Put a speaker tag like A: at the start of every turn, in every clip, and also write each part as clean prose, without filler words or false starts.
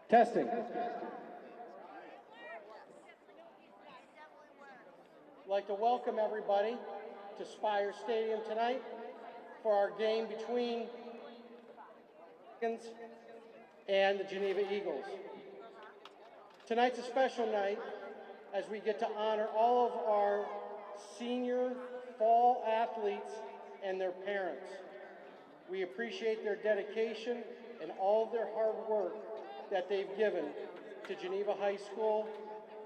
A: Testing. I'd like to welcome everybody to Spire Stadium tonight for our game between and the Geneva Eagles. Tonight's a special night as we get to honor all of our senior fall athletes and their parents. We appreciate their dedication and all of their hard work that they've given to Geneva High School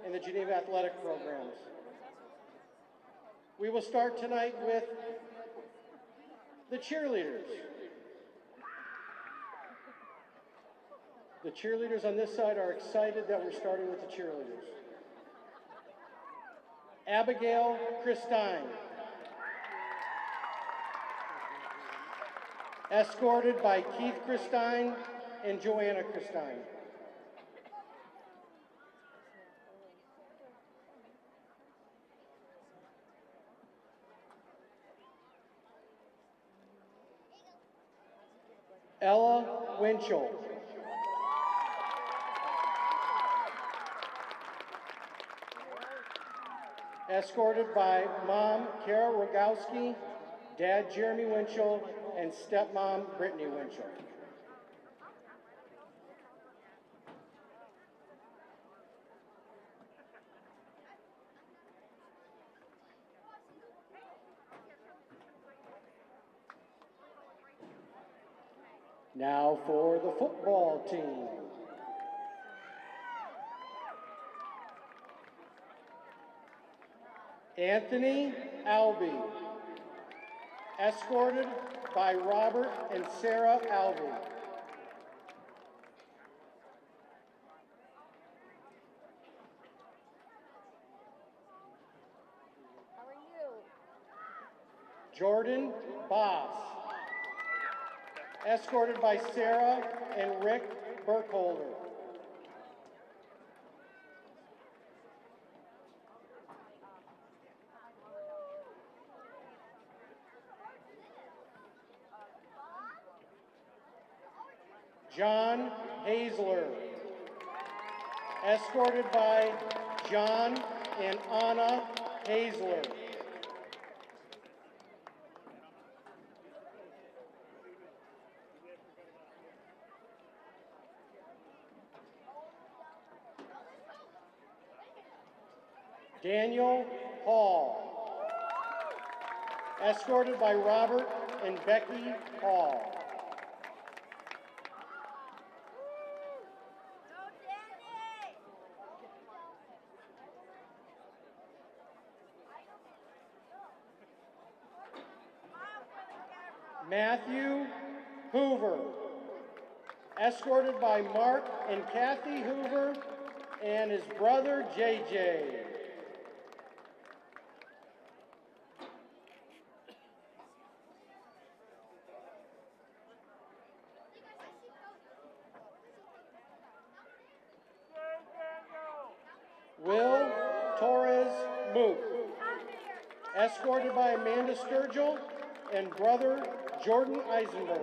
A: and the Geneva athletic programs. We will start tonight with the cheerleaders. The cheerleaders on this side are excited that we're starting with the cheerleaders. Abigail Christine, escorted by Keith Christine and Joanna Christine. Ella Winchell. Escorted by Mom Kara Rogowski, Dad Jeremy Winchell, and Stepmom Brittany Winchell. Now for the football team. Anthony Albee, escorted by Robert and Sarah Albee.
B: How are you?
A: Jordan Boss, escorted by Sarah and Rick Burkholder. John Hazler, escorted by John and Anna Hazler. Daniel Hall, escorted by Robert and Becky Hall. Matthew Hoover, escorted by Mark and Kathy Hoover and his brother JJ. Will Torres Mook, escorted by Amanda Sturgill and brother Jordan Eisenberg.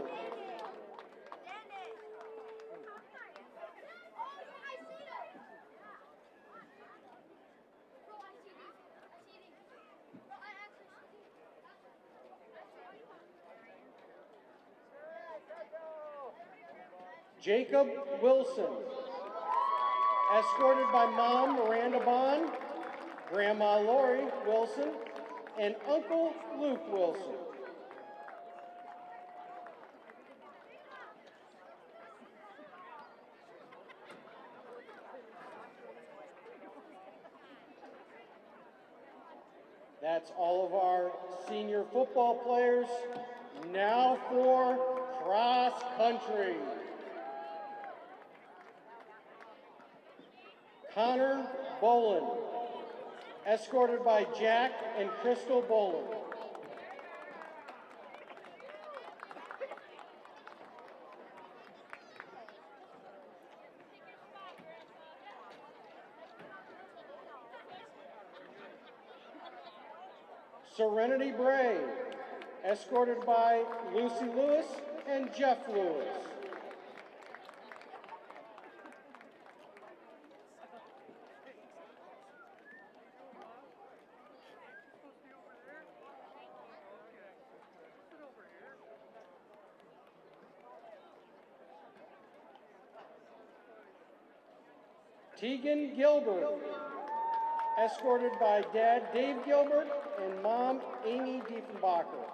A: Jacob Wilson, escorted by Mom Miranda Bond, Grandma Lori Wilson, and Uncle Luke Wilson. That's all of our senior football players. Now for cross country. Connor Bolin, escorted by Jack and Crystal Bolin. Serenity Bray, escorted by Lucy Lewis and Jeff Lewis. Tegan Gilbert, escorted by Dad Dave Gilbert and Mom Amy Diefenbacher.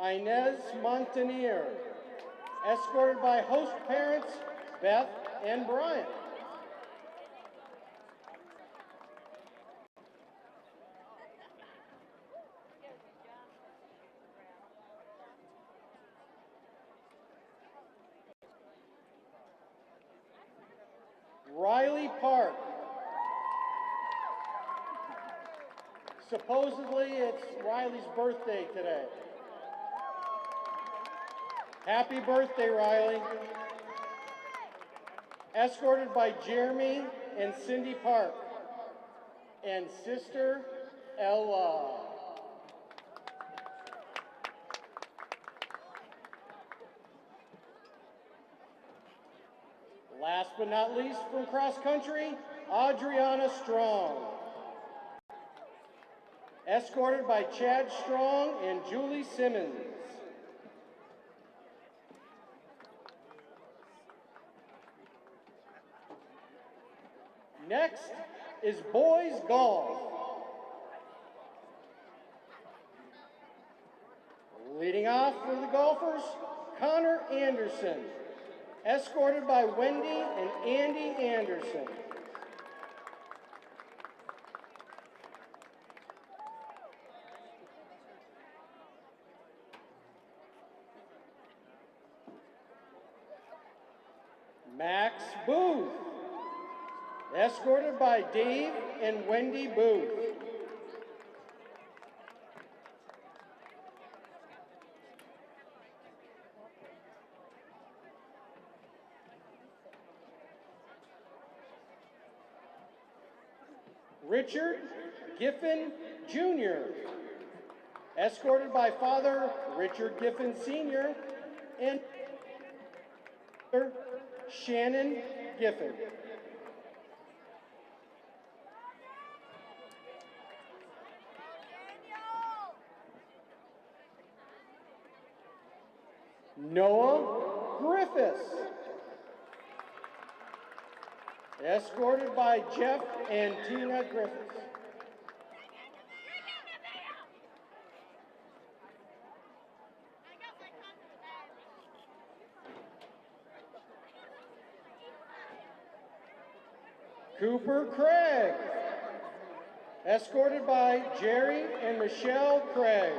A: Inez Montanier, escorted by host parents Beth and Brian. Riley Park. Supposedly it's Riley's birthday today. Happy birthday, Riley. Escorted by Jeremy and Cindy Park and sister Ella. Last but not least, from cross country, Adriana Strong. Escorted by Chad Strong and Julie Simmons. Next is boys golf. Leading off for the golfers, Connor Anderson, escorted by Wendy and Andy Anderson. Max Booth, escorted by Dave and Wendy Booth. Richard Giffen Jr., escorted by Father Richard Giffen Sr. and Shannon Giffen. Noah Griffiths, escorted by Jeff and Tina Griffiths. Cooper Craig, escorted by Jerry and Michelle Craig.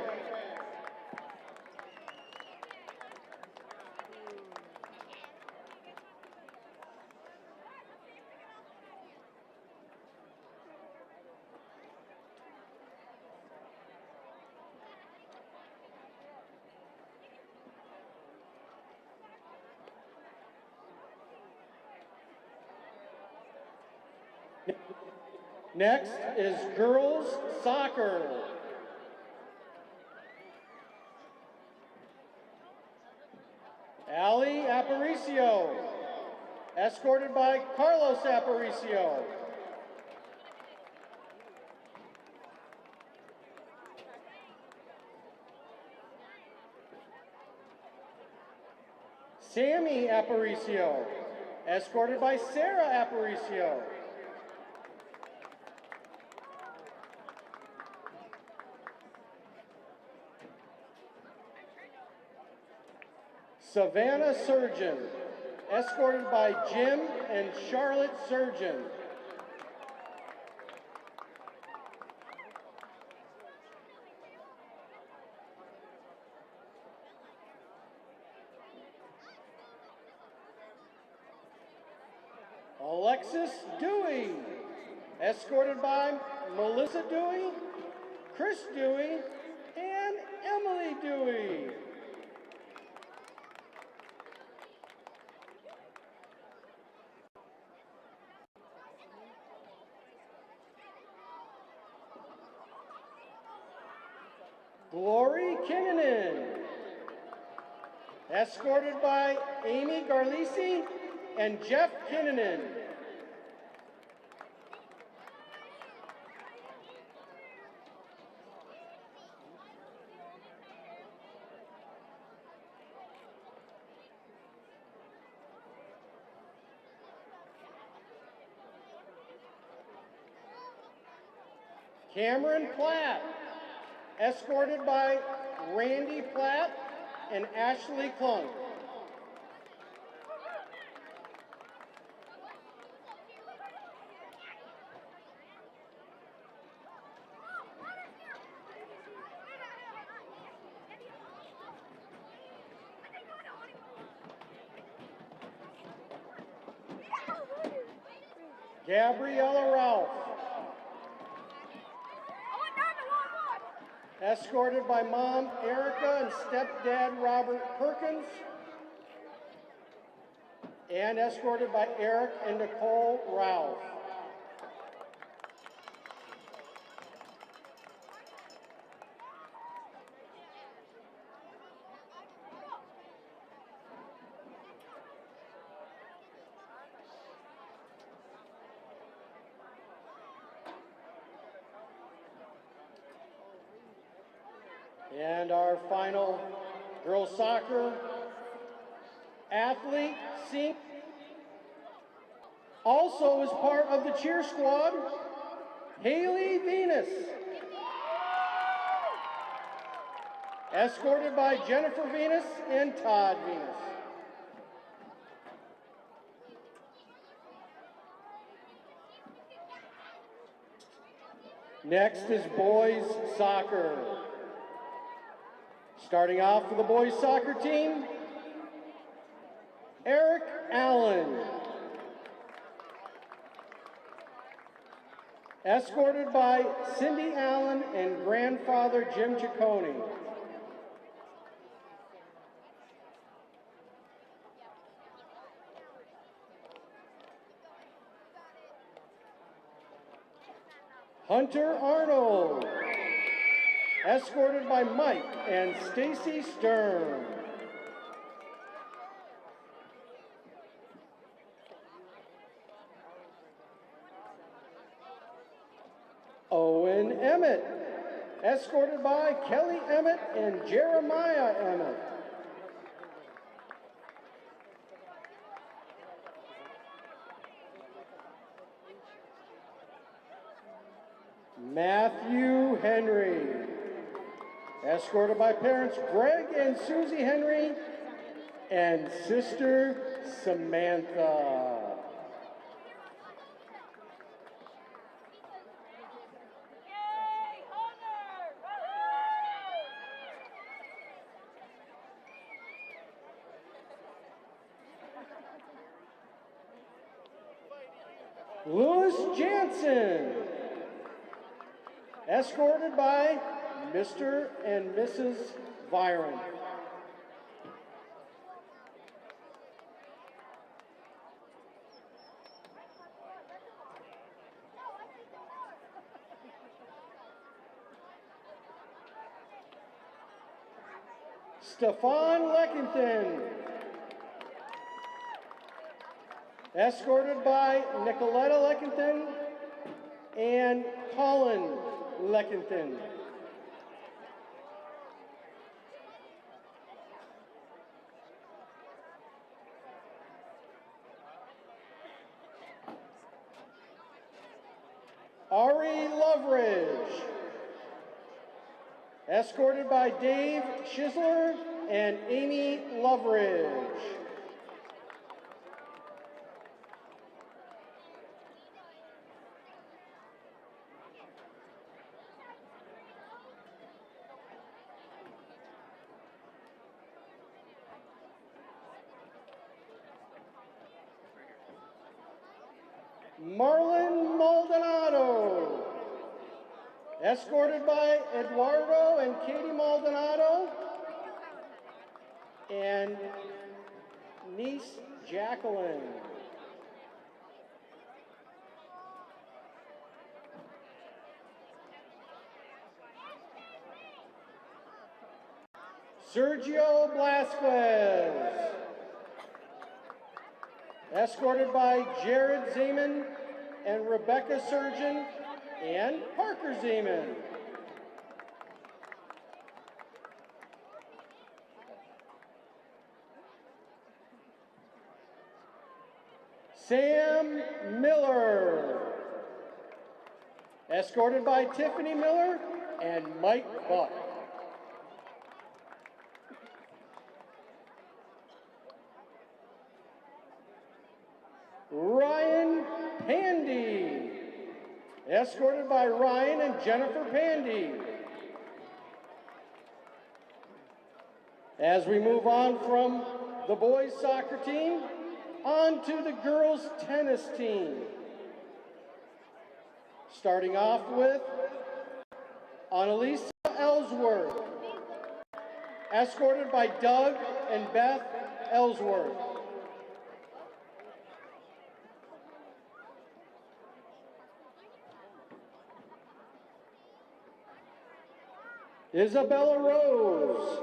A: Next is girls soccer. Ali Aparicio, escorted by Carlos Aparicio. Sammy Aparicio, escorted by Sarah Aparicio. Savannah Surgeon, escorted by Jim and Charlotte Surgeon. Alexis Dewey, escorted by Melissa Dewey, Chris Dewey, and Emily Dewey. Glory Kinnanen, escorted by Amy Garlisi and Jeff Kinnanen. Cameron Platt, escorted by Randy Platt and Ashley Klunk. Gabriella Ralph, escorted by Mom Erica and Stepdad Robert Perkins, and escorted by Eric and Nicole Ralph. And our final girls soccer athlete, Sink, also is part of the cheer squad, Haley Venus, escorted by Jennifer Venus and Todd Venus. Next is boys soccer. Starting off for the boys soccer team, Eric Allen, escorted by Cindy Allen and grandfather Jim Ciccone. Hunter Arnold, escorted by Mike and Stacy Stern. Owen Emmett, escorted by Kelly Emmett and Jeremiah Emmett. Matthew Henry, escorted by parents Greg and Susie Henry and sister Samantha. Louis Jansen, escorted by Mr. and Mrs. Byron. Stefan Leckington, escorted by Nicoletta Leckington and Colin Leckington. Ari Loveridge, escorted by Dave Schisler and Amy Loveridge. Marlon Maldonado, escorted by Eduardo and Katie Maldonado and niece Jacqueline. Sergio Blasquez. Escorted by Jared Zeman and Rebecca Surgeon and Parker Zeman. Sam Miller. Escorted by Tiffany Miller and Mike Buck. Ryan Pandy. Escorted by Ryan and Jennifer Pandy. As we move on from the boys soccer team, on to the girls tennis team. Starting off with Annalisa Ellsworth, escorted by Doug and Beth Ellsworth. Isabella Rose,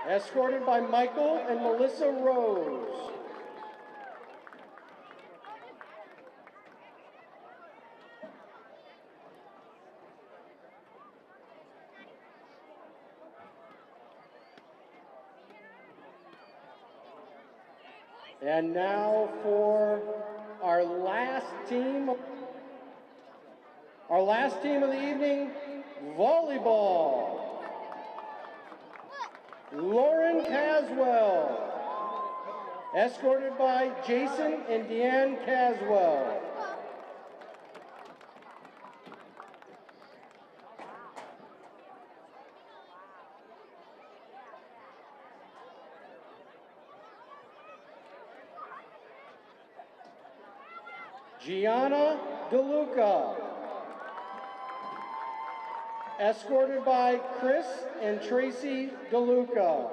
A: escorted by Michael and Melissa Rose. And now for our last team of the evening, volleyball. Lauren Caswell, escorted by Jason and Deanne Caswell. Gianna DeLuca, escorted by Chris and Tracy DeLuca.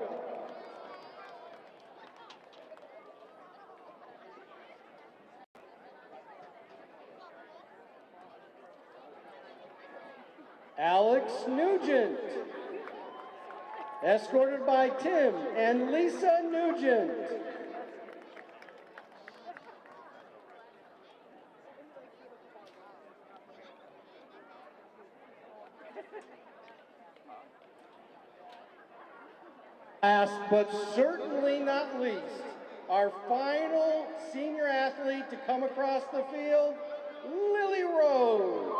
A: Alex Nugent, escorted by Tim and Lisa Nugent. Last but certainly not least, our final senior athlete to come across the field, Lily Rose.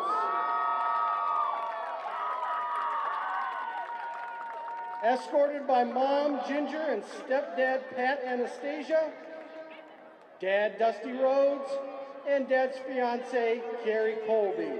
A: Escorted by Mom Ginger and Stepdad Pat Anastasia, Dad Dusty Rhodes, and Dad's fiance, Carrie Colby.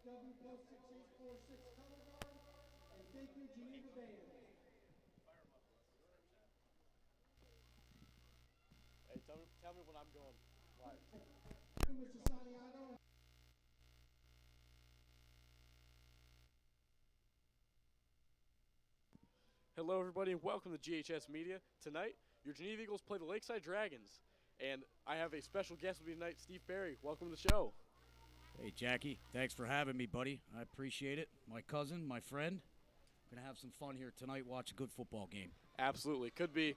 A: W post 6846 color guard, and thank you, Geneva Band.
C: Hey, tell me when I'm going live.
A: Mr. Santiago.
C: Hello, everybody, and welcome to GHS Media. Tonight, your Geneva Eagles play the Lakeside Dragons, and I have a special guest with me tonight, Steve Barry. Welcome to the show.
D: Hey, Jackie. Thanks for having me, buddy. I appreciate it. My cousin, my friend. Going to have some fun here tonight, watch a good football game.
C: Absolutely. Could be,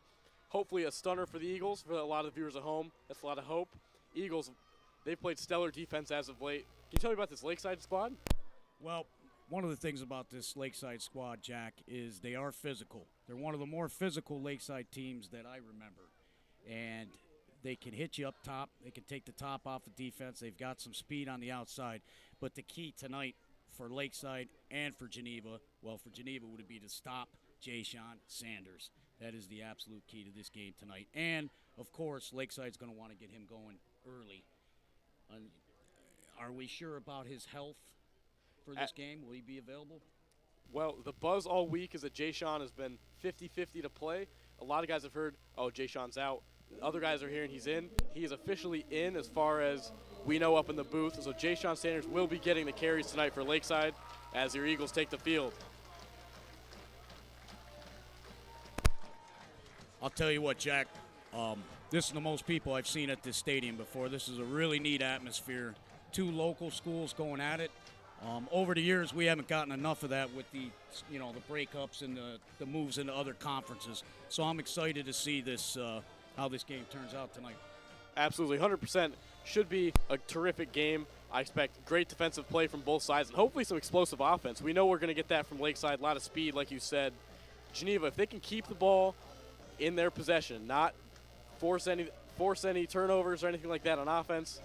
C: hopefully, a stunner for the Eagles. For a lot of the viewers at home, that's a lot of hope. Eagles, they've played stellar defense as of late. Can you tell me about this Lakeside squad?
D: Well, one of the things about this Lakeside squad, Jack, is they are physical. They're one of the more physical Lakeside teams that I remember. And they can hit you up top. They can take the top off of defense. They've got some speed on the outside. But the key tonight for Lakeside and for Geneva, well, for Geneva would be to stop Jay-Sean Sanders. That is the absolute key to this game tonight. And, of course, Lakeside's going to want to get him going early. Are we sure about his health for this game? Will he be available?
C: Well, the buzz all week is that Jay-Sean has been 50-50 to play. A lot of guys have heard, oh, Jay-Sean's out. Other guys are hearing he's in. He is officially in as far as we know up in the booth. So Jay-Sean Sanders will be getting the carries tonight for Lakeside as your Eagles take the field.
D: I'll tell you what, Jack. This is the most people I've seen at this stadium before. This is a really neat atmosphere. Two local schools going at it. Over the years, we haven't gotten enough of that with the breakups and the moves into other conferences. So I'm excited to see this how this game turns out tonight.
C: Absolutely, 100%. Should be a terrific game. I expect great defensive play from both sides and hopefully some explosive offense. We know we're going to get that from Lakeside, a lot of speed, like you said. Geneva, if they can keep the ball in their possession, not force any turnovers or anything like that on offense,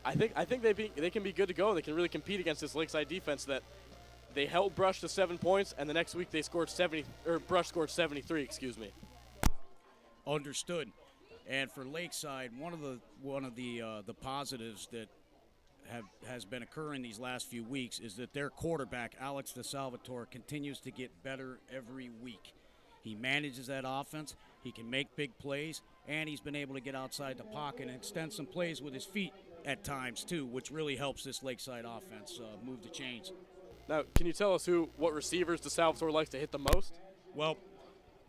C: I think they can be good to go. They can really compete against this Lakeside defense that they held Brush to 7 points, and the next week they scored Brush scored 73. Excuse me.
D: Understood. And for Lakeside, one of the positives that has been occurring these last few weeks is that their quarterback, Alex DeSalvatore, continues to get better every week. He manages that offense, he can make big plays, and he's been able to get outside the pocket and extend some plays with his feet at times too, which really helps this Lakeside offense move the chains.
C: Now, can you tell us what receivers DeSalvatore likes to hit the most?
D: Well,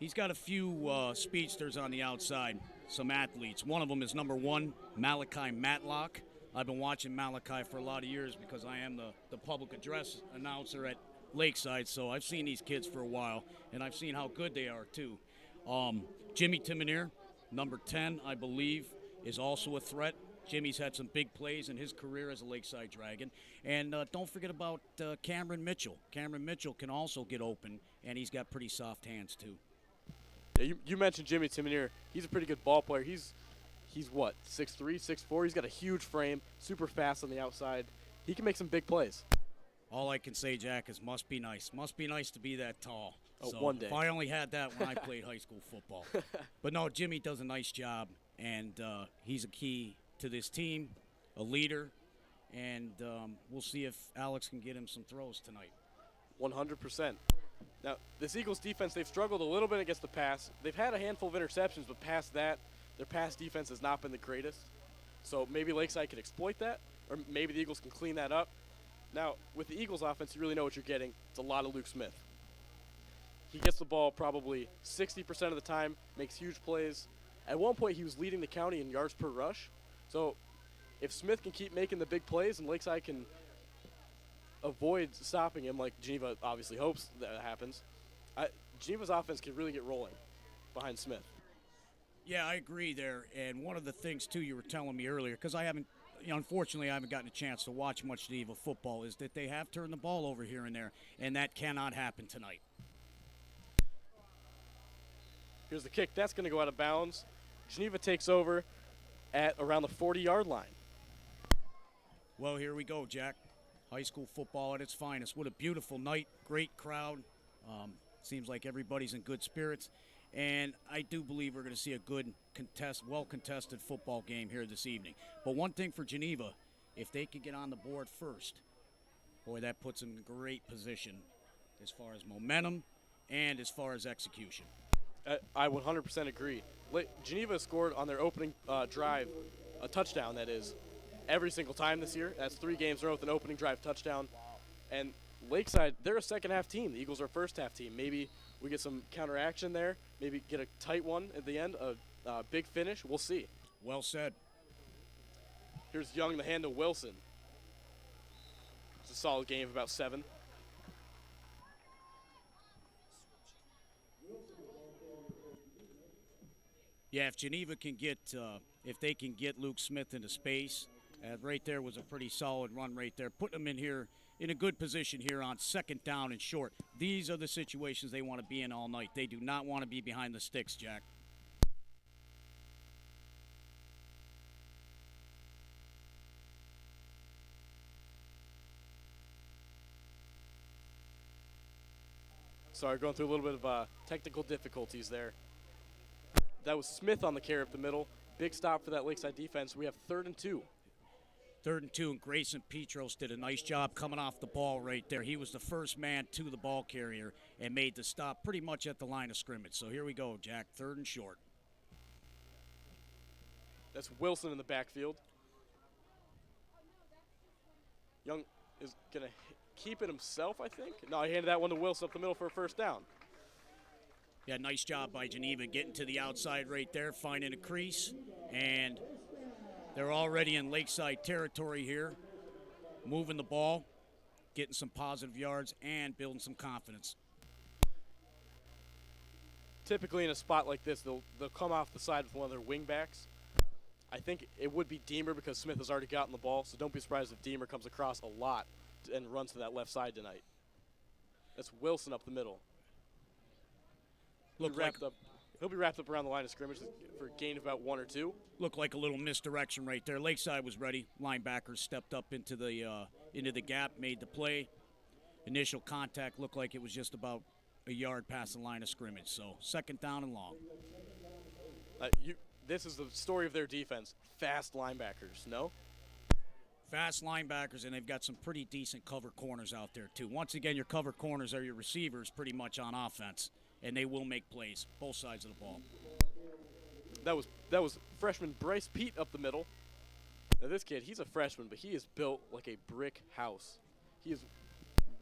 D: he's got a few speedsters on the outside, some athletes. One of them is number 1, Malachi Matlock. I've been watching Malachi for a lot of years because I am the public address announcer at Lakeside, so I've seen these kids for a while, and I've seen how good they are too. Jimmy Timoneer, number 10, I believe, is also a threat. Jimmy's had some big plays in his career as a Lakeside Dragon. And don't forget about Cameron Mitchell. Cameron Mitchell can also get open, and he's got pretty soft hands too.
C: Yeah, you mentioned Jimmy Timoneer. He's a pretty good ball player. He's what, 6'3", 6'4"? He's got a huge frame, super fast on the outside. He can make some big plays.
D: All I can say, Jack, is must be nice. Must be nice to be that tall.
C: Oh,
D: so
C: one day.
D: If I only had that when I played high school football. But no, Jimmy does a nice job, and he's a key to this team, a leader, and we'll see if Alex can get him some throws tonight.
C: 100%. Now, this Eagles defense, they've struggled a little bit against the pass. They've had a handful of interceptions, but past that, their pass defense has not been the greatest. So maybe Lakeside can exploit that, or maybe the Eagles can clean that up. Now, with the Eagles offense, you really know what you're getting. It's a lot of Luke Smith. He gets the ball probably 60% of the time, makes huge plays. At one point, he was leading the county in yards per rush. So if Smith can keep making the big plays and Lakeside can avoid stopping him, like Geneva obviously hopes that happens, Geneva's offense can really get rolling behind Smith.
D: Yeah, I agree there. And one of the things, too, you were telling me earlier, because unfortunately, I haven't gotten a chance to watch much Geneva football, is that they have turned the ball over here and there, and that cannot happen tonight.
C: Here's the kick. That's going to go out of bounds. Geneva takes over at around the 40-yard line.
D: Well, here we go, Jack. High school football at its finest. What a beautiful night. Great crowd. Seems like everybody's in good spirits. And I do believe we're going to see a good, well-contested football game here this evening. But one thing for Geneva, if they could get on the board first, Boy, that puts them in great position as far as momentum and as far as execution.
C: I 100% agree. Geneva scored on their opening drive a touchdown, that is, every single time this year. That's 3 games in a row with an opening drive touchdown. And Lakeside, they're a second-half team. The Eagles are a first-half team. Maybe we get some counteraction there, maybe get a tight one at the end, a big finish. We'll see.
D: Well said.
C: Here's Young, the hand to Wilson. It's a solid game of about 7.
D: Yeah, if Geneva can get, if they can get Luke Smith into space, right there was a pretty solid run right there. Putting them in here in a good position here on 2nd down and short. These are the situations they want to be in all night. They do not want to be behind the sticks, Jack.
C: Sorry, going through a little bit of technical difficulties there. That was Smith on the carry up the middle. Big stop for that Lakeside defense. We have 3rd and 2.
D: 3rd and 2, and Grayson Petros did a nice job coming off the ball right there. He was the first man to the ball carrier and made the stop pretty much at the line of scrimmage. So here we go, Jack, 3rd and short.
C: That's Wilson in the backfield. Young is going to keep it himself, I think. No, he handed that one to Wilson up the middle for a 1st down.
D: Yeah, nice job by Geneva getting to the outside right there, finding a crease, and they're already in Lakeside territory here, moving the ball, getting some positive yards, and building some confidence.
C: Typically in a spot like this, they'll come off the side with one of their wing backs. I think it would be Deemer because Smith has already gotten the ball, so don't be surprised if Deemer comes across a lot and runs to that left side tonight. That's Wilson up the middle. He'll be wrapped up around the line of scrimmage for a gain of about 1 or 2.
D: Looked like a little misdirection right there. Lakeside was ready. Linebackers stepped up into the gap, made the play. Initial contact looked like it was just about a yard past the line of scrimmage. So 2nd down and long.
C: This is the story of their defense. Fast linebackers, no?
D: Fast linebackers, and they've got some pretty decent cover corners out there, too. Once again, your cover corners are your receivers pretty much on offense, and they will make plays, both sides of the ball.
C: That was freshman Bryce Pete up the middle. Now this kid, he's a freshman, but he is built like a brick house. He is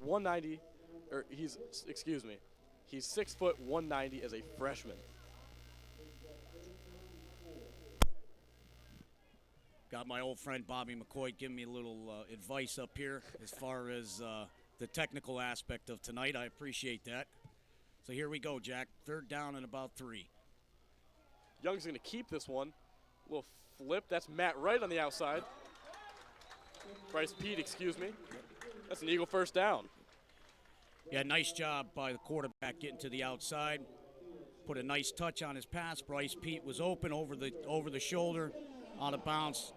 C: 190, or he's 6 foot 190 as a freshman.
D: Got my old friend Bobby McCoy giving me a little advice up here as far as the technical aspect of tonight. I appreciate that. So here we go, Jack. 3rd down and about 3.
C: Young's going to keep this one. A little flip. That's Matt Wright on the outside. Bryce Pete, excuse me. That's an Eagle 1st down.
D: Yeah, nice job by the quarterback getting to the outside. Put a nice touch on his pass. Bryce Pete was open over the shoulder, out of bounds.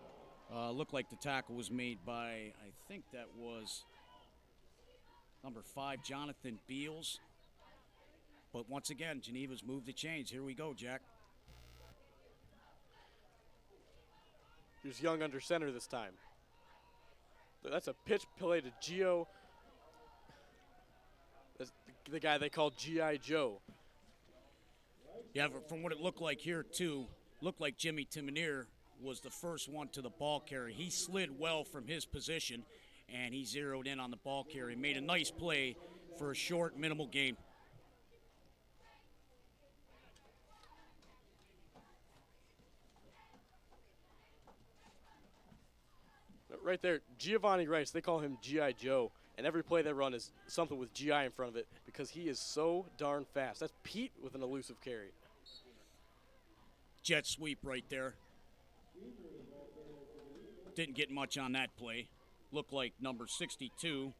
D: Looked like the tackle was made by, I think that was number 5, Jonathan Beals. But once again, Geneva's moved the chains. Here we go, Jack.
C: Here's Young under center this time. That's a pitch play to Gio. That's the guy they call G.I. Joe.
D: Yeah, from what it looked like here, too, looked like Jimmy Timoneer was the first one to the ball carry. He slid well from his position, and he zeroed in on the ball carry. Made a nice play for a short, minimal gain.
C: Right there, Giovanni Rice, they call him G.I. Joe, and every play they run is something with G.I. in front of it because he is so darn fast. That's Pete with an elusive carry.
D: Jet sweep right there. Didn't get much on that play. Looked like number 62,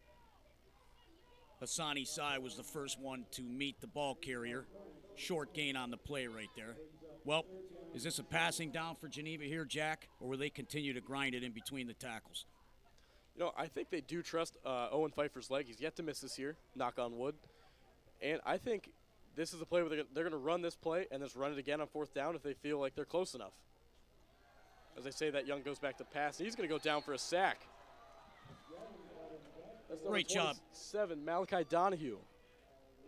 D: Hassani Sai, was the first one to meet the ball carrier. Short gain on the play right there. Well, is this a passing down for Geneva here, Jack, or will they continue to grind it in between the tackles?
C: You know, I think they do trust Owen Pfeiffer's leg. He's yet to miss this year, knock on wood. And I think this is a play where they're going to run this play and just run it again on 4th down if they feel like they're close enough. As they say, that Young goes back to pass, and he's going to go down for a sack. That's number
D: Great job.
C: 27, Malachi Donahue.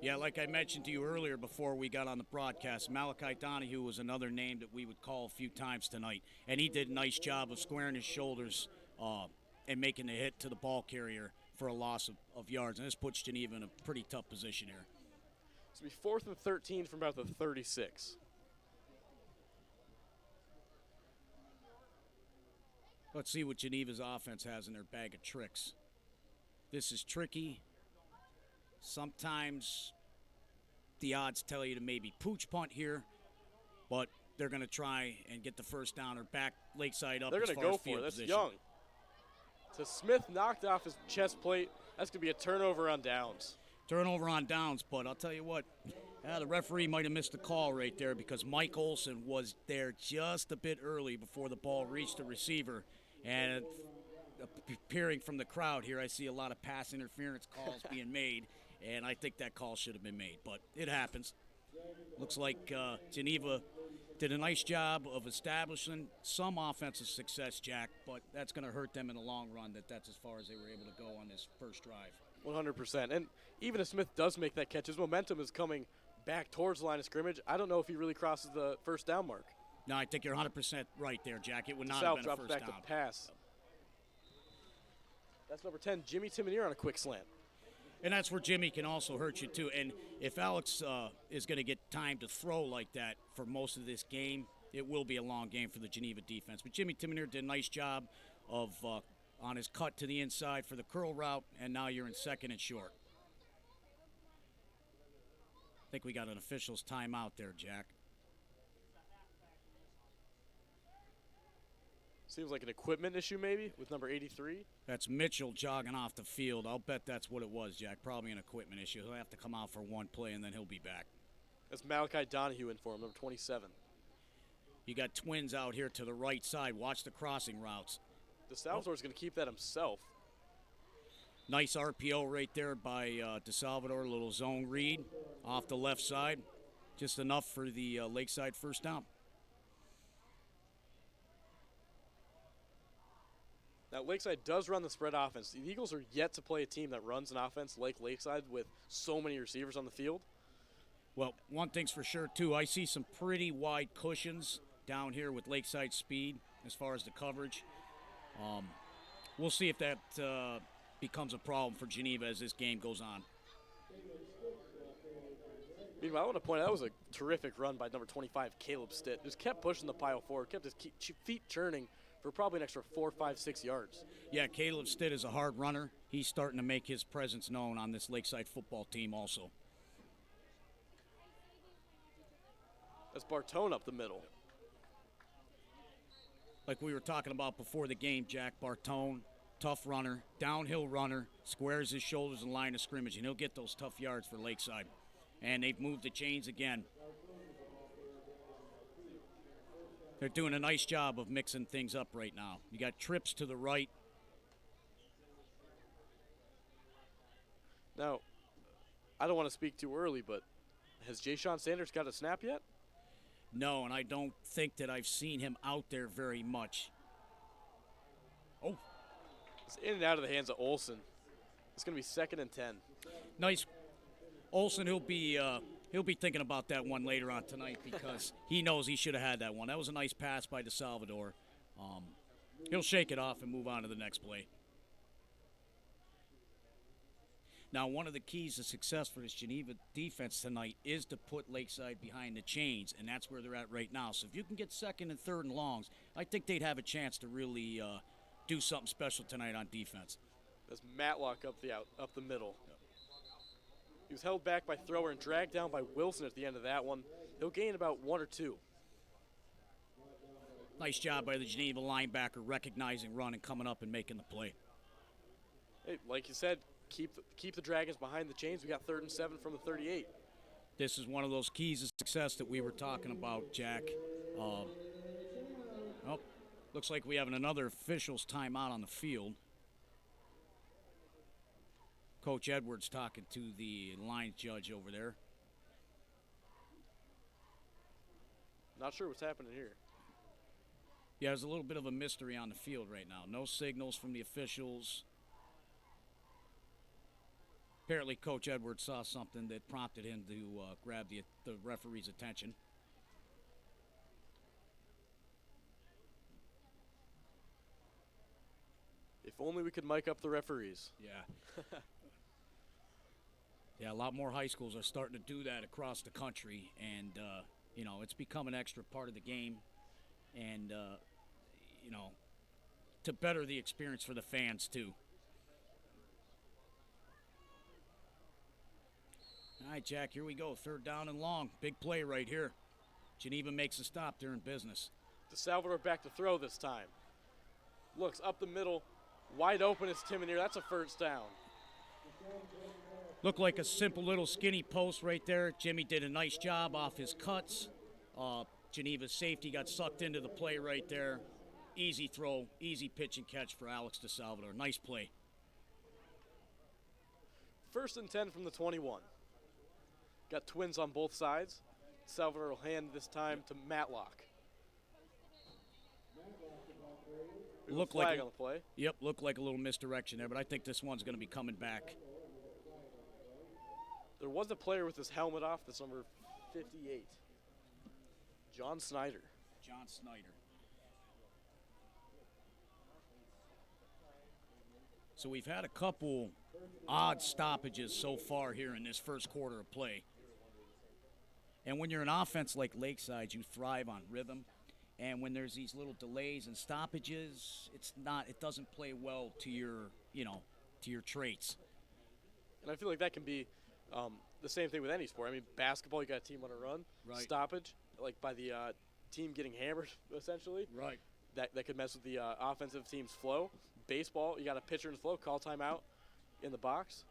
D: Yeah, like I mentioned to you earlier before we got on the broadcast, Malachi Donahue was another name that we would call a few times tonight. And he did a nice job of squaring his shoulders and making the hit to the ball carrier for a loss of yards. And this puts Geneva in a pretty tough position here.
C: It's going to be 4th and 13 from about the 36.
D: Let's see what Geneva's offense has in their bag of tricks. This is tricky. Sometimes the odds tell you to maybe pooch punt here, but they're going to try and get the first down or back Lakeside up.
C: They're going to go for it. That's young. So Smith knocked off his chest plate. That's going to be a turnover on downs.
D: Turnover on downs, but I'll tell you what, the referee might have missed the call right there because Mike Olson was there just a bit early before the ball reached the receiver. And appearing from the crowd here, I see a lot of pass interference calls being made, and I think that call should have been made, but it happens. Looks like Geneva did a nice job of establishing some offensive success, Jack, but that's going to hurt them in the long run. That's as far as they were able to go on this first drive.
C: 100%. And even if Smith does make that catch, his momentum is coming back towards the line of scrimmage. I don't know if he really crosses the first down mark.
D: No, I think you're 100% right there, Jack. It would not have been a first
C: drops back
D: down.
C: to pass. That's number 10, Jimmy Timoneer on a quick slant.
D: And that's where Jimmy can also hurt you, too. And if Alex is going to get time to throw like that for most of this game, it will be a long game for the Geneva defense. But Jimmy Timoneer did a nice job of on his cut to the inside for the curl route, and now you're in 2nd and short. I think we got an official's timeout there, Jack.
C: Seems like an equipment issue maybe with number 83.
D: That's Mitchell jogging off the field. I'll bet that's what it was, Jack. Probably an equipment issue. He'll have to come out for one play, and then he'll be back.
C: That's Malachi Donahue in for him, number 27.
D: You got twins out here to the right side. Watch the crossing routes.
C: DeSalvador's going to keep that himself.
D: Nice RPO right there by DeSalvador. A little zone read off the left side. Just enough for the Lakeside first down.
C: Now, Lakeside does run the spread offense. The Eagles are yet to play a team that runs an offense like Lakeside with so many receivers on the field.
D: Well, one thing's for sure, too. I see some pretty wide cushions down here with Lakeside speed as far as the coverage. We'll see if that becomes a problem for Geneva as this game goes on.
C: Meanwhile, I want to point out that was a terrific run by number 25, Caleb Stitt. Just kept pushing the pile forward, kept his feet churning for probably an extra 4, 5, 6 yards.
D: Yeah, Caleb Stitt is a hard runner. He's starting to make his presence known on this Lakeside football team also.
C: That's Bartone up the middle.
D: Like we were talking about before the game, Jack, Bartone, tough runner, downhill runner, squares his shoulders in line of scrimmage, and he'll get those tough yards for Lakeside. And they've moved the chains again. They're doing a nice job of mixing things up right now. You got trips to the right.
C: Now, I don't want to speak too early, but has Ja'Shawn Sanders got a snap yet?
D: No, and I don't think that I've seen him out there very much. Oh.
C: It's in and out of the hands of Olson. It's going to be 2nd and 10.
D: Nice. Olson, he'll be thinking about that one later on tonight because he knows he should have had that one. That was a nice pass by DeSalvador. He'll shake it off and move on to the next play. Now, one of the keys to success for this Geneva defense tonight is to put Lakeside behind the chains, and that's where they're at right now. So if you can get 2nd and 3rd and longs, I think they'd have a chance to really do something special tonight on defense.
C: That's Matlock up the middle. He was held back by Thrower and dragged down by Wilson at the end of that one. He'll gain about 1 or 2.
D: Nice job by the Geneva linebacker recognizing run and coming up and making the play.
C: Hey, like you said, keep the Dragons behind the chains. We got 3rd and 7 from the 38.
D: This is one of those keys of success that we were talking about, Jack. Looks like we have another official's timeout on the field. Coach Edwards talking to the line judge over there.
C: Not sure what's happening here.
D: Yeah, there's a little bit of a mystery on the field right now. No signals from the officials. Apparently, Coach Edwards saw something that prompted him to grab the referee's attention.
C: If only we could mic up the referees.
D: Yeah. Yeah, a lot more high schools are starting to do that across the country, and you know, it's become an extra part of the game, and you know, to better the experience for the fans too. All right, Jack, here we go. 3rd down and long. Big play right here. Geneva makes a stop. They're in business.
C: DeSalvador back to throw this time. Looks up the middle. Wide open is Timoneer. That's a first down.
D: Looked like a simple little skinny post right there. Jimmy did a nice job off his cuts. Geneva's safety got sucked into the play right there. Easy throw, easy pitch and catch for Alex DeSalvador. Nice play.
C: 1st and 10 from the 21. Got twins on both sides. Salvador will hand this time to Matlock.
D: Looked
C: flag
D: like
C: on the play.
D: Yep, looked like a little misdirection there, but I think this one's going to be coming back.
C: There was a player with his helmet off. That's number 58. John Snyder.
D: John Snyder. So we've had a couple odd stoppages so far here in this first quarter of play. And when you're an offense like Lakeside, you thrive on rhythm. And when there's these little delays and stoppages, it doesn't play well to your, to your traits.
C: And I feel like that can be the same thing with any sport. I mean, basketball, you got a team on a run.
D: Right.
C: Stoppage, like by the team getting hammered, essentially.
D: Right.
C: That could mess with the offensive team's flow. Baseball, you got a pitcher in the flow, call timeout in the box.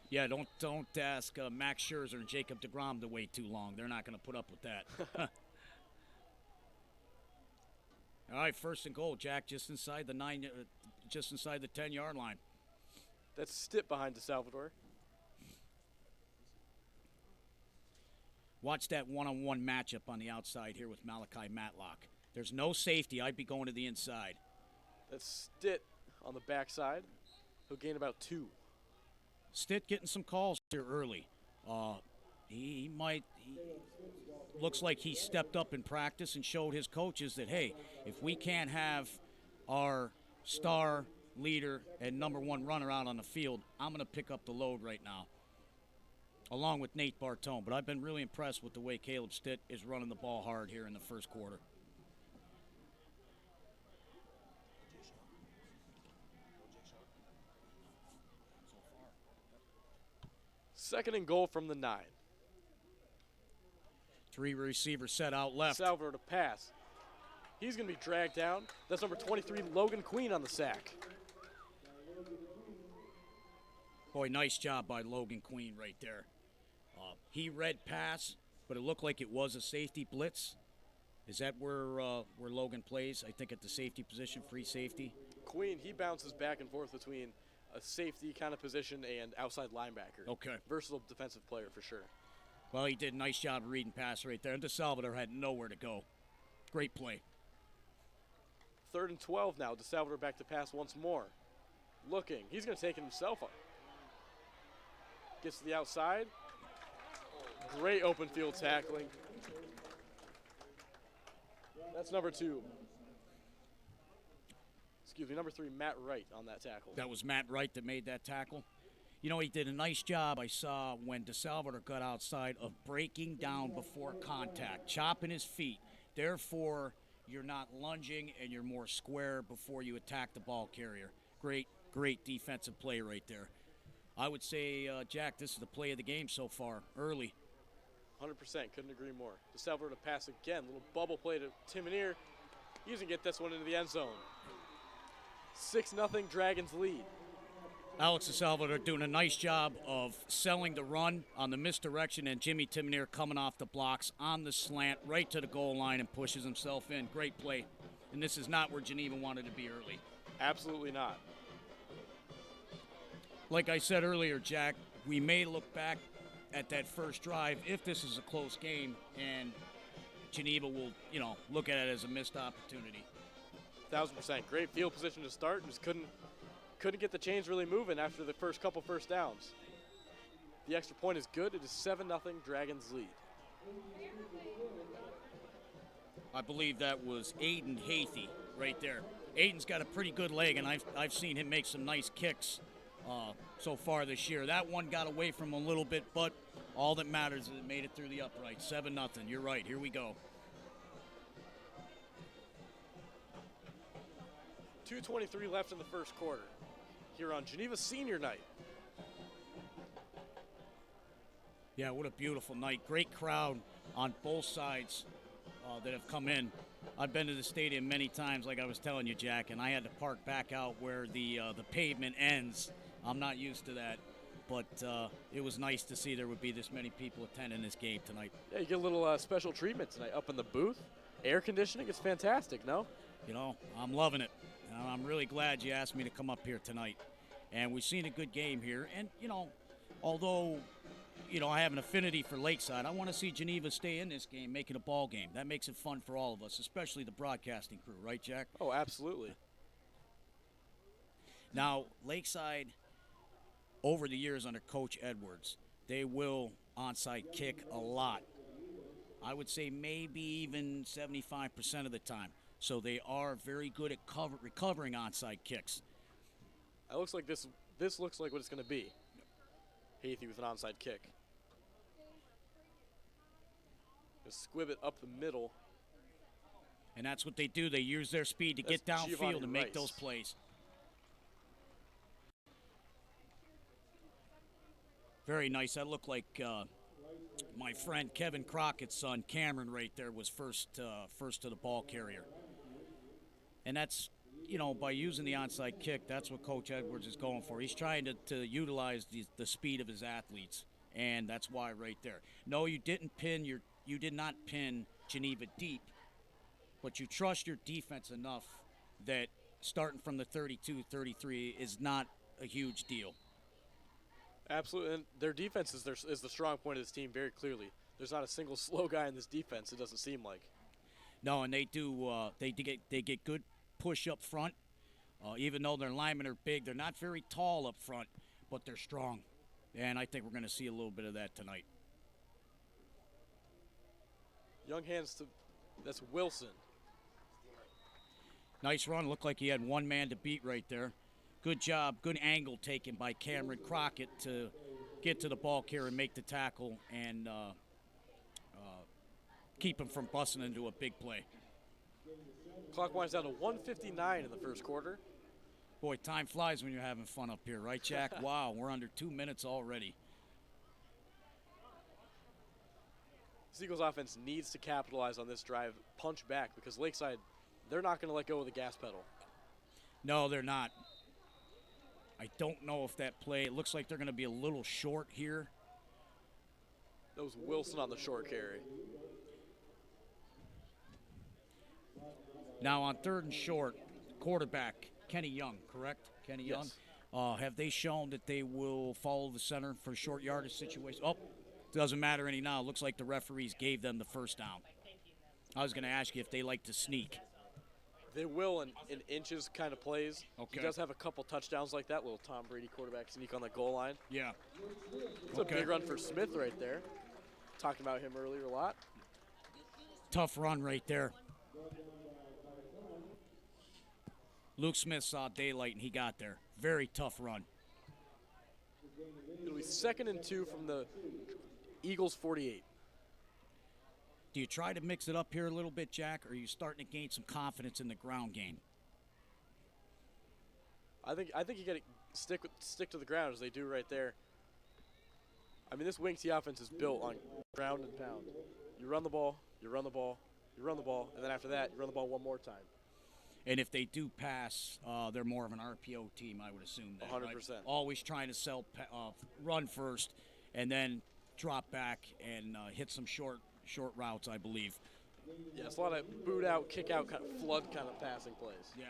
D: Yeah, don't ask Max Scherzer and Jacob deGrom to wait too long. They're not going to put up with that. All right, 1st and goal, Jack, just inside the 10-yard line.
C: That's Stitt behind DeSalvador.
D: Watch that one-on-one matchup on the outside here with Malachi Matlock. There's no safety. I'd be going to the inside.
C: That's Stitt on the backside. He'll gain about 2.
D: Stitt getting some calls here early. He looks like he stepped up in practice and showed his coaches that, hey, if we can't have our star leader and number 1 runner out on the field, I'm going to pick up the load right now, along with Nate Bartone. But I've been really impressed with the way Caleb Stitt is running the ball hard here in the first quarter.
C: Second and goal from the 9.
D: 3 receivers set out left.
C: Salvador to pass. He's going to be dragged down. That's number 23, Logan Queen on the sack.
D: Boy, nice job by Logan Queen right there. He read pass, but it looked like it was a safety blitz. Is that where Logan plays? I think at the safety position, free safety.
C: Queen, he bounces back and forth between a safety kind of position and outside linebacker.
D: Okay.
C: Versatile defensive player for sure.
D: Well, he did a nice job of reading pass right there. And DeSalvador had nowhere to go. Great play.
C: 3rd and 12 now. DeSalvador back to pass once more. Looking. He's going to take it himself up. Gets to the outside. Great open field tackling. That's number 2. Excuse me, number 3, Matt Wright on that tackle.
D: That was Matt Wright that made that tackle. You know, he did a nice job, I saw, when DeSalvador got outside, of breaking down before contact, chopping his feet. Therefore, you're not lunging and you're more square before you attack the ball carrier. Great defensive play right there. I would say, Jack, this is the play of the game so far, early.
C: 100%, couldn't agree more. DeSalvador to pass again, little bubble play to Timoneer. He's going to get this one into the end zone. 6-0 Dragons lead.
D: Alex DeSalvador doing a nice job of selling the run on the misdirection, and Jimmy Timoneer coming off the blocks on the slant right to the goal line and pushes himself in. Great play. And this is not where Geneva wanted to be early.
C: Absolutely not.
D: Like I said earlier, Jack, we may look back at that first drive if this is a close game, and Geneva will, look at it as a missed opportunity.
C: 1,000%. Great field position to start. Just couldn't get the chains really moving after the first couple first downs. The extra point is good. It is 7-0 Dragons lead.
D: I believe that was Aiden Hathey right there. Aiden's got a pretty good leg, and I've seen him make some nice kicks so far this year. That one got away from him a little bit, but all that matters is it made it through the upright. 7-0. You're right. Here we go.
C: 2:23 left in the first quarter here on Geneva Senior Night.
D: Yeah, what a beautiful night. Great crowd on both sides that have come in. I've been to the stadium many times, like I was telling you, Jack, and I had to park back out where the pavement ends. I'm not used to that, but it was nice to see there would be this many people attending this game tonight.
C: Yeah, you get a little special treatment tonight up in the booth. Air conditioning is fantastic, no?
D: You know, I'm loving it. I'm really glad you asked me to come up here tonight. And we've seen a good game here. And, you know, although, you know, I have an affinity for Lakeside, I want to see Geneva stay in this game, make it a ball game. That makes it fun for all of us, especially the broadcasting crew, right, Jack?
C: Oh, absolutely.
D: Now, Lakeside, over the years under Coach Edwards, they will onside kick a lot. I would say maybe even 75% of the time. So they are very good at recovering onside kicks.
C: It looks like this looks like what it's going to be. Hathey with an onside kick. Just squib it up the middle.
D: And that's what they do. They use their speed to get downfield and make those plays. Very nice. That looked like my friend Kevin Crockett's son, Cameron, right there, was first to the ball carrier. And that's, you know, by using the onside kick, that's what Coach Edwards is going for. He's trying to utilize the speed of his athletes, and that's why right there. No, you did not pin Geneva deep, but you trust your defense enough that starting from the 32, 33 is not a huge deal.
C: Absolutely, and their defense is the strong point of this team very clearly. There's not a single slow guy in this defense, it doesn't seem like.
D: No, and they get good push up front. Even though their linemen are big, they're not very tall up front, but they're strong. And I think we're going to see a little bit of that tonight.
C: Young hands to, that's Wilson.
D: Nice run. Looked like he had one man to beat right there. Good job, good angle taken by Cameron Crockett to get to the ball carrier and make the tackle and keep him from busting into a big play.
C: Clock winds down to 1:59 in the first quarter.
D: Boy, time flies when you're having fun up here, right, Jack? Wow, we're under 2 minutes already.
C: This Eagles offense needs to capitalize on this drive, punch back, because Lakeside, they're not going to let go of the gas pedal.
D: No, they're not. I don't know if that play, it looks like they're going to be a little short here.
C: That was Wilson on the short carry.
D: Now on 3rd and short, quarterback Kenny Young, correct? Kenny Young.
C: Yes.
D: Have they shown that they will follow the center for short yardage situation? Oh, doesn't matter any now. Looks like the referees gave them the first down. I was going to ask you if they like to sneak.
C: They will in inches kind of plays.
D: Okay.
C: He does have a couple touchdowns like that, little Tom Brady quarterback sneak on the goal line.
D: Yeah.
C: It's a big run for Smith right there. Talked about him earlier a lot.
D: Tough run right there. Luke Smith saw daylight and he got there. Very tough run.
C: It'll be 2nd and 2 from the Eagles 48.
D: Do you try to mix it up here a little bit, Jack, or are you starting to gain some confidence in the ground game?
C: I think you got to stick to the ground as they do right there. I mean, this wing T offense is built on ground and pound. You run the ball, you run the ball, you run the ball, and then after that, you run the ball one more time.
D: And if they do pass, they're more of an RPO team, I would assume. That,
C: 100%.
D: Right? Always trying to run first and then drop back and hit some short routes, I believe.
C: Yeah, it's a lot of boot out, kick out, kind of flood kind of passing plays.
D: Yeah.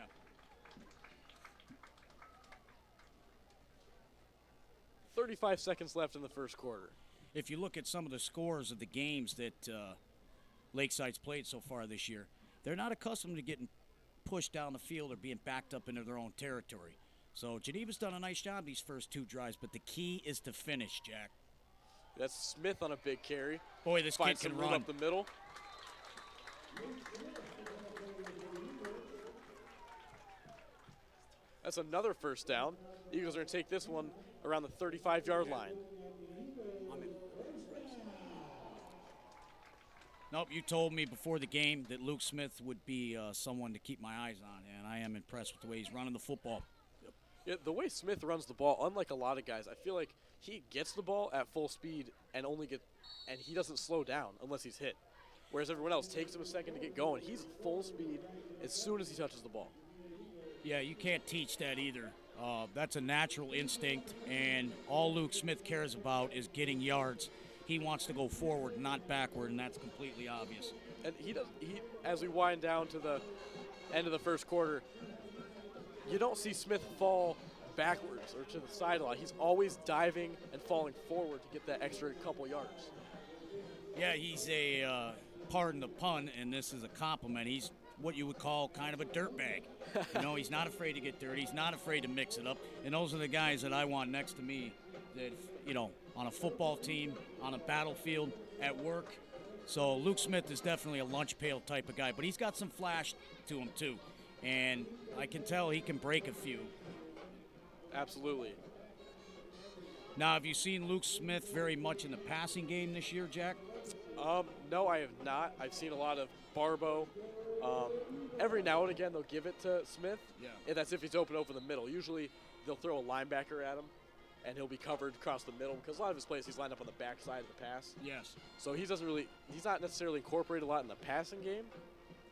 C: .35 seconds left in the first quarter.
D: If you look at some of the scores of the games that Lakeside's played so far this year, they're not accustomed to getting pushed down the field or being backed up into their own territory. So Geneva's done a nice job these first 2 drives, but the key is to finish, Jack.
C: That's Smith on a big carry.
D: Boy, this kid
C: Finds
D: can
C: some room
D: run.
C: up the middle. That's another first down. Eagles are going to take this one around the 35-yard line.
D: Nope, you told me before the game that Luke Smith would be someone to keep my eyes on, and I am impressed with the way he's running the football.
C: Yeah, the way Smith runs the ball, unlike a lot of guys, I feel like he gets the ball at full speed and he doesn't slow down unless he's hit. Whereas everyone else takes him a second to get going. He's full speed as soon as he touches the ball.
D: Yeah, you can't teach that either. That's a natural instinct, and all Luke Smith cares about is getting yards. He wants to go forward, not backward, and that's completely obvious.
C: And as we wind down to the end of the first quarter, you don't see Smith fall backwards or to the sideline. He's always diving and falling forward to get that extra couple yards.
D: Yeah, he's pardon the pun, and this is a compliment, he's what you would call kind of a dirtbag. He's not afraid to get dirty. He's not afraid to mix it up. And those are the guys that I want next to me that, on a football team, on a battlefield, at work. So Luke Smith is definitely a lunch pail type of guy, but he's got some flash to him too. And I can tell he can break a few.
C: Absolutely.
D: Now, have you seen Luke Smith very much in the passing game this year, Jack?
C: No, I have not. I've seen a lot of Barbo. Every now and again, they'll give it to Smith.
D: Yeah.
C: And that's if he's open over the middle. Usually, they'll throw a linebacker at him, and he'll be covered across the middle because a lot of his plays he's lined up on the backside of the pass.
D: Yes.
C: So he's not necessarily incorporated a lot in the passing game,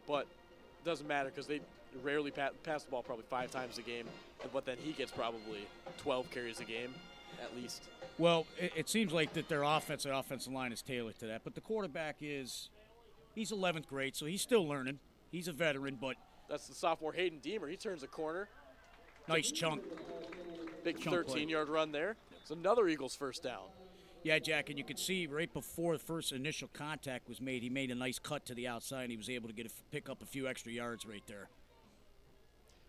C: but it doesn't matter because they rarely pass the ball probably 5 times a game, but then he gets probably 12 carries a game at least.
D: Well, it seems like that their offensive line is tailored to that, but the quarterback he's 11th grade, so he's still learning. He's a veteran, but
C: that's the sophomore Hayden Deemer. He turns a corner.
D: Nice chunk.
C: Big 13-yard run there. It's another Eagles first down.
D: Yeah, Jack, and you could see right before the first initial contact was made, he made a nice cut to the outside, and he was able to pick up a few extra yards right there.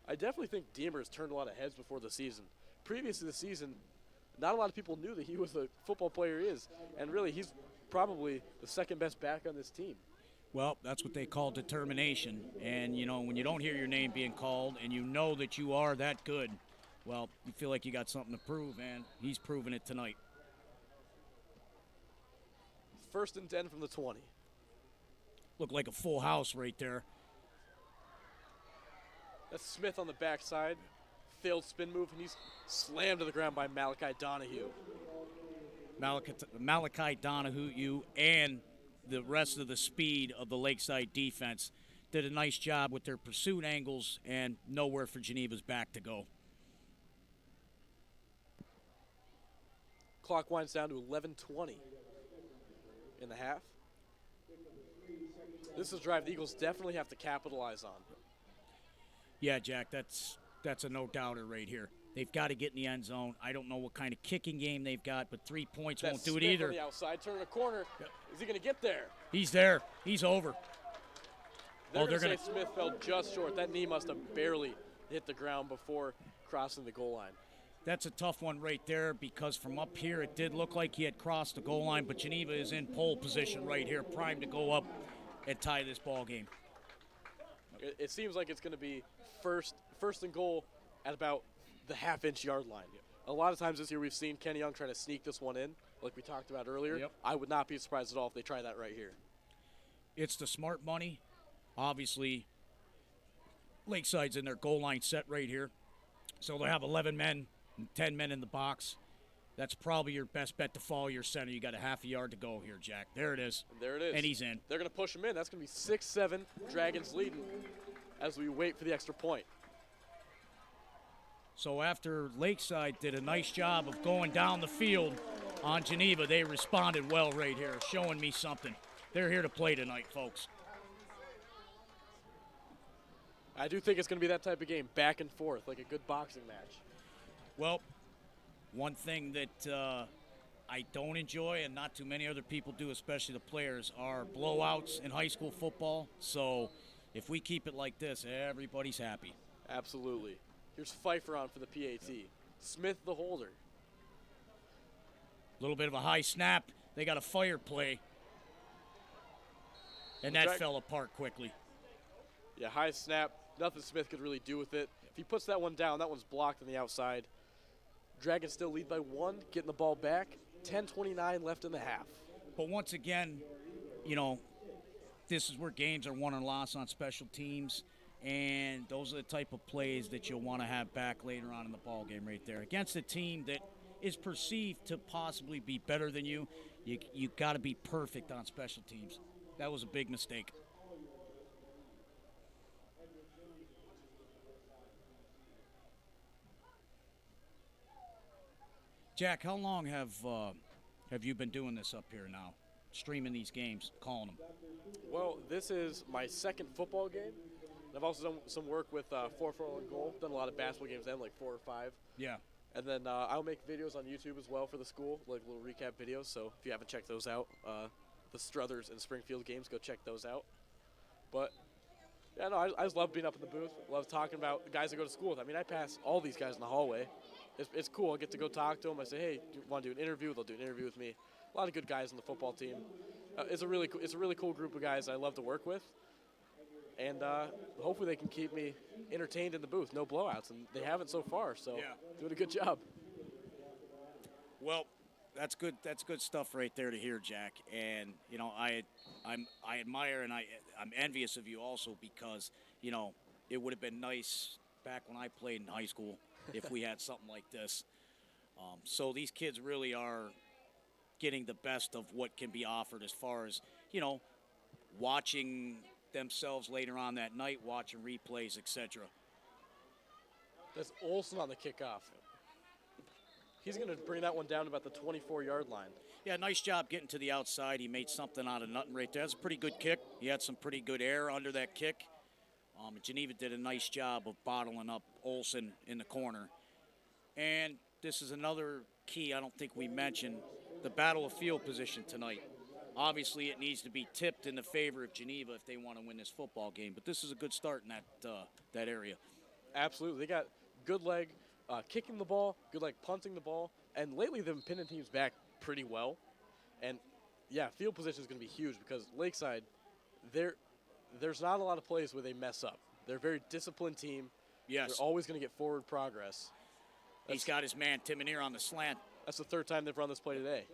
C: I definitely think Deemer has turned a lot of heads before the season. Previous to the season, not a lot of people knew that he was the football player he is, and really he's probably the second best back on this team.
D: Well, that's what they call determination, and when you don't hear your name being called and you know that you are that good, well, you feel like you got something to prove, and he's proving it tonight.
C: 1st and 10 from the 20.
D: Looked like a full house right there.
C: That's Smith on the backside. Failed spin move, and he's slammed to the ground by Malachi Donahue.
D: Malachi Donahue and the rest of the speed of the Lakeside defense did a nice job with their pursuit angles and nowhere for Geneva's back to go.
C: Clock winds down to 11:20 in the half. This is a drive the Eagles definitely have to capitalize on.
D: Yeah, Jack, that's a no-doubter right here. They've got to get in the end zone. I don't know what kind of kicking game they've got, but 3 points won't do it either.
C: On the outside, turning a corner.
D: Yep.
C: Is he going to get there?
D: He's there. He's over.
C: They're going to say Smith fell just short. That knee must have barely hit the ground before crossing the goal line.
D: That's a tough one right there because from up here it did look like he had crossed the goal line, but Geneva is in pole position right here, primed to go up and tie this ball game.
C: It seems like it's going to be first and goal at about the half-inch yard line. A lot of times this year we've seen Kenny Young try to sneak this one in, like we talked about earlier.
D: Yep.
C: I would not be surprised at all if they try that right here.
D: It's the smart money. Obviously, Lakeside's in their goal line set right here. So they'll have 11 men and 10 men in the box. That's probably your best bet to follow your center. You got a half a yard to go here, Jack. There it is.
C: And there it is.
D: And he's in.
C: They're going to push him in. That's going to be 6-7. Dragons leading as we wait for the extra point.
D: So after Lakeside did a nice job of going down the field on Geneva, they responded well right here, showing me something. They're here to play tonight, folks.
C: I do think it's going to be that type of game, back and forth, like a good boxing match.
D: Well, one thing that I don't enjoy, and not too many other people do, especially the players, are blowouts in high school football. So if we keep it like this, everybody's happy.
C: Absolutely. Here's Pfeiffer on for the PAT. Smith the holder.
D: A little bit of a high snap. They got a fire play, and that fell apart quickly.
C: Yeah, high snap. Nothing Smith could really do with it. If he puts that one down, that one's blocked on the outside. Dragons still lead by 1, getting the ball back. 10:29 left in the half.
D: But once again, you know, this is where games are won or lost on special teams, and those are the type of plays that you'll want to have back later on in the ball game right there. Against a team that is perceived to possibly be better than you got to be perfect on special teams. That was a big mistake. Jack, how long have you been doing this up here now, streaming these games, calling them?
C: Well, this is my second football game. I've also done some work with 4 for 1 goal. Done a lot of basketball games then, like 4 or 5.
D: Yeah.
C: And then I'll make videos on YouTube as well for the school, like little recap videos. So if you haven't checked those out, the Struthers and Springfield games, go check those out. But yeah, no, I just love being up in the booth. Love talking about the guys I go to school with. I mean, I pass all these guys in the hallway. It's cool. I get to go talk to them. I say, hey, do you want to do an interview? They'll do an interview with me. A lot of good guys on the football team. It's a really cool group of guys I love to work with. And hopefully they can keep me entertained in the booth. No blowouts, and they haven't so far. So doing a good job.
D: Well, that's good. That's good stuff right there to hear, Jack. And you know, I admire and I'm envious of you also because you know it would have been nice back when I played in high school if we had something like this. So these kids really are getting the best of what can be offered as far as you know, watching themselves later on that night, watching replays, etc.
C: That's Olsen on the kickoff. He's going to bring that one down to about the 24-yard line.
D: Yeah, nice job getting to the outside. He made something out of nothing right there. That's a pretty good kick. He had some pretty good air under that kick. Geneva did a nice job of bottling up Olsen in the corner. And this is another key I don't think we mentioned, the battle of field position tonight. Obviously, it needs to be tipped in the favor of Geneva if they want to win this football game. But this is a good start in that area.
C: Absolutely. They got good leg kicking the ball, good leg punting the ball. And lately they've been pinning teams back pretty well. And, yeah, field position is going to be huge because Lakeside, there's not a lot of plays where they mess up. They're a very disciplined team.
D: Yes.
C: They're always going to get forward progress.
D: He's got his man Timoneer on the slant.
C: That's the 3rd time they've run this play today.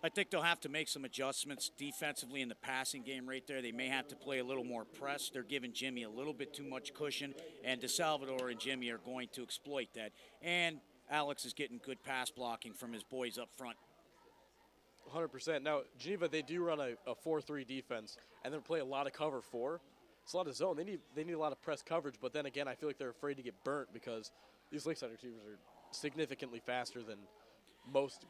D: I think they'll have to make some adjustments defensively in the passing game right there. They may have to play a little more press. They're giving Jimmy a little bit too much cushion, and DeSalvador and Jimmy are going to exploit that. And Alex is getting good pass blocking from his boys up front.
C: 100%. Now, Geneva, they do run a 4-3 defense, and they play a lot of cover 4. It's a lot of zone. They need a lot of press coverage, but then again, I feel like they're afraid to get burnt because these Lakeside receivers are significantly faster than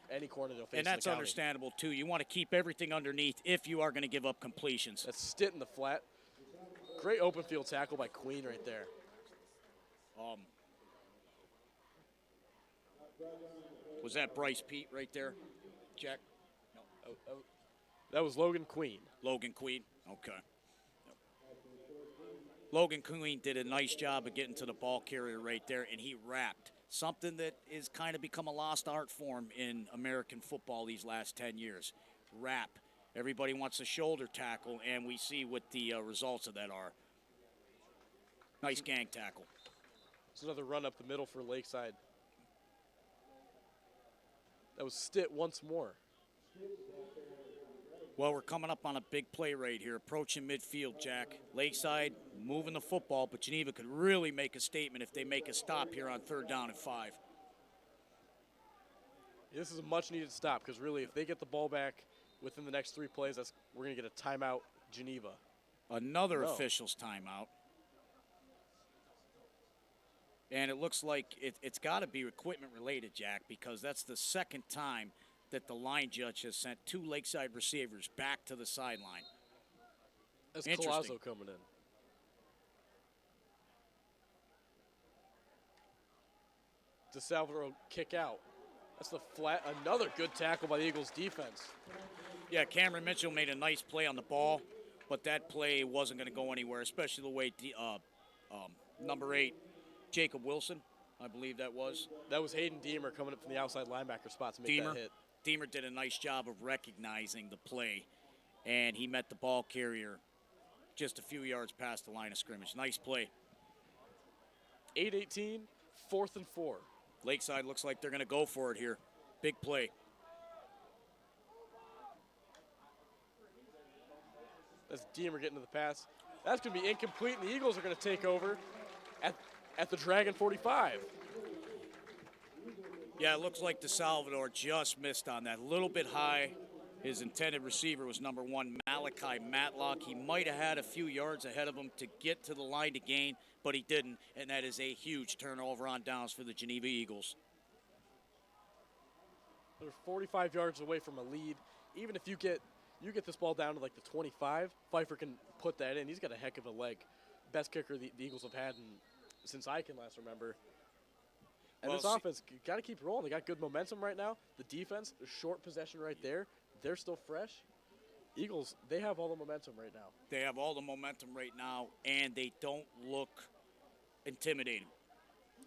C: any corner they'll face.
D: And that's understandable, too. You want to keep everything underneath if you are going to give up completions.
C: That's Stitt in the flat. Great open field tackle by Queen right there.
D: Was that Bryce Pete right there, Jack?
C: No. That was Logan Queen.
D: Logan Queen? Okay. Logan Queen did a nice job of getting to the ball carrier right there, and he wrapped. Something that is kind of become a lost art form in American football these last 10 years. Wrap. Everybody wants a shoulder tackle, and we see what the results of that are. Nice gang tackle.
C: It's another run up the middle for Lakeside. That was Stitt once more.
D: Well, we're coming up on a big play right here, approaching midfield, Jack. Lakeside moving the football, but Geneva could really make a statement if they make a stop here on 3rd down and 5.
C: This is a much-needed stop because really, if they get the ball back within the next 3 plays, we're going to get a timeout, Geneva.
D: Another official's timeout. And it looks like it's got to be equipment-related, Jack, because that's the 2nd time that the line judge has sent 2 Lakeside receivers back to the sideline.
C: That's Colazo coming in. DeSalvador kick out. That's the flat. Another good tackle by the Eagles defense.
D: Yeah, Cameron Mitchell made a nice play on the ball, but that play wasn't going to go anywhere, especially the way number 8, Jacob Wilson, I believe that was.
C: That was Hayden Deemer coming up from the outside linebacker spot to make that hit.
D: Deemer did a nice job of recognizing the play, and he met the ball carrier just a few yards past the line of scrimmage. Nice play.
C: 8-18, 4th and 4.
D: Lakeside looks like they're going to go for it here. Big play.
C: That's Deemer getting to the pass. That's going to be incomplete, and the Eagles are going to take over at the Dragon 45.
D: Yeah, it looks like DeSalvador just missed on that. A little bit high. His intended receiver was number 1, Malachi Matlock. He might have had a few yards ahead of him to get to the line to gain, but he didn't, and that is a huge turnover on downs for the Geneva Eagles.
C: They're 45 yards away from a lead. Even if you get this ball down to like the 25, Pfeiffer can put that in. He's got a heck of a leg. Best kicker the Eagles have had since I can last remember. And this offense got to keep rolling. They got good momentum right now. The defense, short possession right there. They're still fresh. Eagles, they have all the momentum right now.
D: They have all the momentum right now, and they don't look intimidating.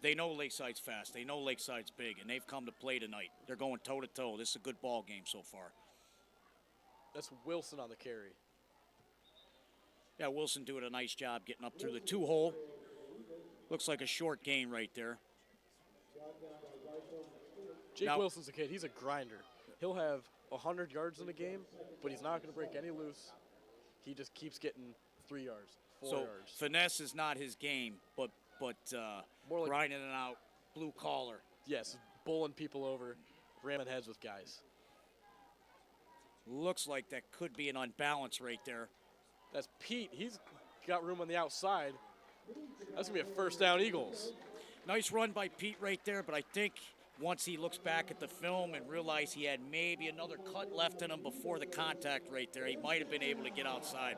D: They know Lakeside's fast. They know Lakeside's big, and they've come to play tonight. They're going toe-to-toe. This is a good ball game so far.
C: That's Wilson on the carry.
D: Yeah, Wilson doing a nice job getting up through the 2-hole. Looks like a short gain right there.
C: Jake Wilson's a kid. He's a grinder. He'll have 100 yards in a game, but he's not going to break any loose. He just keeps getting 3 yards, 4 yards.
D: Finesse is not his game, but more like grinding it out, blue collar.
C: Yes, bowling people over, ramming heads with guys.
D: Looks like that could be an unbalance right there.
C: That's Pete. He's got room on the outside. That's going to be a first down, Eagles.
D: Nice run by Pete right there, but I think once he looks back at the film and realized he had maybe another cut left in him before the contact right there, he might have been able to get outside.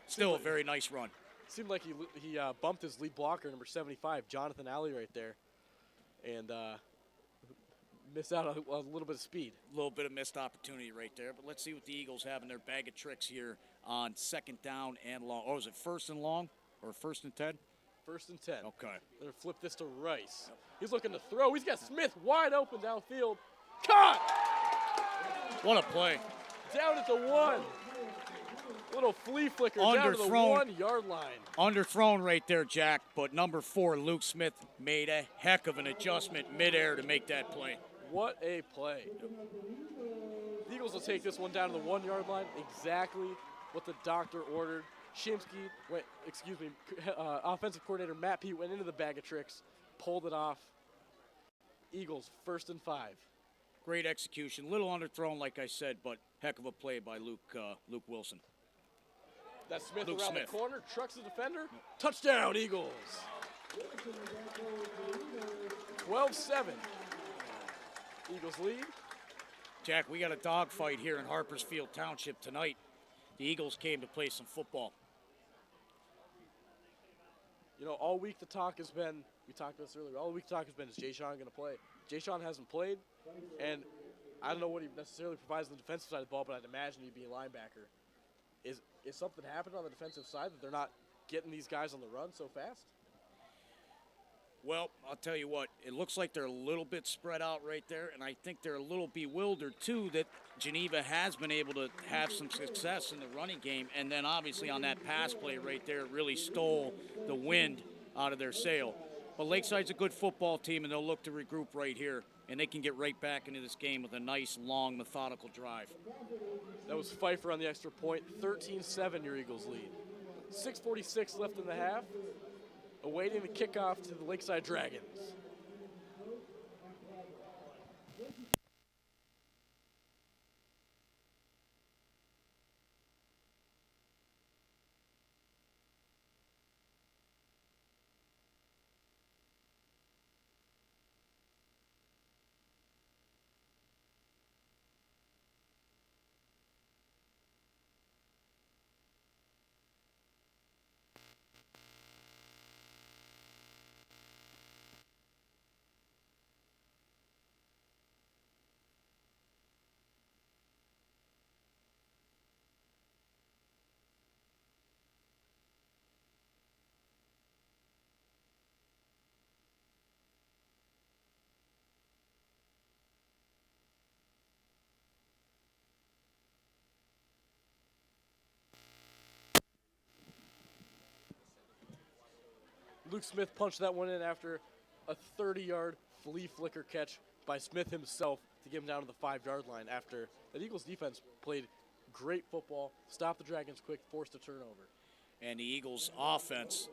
D: Still a very nice run.
C: Seemed like he bumped his lead blocker, number 75, Jonathan Alley, right there, and missed out on a little bit of speed.
D: A little bit of missed opportunity right there, but let's see what the Eagles have in their bag of tricks here on 2nd down and long. Oh, is it 1st and long or 1st and 10?
C: 1st and 10.
D: Okay.
C: They're going to flip this to Rice. He's looking to throw. He's got Smith wide open downfield. Caught!
D: What a play.
C: Down at the 1. Little flea flicker down to the 1 yard line.
D: Underthrown right there, Jack, but number 4, Luke Smith, made a heck of an adjustment midair to make that play.
C: What a play. The Eagles will take this one down to the 1 yard line. Exactly what the doctor ordered. Offensive coordinator Matt Pete went into the bag of tricks, pulled it off. Eagles 1st and 5.
D: Great execution. Little underthrown, like I said, but heck of a play by Luke Wilson.
C: That's Smith around the corner, trucks the defender. Touchdown, Eagles. 12-7. Eagles lead.
D: Jack, we got a dogfight here in Harpersfield Township tonight. The Eagles came to play some football.
C: You know, all week the talk has been, we talked about this earlier, all week the talk has been, is Jay Sean going to play? Jay Sean hasn't played, and I don't know what he necessarily provides on the defensive side of the ball, but I'd imagine he'd be a linebacker. Is something happening on the defensive side that they're not getting these guys on the run so fast?
D: Well, I'll tell you what, it looks like they're a little bit spread out right there, and I think they're a little bewildered, too, that Geneva has been able to have some success in the running game, and then obviously on that pass play right there, it really stole the wind out of their sail. But Lakeside's a good football team, and they'll look to regroup right here, and they can get right back into this game with a nice, long, methodical drive.
C: That was Pfeiffer on the extra point. 13-7, your Eagles lead. 6:46 left in the half. Awaiting the kickoff to the Lakeside Dragons. Luke Smith punched that one in after a 30-yard flea flicker catch by Smith himself to get him down to the 5-yard line after that Eagles defense played great football, stopped the Dragons quick, forced a turnover.
D: And the Eagles' offense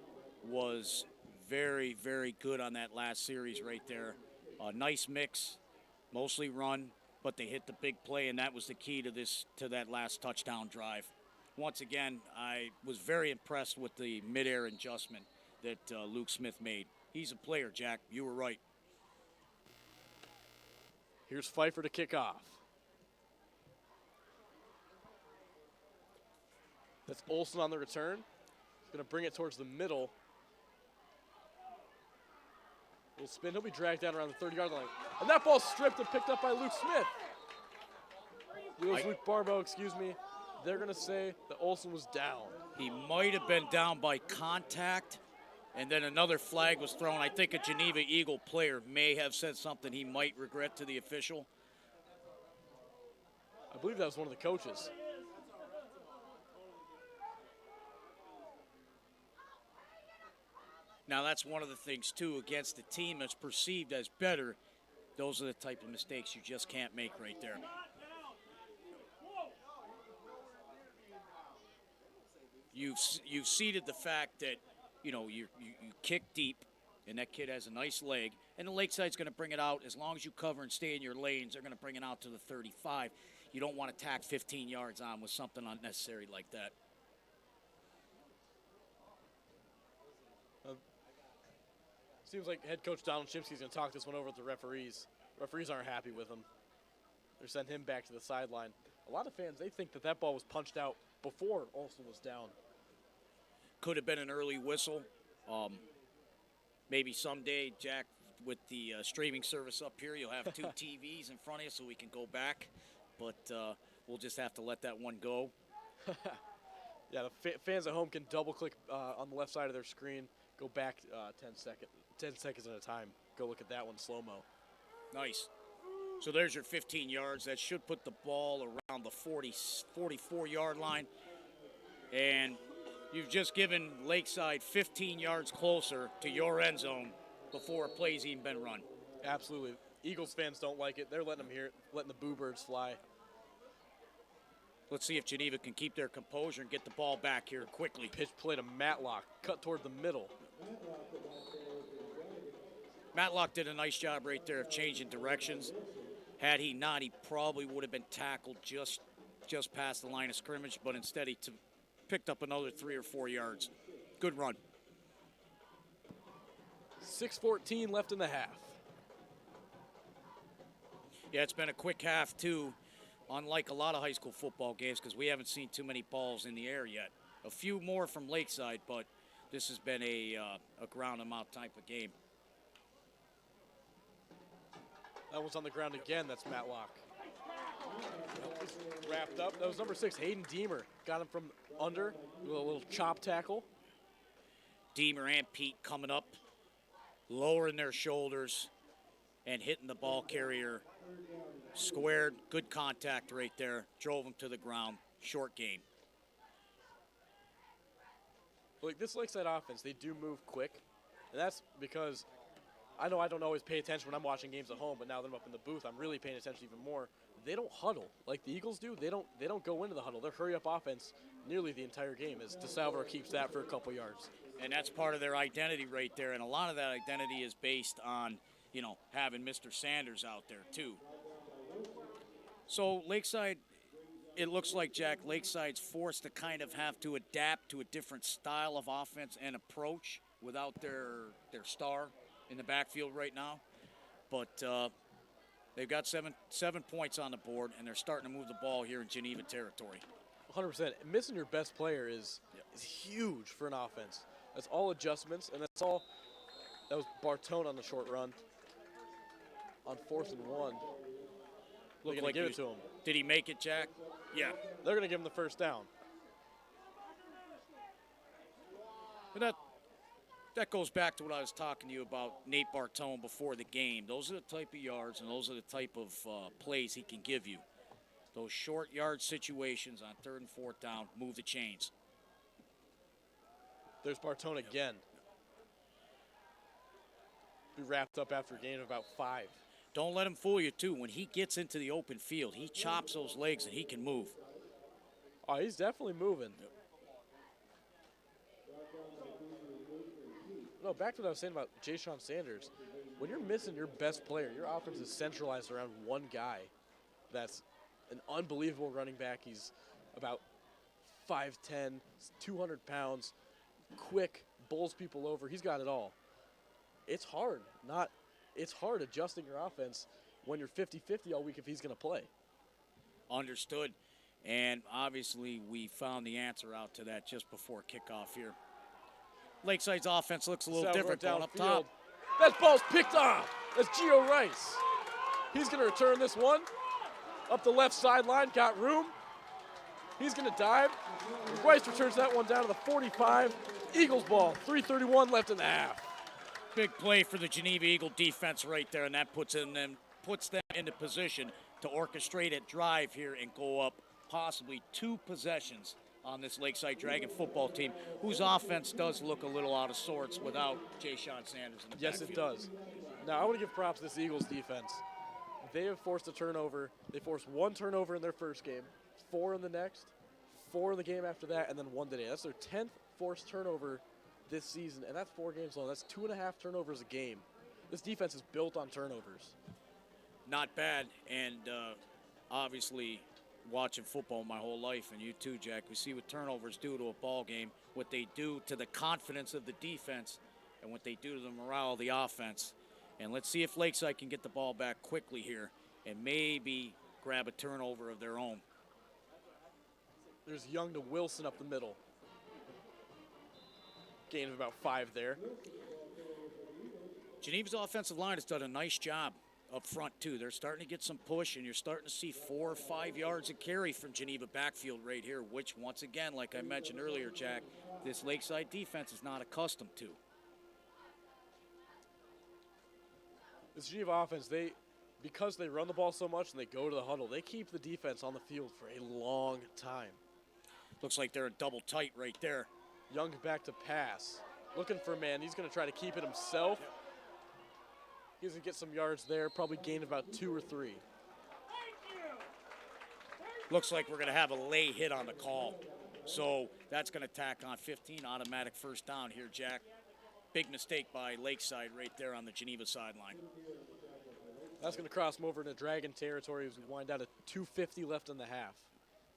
D: was very, very good on that last series right there. A nice mix, mostly run, but they hit the big play, and that was the key to that last touchdown drive. Once again, I was very impressed with the midair adjustment that Luke Smith made. He's a player, Jack. You were right.
C: Here's Pfeiffer to kick off. That's Olsen on the return. He's going to bring it towards the middle. Little spin. He'll be dragged down around the 30-yard line. And that ball's stripped and picked up by Luke Smith. Luke Barbeau, excuse me. They're going to say that Olsen was down.
D: He might have been down by contact, and then another flag was thrown. I think a Geneva Eagle player may have said something he might regret to the official.
C: I believe that was one of the coaches.
D: Now, that's one of the things, too, against a team that's perceived as better. Those are the type of mistakes you just can't make right there. You've seeded the fact that, you know, you kick deep, and that kid has a nice leg, and the Lakeside's going to bring it out. As long as you cover and stay in your lanes, they're going to bring it out to the 35. You don't want to tack 15 yards on with something unnecessary like that.
C: Seems like head coach Donald Shimsky's going to talk this one over with the referees. Referees aren't happy with him. They're sending him back to the sideline. A lot of fans, they think that ball was punched out before Olsen was down.
D: Could have been an early whistle. Maybe someday, Jack, with the streaming service up here, you'll have two TVs in front of you so we can go back. But we'll just have to let that one go.
C: Yeah, the fans at home can double-click on the left side of their screen, go back 10 seconds at a time. Go look at that one slow-mo.
D: Nice. So there's your 15 yards. That should put the ball around the 44-yard line. And you've just given Lakeside 15 yards closer to your end zone before a play's even been run.
C: Absolutely. Eagles fans don't like it. They're letting them hear it, letting the boo birds fly.
D: Let's see if Geneva can keep their composure and get the ball back here quickly.
C: Pitch play to Matlock, cut toward the middle.
D: Matlock did a nice job right there of changing directions. Had he not, he probably would have been tackled just past the line of scrimmage, but instead he picked up another 3 or 4 yards. Good run.
C: 6:14 left in the half.
D: Yeah, it's been a quick half, too, unlike a lot of high school football games, because we haven't seen too many balls in the air yet. A few more from Lakeside, but this has been a ground amount type of game.
C: That one's on the ground again. That's Matlock. Wrapped up. That was number 6, Hayden Deemer. Got him from under with a little chop tackle.
D: Deemer and Pete coming up, lowering their shoulders, and hitting the ball carrier squared. Good contact right there. Drove him to the ground. Short game.
C: Like this Lakeside offense, they do move quick. And that's because I know I don't always pay attention when I'm watching games at home, but now that I'm up in the booth, I'm really paying attention even more. They don't huddle like the Eagles do. They don't go into the huddle. Their hurry-up offense nearly the entire game as DeSalvador keeps that for a couple yards.
D: And that's part of their identity right there. And a lot of that identity is based on, you know, having Mr. Sanders out there too. So Lakeside, it looks like, Jack, Lakeside's forced to kind of have to adapt to a different style of offense and approach without their star in the backfield right now. But they've got seven points on the board, and they're starting to move the ball here in Geneva territory.
C: 100%. Missing your best player is huge for an offense. That's all adjustments, and that's all. That was Bartone on the short run. On 4th and 1.
D: Looked like
C: give it to him.
D: Did he make it, Jack? Yeah.
C: They're going to give him the first down.
D: But that goes back to what I was talking to you about Nate Bartone before the game. Those are the type of yards and those are the type of plays he can give you. Those short yard situations on 3rd and 4th down, move the chains.
C: There's Bartone again. be wrapped up after a gain of about 5.
D: Don't let him fool you, too. When he gets into the open field, he chops those legs and he can move.
C: Oh, he's definitely moving. No, back to what I was saying about Ja'Shawn Sanders. When you're missing your best player, your offense is centralized around one guy. That's an unbelievable running back. He's about 5'10", 200 pounds, quick, bowls people over. He's got it all. It's hard. It's hard adjusting your offense when you're 50-50 all week if he's going to play.
D: Understood. And obviously we found the answer out to that just before kickoff here. Lakeside's offense looks a little different going up top.
C: That ball's picked off. That's Gio Rice. He's going to return this one up the left sideline. Got room. He's going to dive. Rice returns that one down to the 45. Eagles ball. 3:31 left in the half.
D: Big play for the Geneva Eagle defense right there, and that puts them into position to orchestrate a drive here and go up possibly 2 possessions on this Lakeside Dragon football team, whose offense does look a little out of sorts without Ja'Shawn Sanders in the
C: Yes,
D: backfield.
C: it does. Now, I want to give props to this Eagles defense. They have forced a turnover. They forced 1 turnover in their first game, 4 in the next, 4 in the game after that, and then 1 today. That's their 10th forced turnover this season, and that's 4 games long. That's 2.5 turnovers a game. This defense is built on turnovers.
D: Not bad, and obviously watching football my whole life, and you too, Jack, we see what turnovers do to a ball game, what they do to the confidence of the defense, and what they do to the morale of the offense. And let's see if Lakeside can get the ball back quickly here and maybe grab a turnover of their own.
C: There's Young to Wilson up the middle. Gain of about 5 there.
D: Geneva's offensive line has done a nice job up front, too. They're starting to get some push, and you're starting to see 4 or 5 yards of carry from Geneva backfield right here, which, once again, like I mentioned earlier, Jack, this Lakeside defense is not accustomed to.
C: This Geneva offense, because they run the ball so much and they go to the huddle, they keep the defense on the field for a long time.
D: Looks like they're a double tight right there.
C: Young back to pass. Looking for a man. He's going to try to keep it himself. He's going to get some yards there, probably gain about 2 or 3.
D: Looks like we're going to have a lay hit on the call. So that's going to tack on 15, automatic first down here, Jack. Big mistake by Lakeside right there on the Geneva sideline.
C: That's going to cross them over into Dragon territory as we wind down to 2:50 left in the half.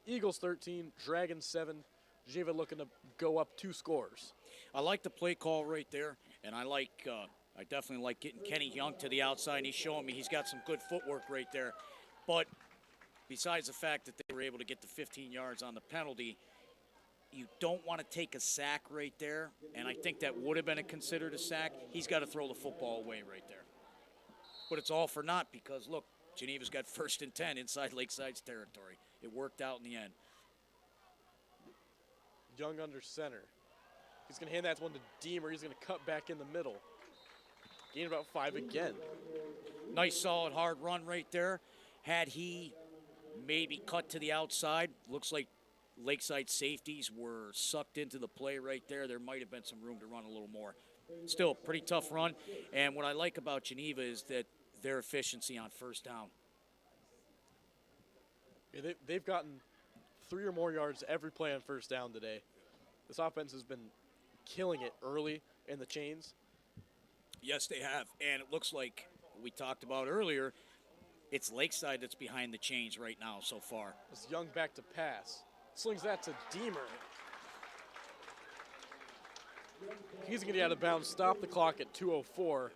C: Eagles 13, Dragons 7. Geneva looking to go up 2 scores.
D: I like the play call right there, and I definitely like getting Kenny Young to the outside, and he's showing me he's got some good footwork right there. But besides the fact that they were able to get the 15 yards on the penalty, you don't want to take a sack right there, and I think that would have been considered a sack. He's got to throw the football away right there. But it's all for naught because, look, Geneva's got 1st and 10 inside Lakeside's territory. It worked out in the end.
C: Young under center. He's going to hand that one to Deemer. He's going to cut back in the middle. Gain about 5 again.
D: Nice, solid, hard run right there. Had he maybe cut to the outside, looks like Lakeside safeties were sucked into the play right there. There might have been some room to run a little more. Still, pretty tough run. And what I like about Geneva is that their efficiency on first down.
C: Yeah, they've gotten 3 or more yards every play on first down today. This offense has been killing it early in the chains.
D: Yes, they have. And it looks like we talked about earlier, it's Lakeside that's behind the chains right now so far.
C: It's Young back to pass. Slings that to Deemer. He's going to get out of bounds, stop the clock at 2:04.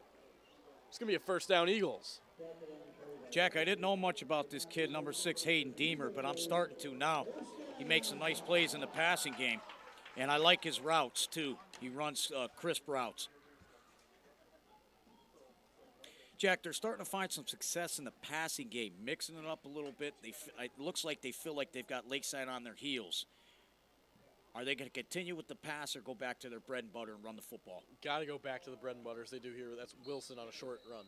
C: It's going to be a first down Eagles.
D: Jack, I didn't know much about this kid, number 6, Hayden Deemer, but I'm starting to now. He makes some nice plays in the passing game, and I like his routes, too. He runs crisp routes. Jack, they're starting to find some success in the passing game, mixing it up a little bit. It looks like they feel like they've got Lakeside on their heels. Are they going to continue with the pass or go back to their bread and butter and run the football?
C: Got to go back to the bread and butter as they do here. That's Wilson on a short run.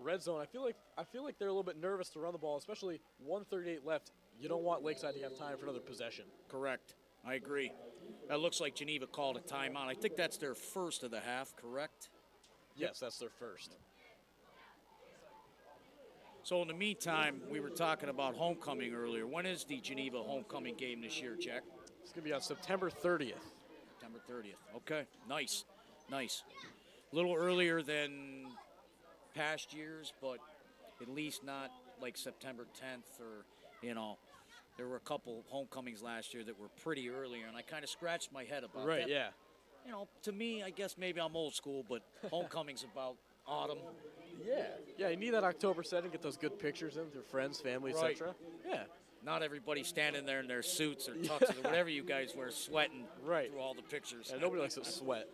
C: Red zone, I feel like they're a little bit nervous to run the ball, especially 1:38 left. You don't want Lakeside to have time for another possession.
D: Correct. I agree. It looks like Geneva called a timeout. I think that's their first of the half, correct?
C: Yes, that's their first.
D: So in the meantime, we were talking about homecoming earlier. When is the Geneva homecoming game this year, Jack?
C: It's going to be on September 30th.
D: September 30th. Okay, nice, nice. A little earlier than past years, but at least not like September 10th or, you know, there were a couple homecomings last year that were pretty earlier, and I kind of scratched my head about that.
C: Right, yeah.
D: You know, to me, I guess maybe I'm old school, but homecoming's about autumn.
C: Yeah. Yeah, you need that October setting, get those good pictures in with your friends, family,
D: Right.
C: etc. Yeah.
D: Not everybody standing there in their suits or tuxes or whatever you guys wear, sweating
C: Right.
D: through all the pictures.
C: And nobody likes to sweat.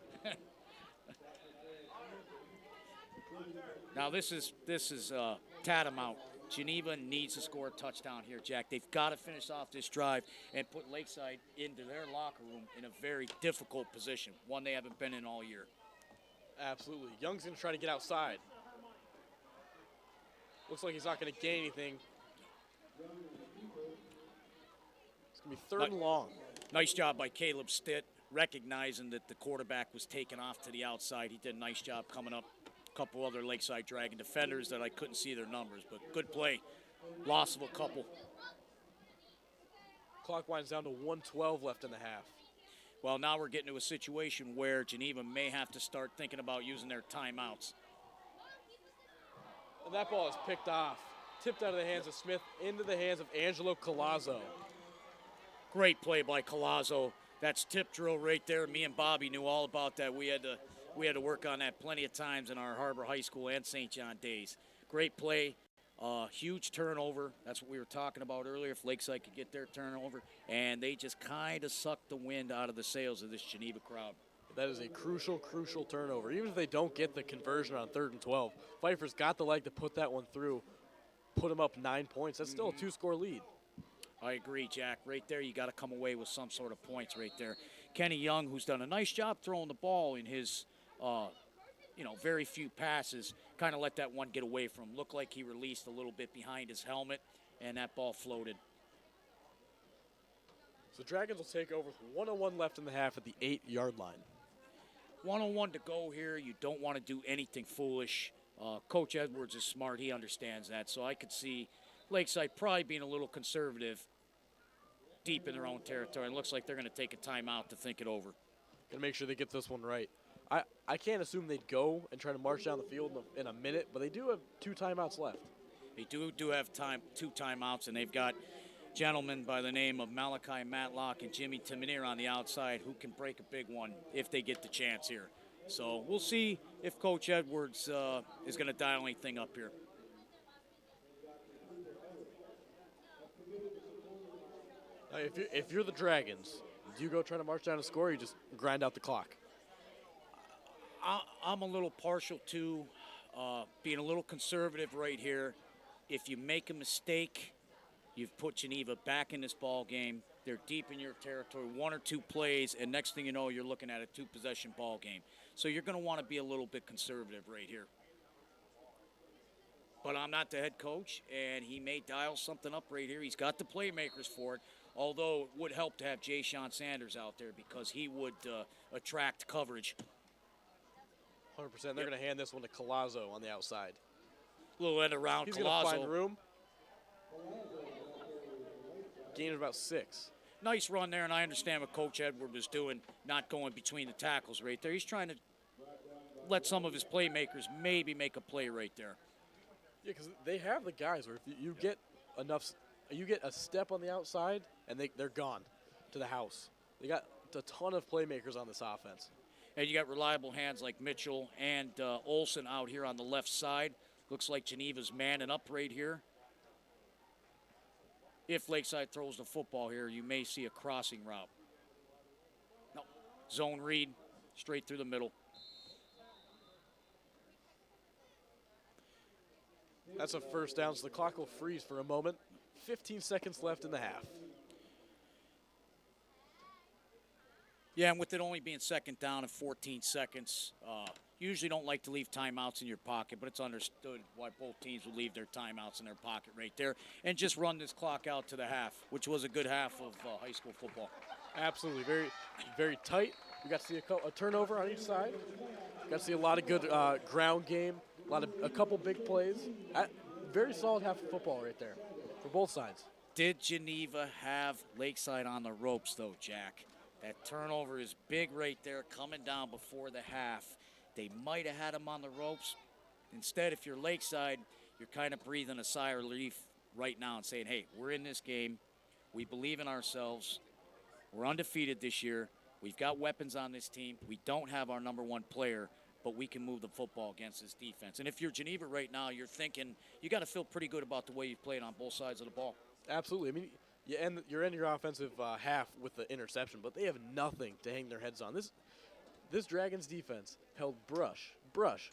D: Now this is tantamount. Geneva needs to score a touchdown here, Jack. They've got to finish off this drive and put Lakeside into their locker room in a very difficult position, one they haven't been in all year.
C: Absolutely. Young's going to try to get outside. Looks like he's not going to gain anything. It's going to be third and long.
D: Nice job by Caleb Stitt, recognizing that the quarterback was taken off to the outside. He did a nice job coming up. A couple other Lakeside Dragon defenders that I couldn't see their numbers, but good play. Loss of a couple.
C: Clock winds down to 1:12 left in the half.
D: Well, now we're getting to a situation where Geneva may have to start thinking about using their timeouts.
C: And that ball is picked off. Tipped out of the hands of Smith into the hands of Angelo Colazzo.
D: Great play by Colazzo. That's tip drill right there. Me and Bobby knew all about that. We had to work on that plenty of times in our Harbor High School and St. John days. Great play. Huge turnover. That's what we were talking about earlier, if Lakeside could get their turnover. And they just kind of sucked the wind out of the sails of this Geneva crowd.
C: That is a crucial, crucial turnover. Even if they don't get the conversion on 3rd and 12, Pfeiffer's got the leg to put that one through, put them up 9 points. That's still a 2-score lead.
D: I agree, Jack. Right there, you got to come away with some sort of points right there. Kenny Young, who's done a nice job throwing the ball in his, very few passes, kind of let that one get away from him. Looked like he released a little bit behind his helmet, and that ball floated.
C: So Dragons will take over with 1:01 left in the half at the 8-yard line.
D: 1-on-1 to go here. You don't want to do anything foolish. Coach Edwards is smart. He understands that. So I could see Lakeside probably being a little conservative deep in their own territory. It looks like they're going to take a timeout to think it over.
C: Going to make sure they get this one right. I can't assume they'd go and try to march down the field in a minute, but they do have 2 timeouts left.
D: They do have 2 timeouts, and they've got gentlemen by the name of Malachi Matlock and Jimmy Timineer on the outside who can break a big one if they get the chance here. So we'll see if Coach Edwards is going to dial anything up here.
C: Now, if you're the Dragons, do you go try to march down a score, or you just grind out the clock?
D: I'm a little partial to being a little conservative right here. If you make a mistake, you've put Geneva back in this ball game. They're deep in your territory, 1 or 2 plays, and next thing you know, you're looking at a 2-possession ball game. So you're going to want to be a little bit conservative right here. But I'm not the head coach, and he may dial something up right here. He's got the playmakers for it, although it would help to have Jay Sean Sanders out there because he would attract coverage.
C: 100%. They're going to hand this one to Colazzo on the outside.
D: Little end around
C: He's
D: Colazzo.
C: going to find room. Gain of about 6.
D: Nice run there, and I understand what Coach Edward was doing, not going between the tackles right there. He's trying to let some of his playmakers maybe make a play right there.
C: Yeah, because they have the guys where if you get enough, you get a step on the outside, and they're gone to the house. They got a ton of playmakers on this offense.
D: And you got reliable hands like Mitchell and Olsen out here on the left side. Looks like Geneva's manning up right here. If Lakeside throws the football here, you may see a crossing route. No, zone read, straight through the middle.
C: That's a first down, so the clock will freeze for a moment. 15 seconds left in the half.
D: Yeah, and with it only being second down and 14 seconds, usually don't like to leave timeouts in your pocket, but it's understood why both teams would leave their timeouts in their pocket right there and just run this clock out to the half, which was a good half of high school football.
C: Absolutely, very, very tight. We got to see a turnover on each side. Got to see a lot of good ground game, a couple big plays. Very solid half of football right there for both sides.
D: Did Geneva have Lakeside on the ropes, though, Jack? That turnover is big right there, coming down before the half. They might have had him on the ropes. Instead, if you're Lakeside, you're kind of breathing a sigh of relief right now and saying, hey, we're in this game. We believe in ourselves. We're undefeated this year. We've got weapons on this team. We don't have our number one player, but we can move the football against this defense. And if you're Geneva right now, you're thinking you got to feel pretty good about the way you've played on both sides of the ball.
C: Absolutely. I mean, you're in your offensive half with the interception, but they have nothing to hang their heads on. This Dragons defense held Brush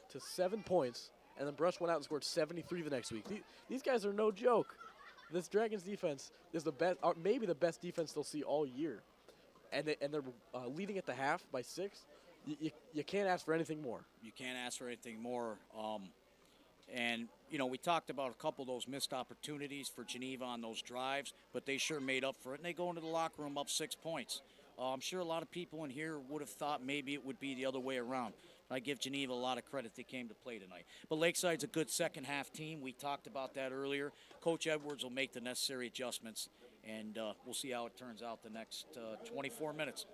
C: to 7 points, and then Brush went out and scored 73 the next week. These guys are no joke. This Dragons defense is the best, maybe the best defense they'll see all year, and they're leading at the half by 6. You can't ask for anything more.
D: You can't ask for anything more. And, you know, we talked about a couple of those missed opportunities for Geneva on those drives, but they sure made up for it, and they go into the locker room up 6 points. I'm sure a lot of people in here would have thought maybe it would be the other way around. I give Geneva a lot of credit. They came to play tonight. But Lakeside's a good second-half team. We talked about that earlier. Coach Edwards will make the necessary adjustments, and we'll see how it turns out the next 24 minutes.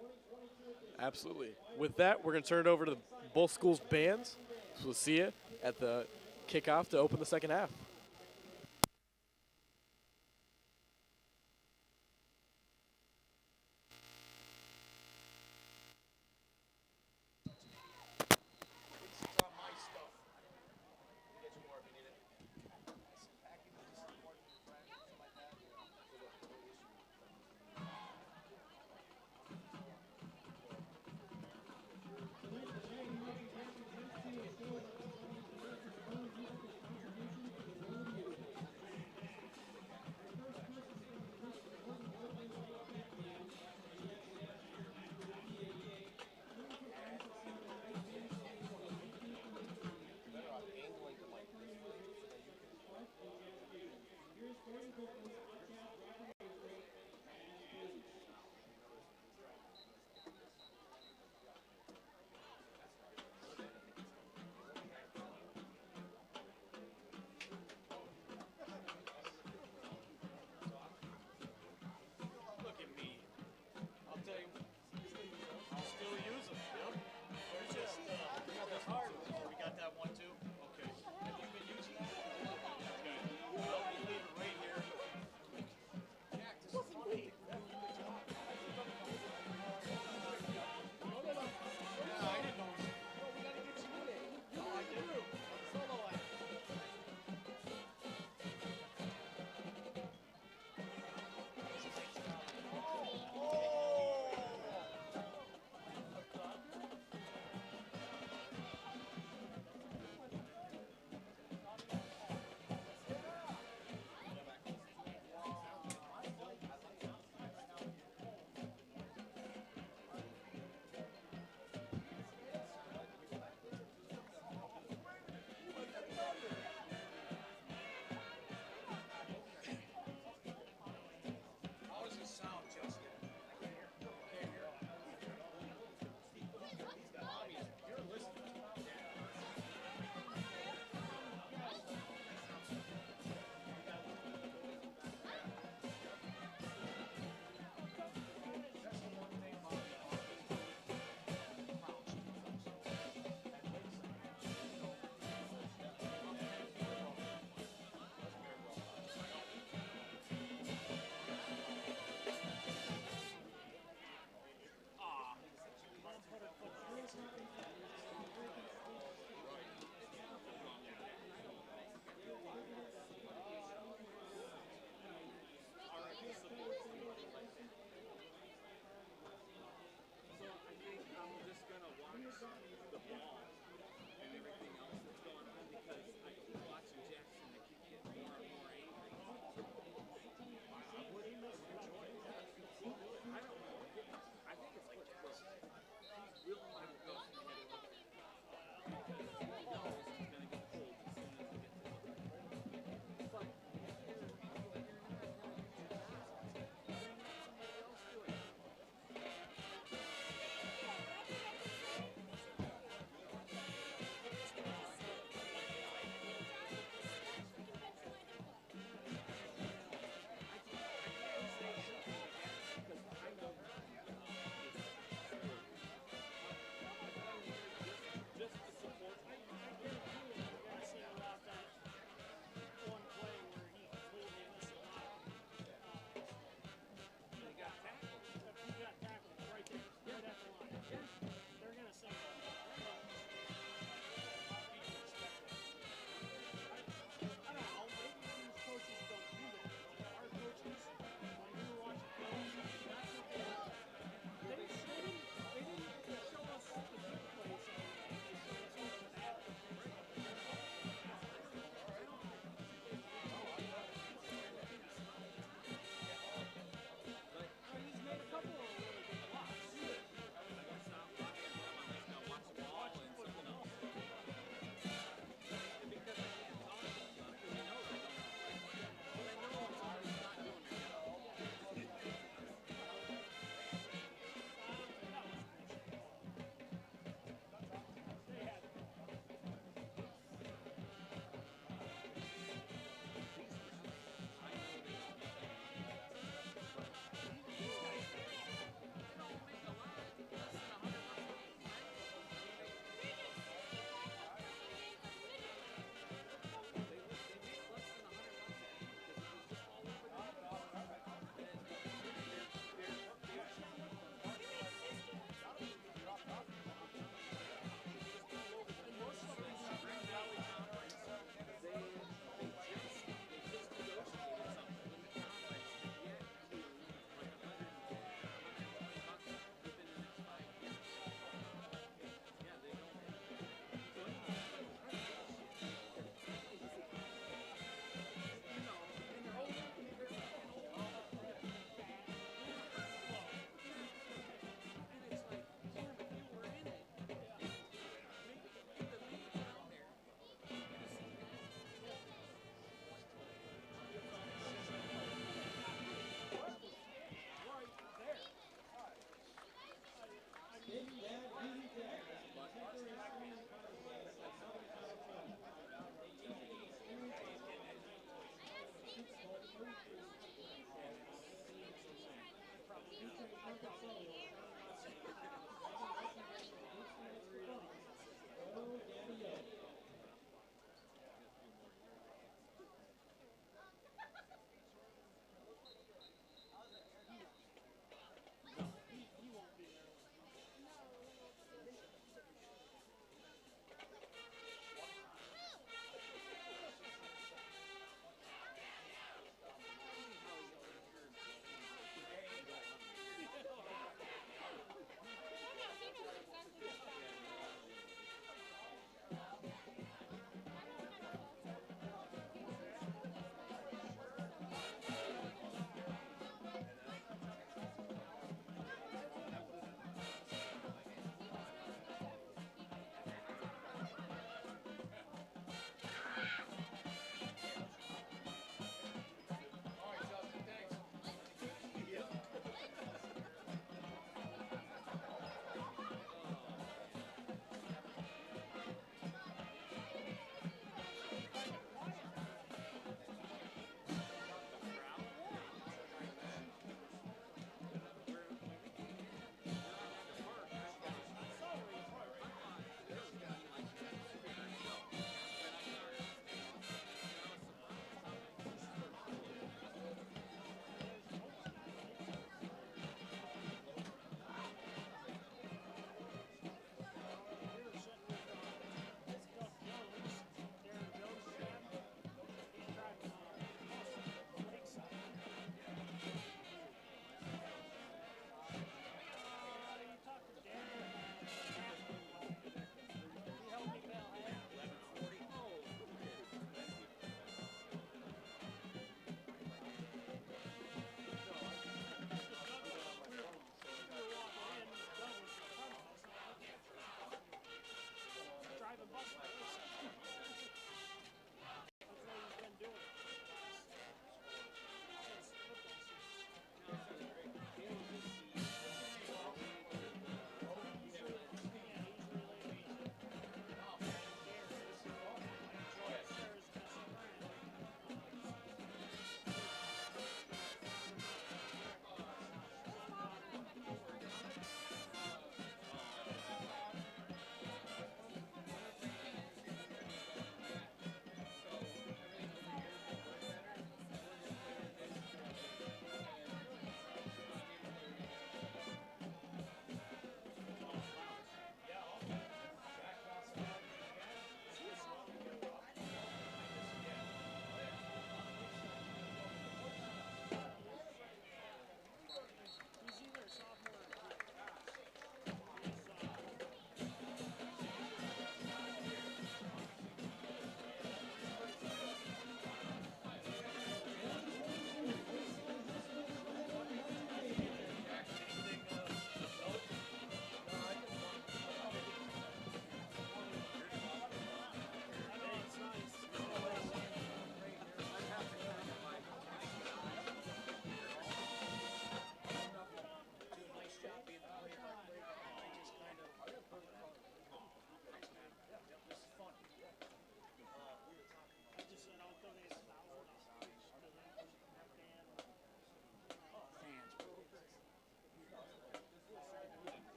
C: Absolutely. With that, we're going to turn it over to both schools' bands. So we'll see you at the kickoff to open the second half.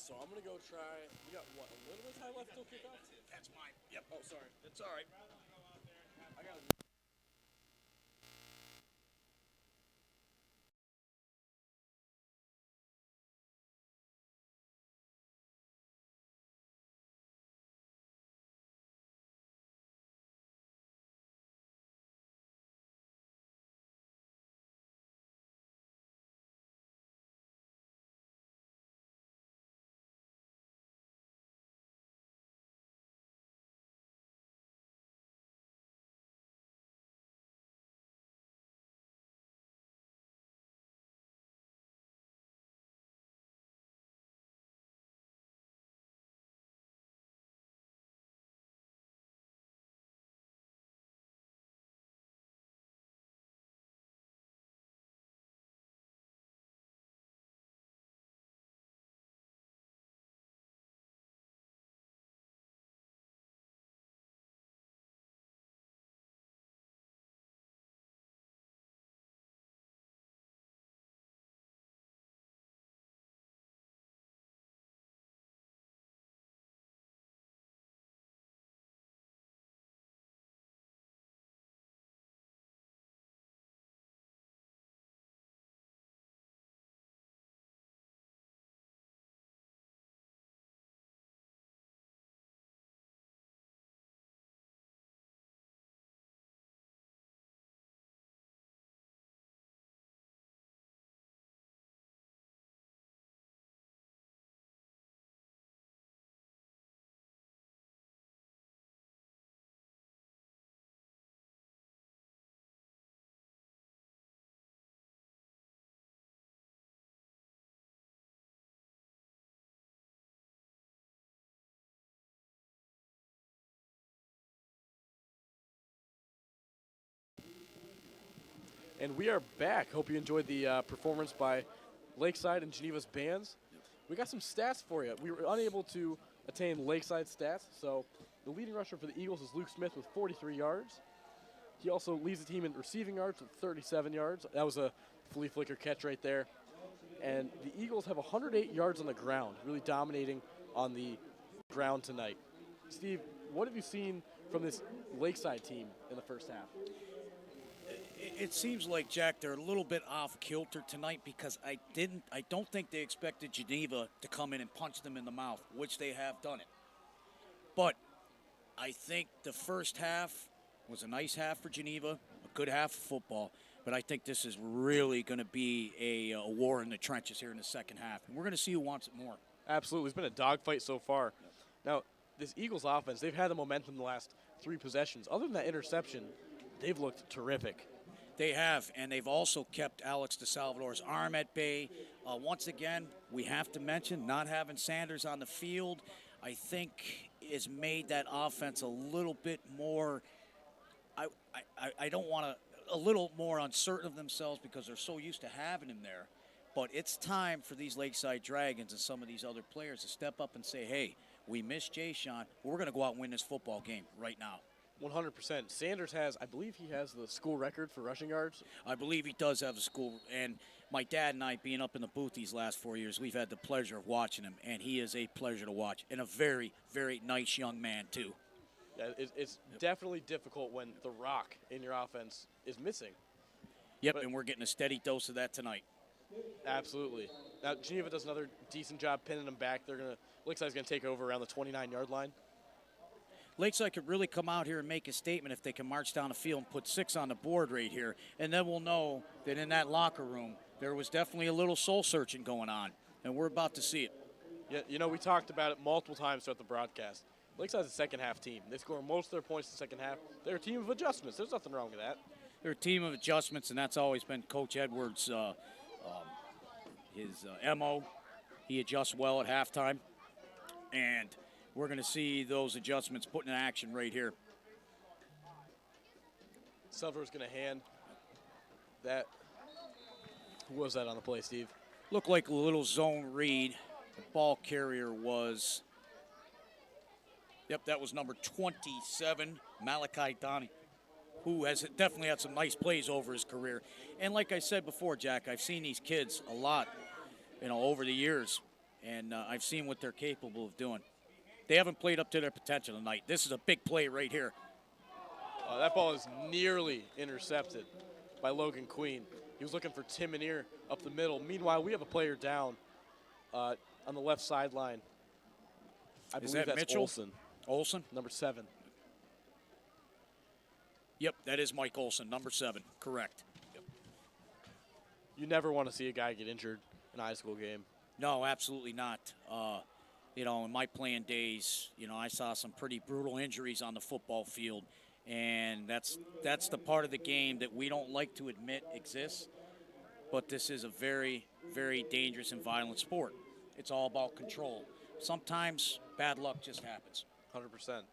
C: So I'm gonna go try. You got what? A little bit of time left till kickoff?
D: That's mine. Yep.
C: Oh, sorry.
D: It's all right.
C: I got. And we are back. Hope you enjoyed the performance by Lakeside and Geneva's bands. We got some stats for you. We were unable to attain Lakeside stats, so the leading rusher for the Eagles is Luke Smith with 43 yards. He also leads the team in receiving yards with 37 yards. That was a flea flicker catch right there. And the Eagles have 108 yards on the ground, really dominating on the ground tonight. Steve, what have you seen from this Lakeside team in the first half?
D: It seems like, Jack, they're a little bit off kilter tonight because I don't think they expected Geneva to come in and punch them in the mouth, which they have done it. But I think the first half was a nice half for Geneva, a good half of football. But I think this is really going to be a war in the trenches here in the second half. And we're going to see who wants it more.
C: Absolutely. It's been a dogfight so far. Now, this Eagles offense, they've had the momentum the last 3 possessions. Other than that interception, they've looked terrific.
D: They have, and they've also kept Alex DeSalvador's arm at bay. Once again, we have to mention not having Sanders on the field, I think, has made that offense a little bit more, I don't want to, a little more uncertain of themselves because they're so used to having him there. But it's time for these Lakeside Dragons and some of these other players to step up and say, hey, we missed Jay Sean. We're going to go out and win this football game right now.
C: 100%. Sanders has, I believe he has the school record for rushing yards.
D: I believe he does have the school. And my dad and I, being up in the booth these last 4 years, we've had the pleasure of watching him. And he is a pleasure to watch. And a very, very nice young man, too.
C: Yeah, it's definitely difficult when the rock in your offense is missing.
D: Yep, and we're getting a steady dose of that tonight.
C: Absolutely. Now, Geneva does another decent job pinning them back. Lakeside's going to take over around the 29-yard line.
D: Lakeside could really come out here and make a statement if they can march down the field and put 6 on the board right here. And then we'll know that in that locker room, there was definitely a little soul-searching going on. And we're about to see it.
C: Yeah, we talked about it multiple times throughout the broadcast. Lakeside's a second-half team. They score most of their points in the second half. They're a team of adjustments. There's nothing wrong with that.
D: They're a team of adjustments, and that's always been Coach Edwards' his MO. He adjusts well at halftime. And we're going to see those adjustments put in action right here.
C: Silver's going to hand that. Who was that on the play, Steve?
D: Looked like a little zone read. The ball carrier was, that was number 27, Malachi Donnie, who has definitely had some nice plays over his career. And like I said before, Jack, I've seen these kids a lot, over the years, and I've seen what they're capable of doing. They haven't played up to their potential tonight. This is a big play right here.
C: That ball is nearly intercepted by Logan Queen. He was looking for Tim Minear up the middle. Meanwhile, we have a player down on the left sideline. I believe that's
D: Mitchell?
C: Olson.
D: Olson?
C: Number 7.
D: Yep, that is Mike Olson, number 7. Correct. Yep.
C: You never want to see a guy get injured in a high school game.
D: No, absolutely not. In my playing days, I saw some pretty brutal injuries on the football field, and that's the part of the game that we don't like to admit exists. But this is a very, very dangerous and violent sport. It's all about control. Sometimes bad luck just happens.
C: 100%.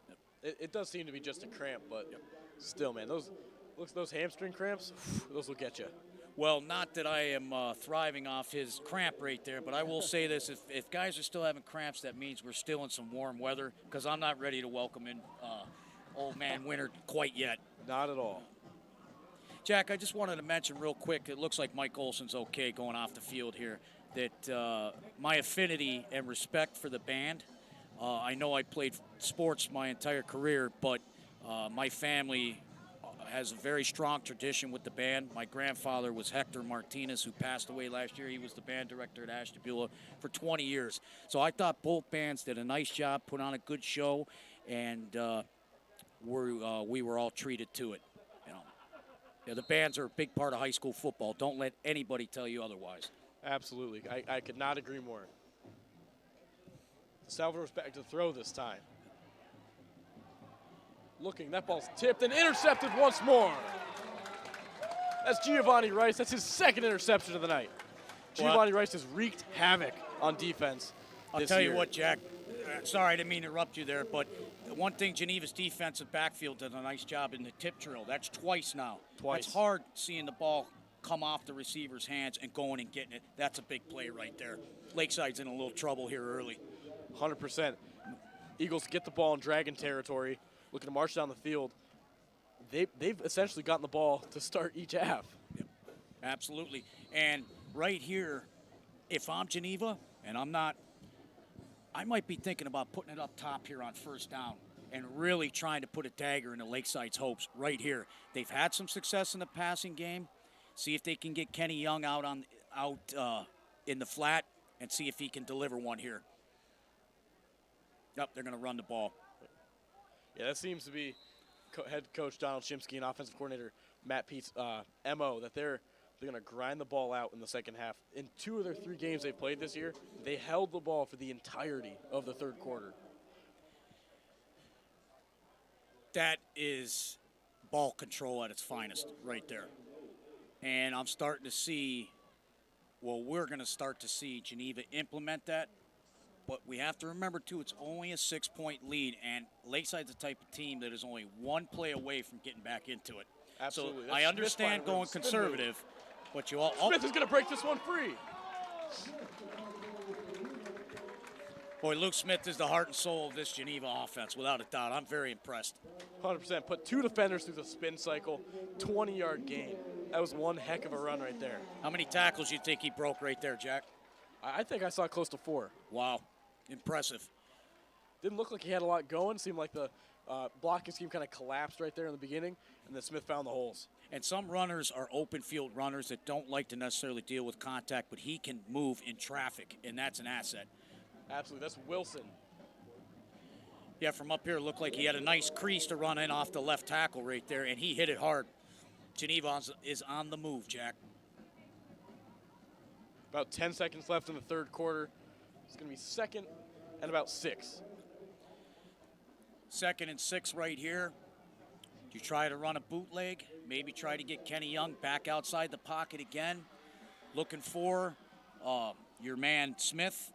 C: Yep. It does seem to be just a cramp, but still, man, those hamstring cramps, those will get you.
D: Well, not that I am thriving off his cramp right there, but I will say this. If guys are still having cramps, that means we're still in some warm weather because I'm not ready to welcome in old man winter quite yet.
C: Not at all.
D: Jack, I just wanted to mention real quick, it looks like Mike Olson's okay going off the field here, that my affinity and respect for the band, I know I played sports my entire career, but my family has a very strong tradition with the band. My grandfather was Hector Martinez, who passed away last year. He was the band director at Ashtabula for 20 years. So I thought both bands did a nice job, put on a good show, and we were all treated to it. The bands are a big part of high school football. Don't let anybody tell you otherwise.
C: Absolutely. I could not agree more. Salvador's back to throw this time. Looking, that ball's tipped and intercepted once more. That's Giovanni Rice. That's his second interception of the night. Giovanni Rice has wreaked havoc on defense.
D: I'll tell you what, Jack. Sorry, I didn't mean to interrupt you there, but one thing Geneva's defensive backfield did a nice job in the tip drill. That's twice now.
C: Twice.
D: That's hard seeing the ball come off the receiver's hands and going and getting it. That's a big play right there. Lakeside's in a little trouble here early.
C: 100%. Eagles get the ball in Dragon territory, looking to march down the field. They've essentially gotten the ball to start each half.
D: Yep. Absolutely. And right here, if I'm Geneva, and I'm not, I might be thinking about putting it up top here on first down and really trying to put a dagger into Lakeside's hopes right here. They've had some success in the passing game. See if they can get Kenny Young out in the flat and see if he can deliver one here. Yep, they're going to run the ball.
C: Yeah, that seems to be head coach Donald Shimsky and offensive coordinator Matt Pete's MO, that they're going to grind the ball out in the second half. In 2 of their 3 games they've played this year, they held the ball for the entirety of the third quarter.
D: That is ball control at its finest right there. And I'm starting to see, well, we're going to start to see Geneva implement that. But we have to remember, too, it's only a 6-point lead, and Lakeside's the type of team that is only 1 play away from getting back into it.
C: Absolutely.
D: So I understand going conservative, but you all...
C: Smith is going to break this one free.
D: Boy, Luke Smith is the heart and soul of this Geneva offense, without a doubt. I'm very impressed.
C: 100%. Put 2 defenders through the spin cycle, 20-yard gain. That was one heck of a run right there.
D: How many tackles you think he broke right there, Jack?
C: I think I saw close to 4.
D: Wow. Impressive.
C: Didn't look like he had a lot going. Seemed like the blocking scheme kind of collapsed right there in the beginning, and then Smith found the holes.
D: And some runners are open field runners that don't like to necessarily deal with contact, but he can move in traffic, and that's an asset.
C: Absolutely. That's Wilson.
D: Yeah, from up here, it looked like he had a nice crease to run in off the left tackle right there, and he hit it hard. Geneva is on the move, Jack.
C: About 10 seconds left in the third quarter. It's going to be 2nd and about 6.
D: 2nd and 6 right here. Do you try to run a bootleg? Maybe try to get Kenny Young back outside the pocket again. Looking for your man Smith.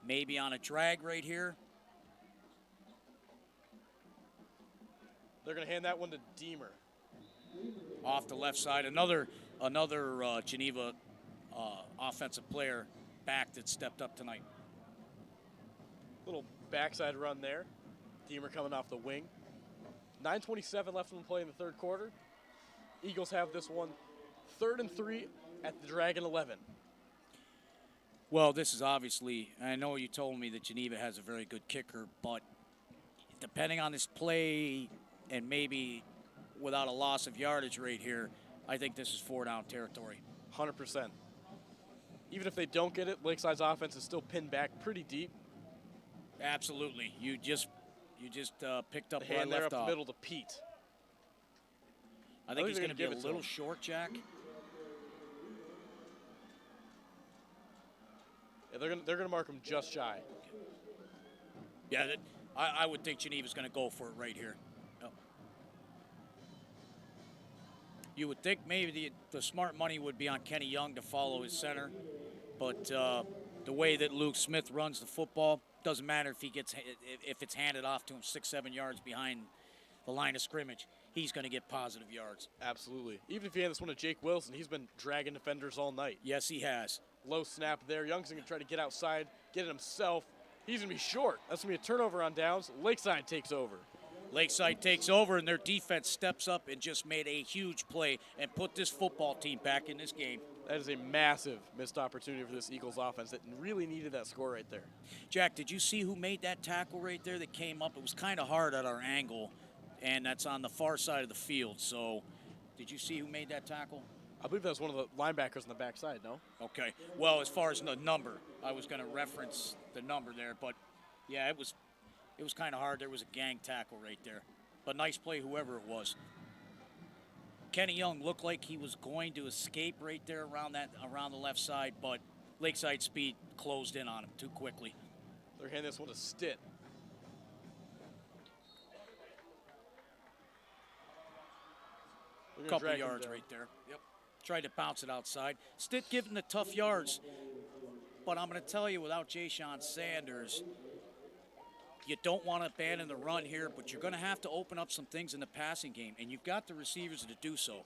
D: Maybe on a drag right here.
C: They're going to hand that one to Deemer.
D: Off the left side. Another Geneva offensive player back that stepped up tonight.
C: Little backside run there. Deemer coming off the wing. 9:27 left in the play in the third quarter. Eagles have this one 3rd and 3 at the Dragon 11.
D: Well, this is obviously, I know you told me that Geneva has a very good kicker, but depending on this play and maybe without a loss of yardage right here, I think this is 4-down territory.
C: 100%. Even if they don't get it, Lakeside's offense is still pinned back pretty deep.
D: Absolutely. You just picked up
C: The
D: where I
C: hand there
D: left
C: up
D: off.
C: the middle to Pete.
D: I think he's
C: they're
D: going to be
C: gonna
D: a
C: give it to
D: little
C: him.
D: short, Jack.
C: Yeah, they're gonna mark him just shy.
D: Yeah, I would think Geneva's going to go for it right here. Yep. You would think maybe the smart money would be on Kenny Young to follow his center, but the way that Luke Smith runs the football, doesn't matter if it's handed off to him 6-7 yards behind the line of scrimmage. He's going to get positive yards.
C: Absolutely. Even if you hand this one to Jake Wilson, he's been dragging defenders all night.
D: Yes, he has.
C: Low snap there. Young's going to try to get outside, get it himself. He's going to be short. That's going to be a turnover on downs. Lakeside takes over.
D: Lakeside takes over, and their defense steps up and just made a huge play and put this football team back in this game.
C: That is a massive missed opportunity for this Eagles offense that really needed that score right there.
D: Jack, did you see who made that tackle right there that came up? It was kind of hard at our angle, and that's on the far side of the field. So did you see who made that tackle?
C: I believe that was one of the linebackers on the backside, no?
D: Okay. Well, as far as the number, I was going to reference the number there, but yeah, it was kind of hard. There was a gang tackle right there. But nice play, whoever it was. Kenny Young looked like he was going to escape right there around the left side, but Lakeside speed closed in on him too quickly.
C: They're handing this one to Stitt.
D: Couple yards right there. Yep. Tried to bounce it outside. Stitt giving the tough yards. But I'm going to tell you, without Jay Sean Sanders, You don't want to abandon the run here, but you're going to have to open up some things in the passing game, and you've got the receivers to do so.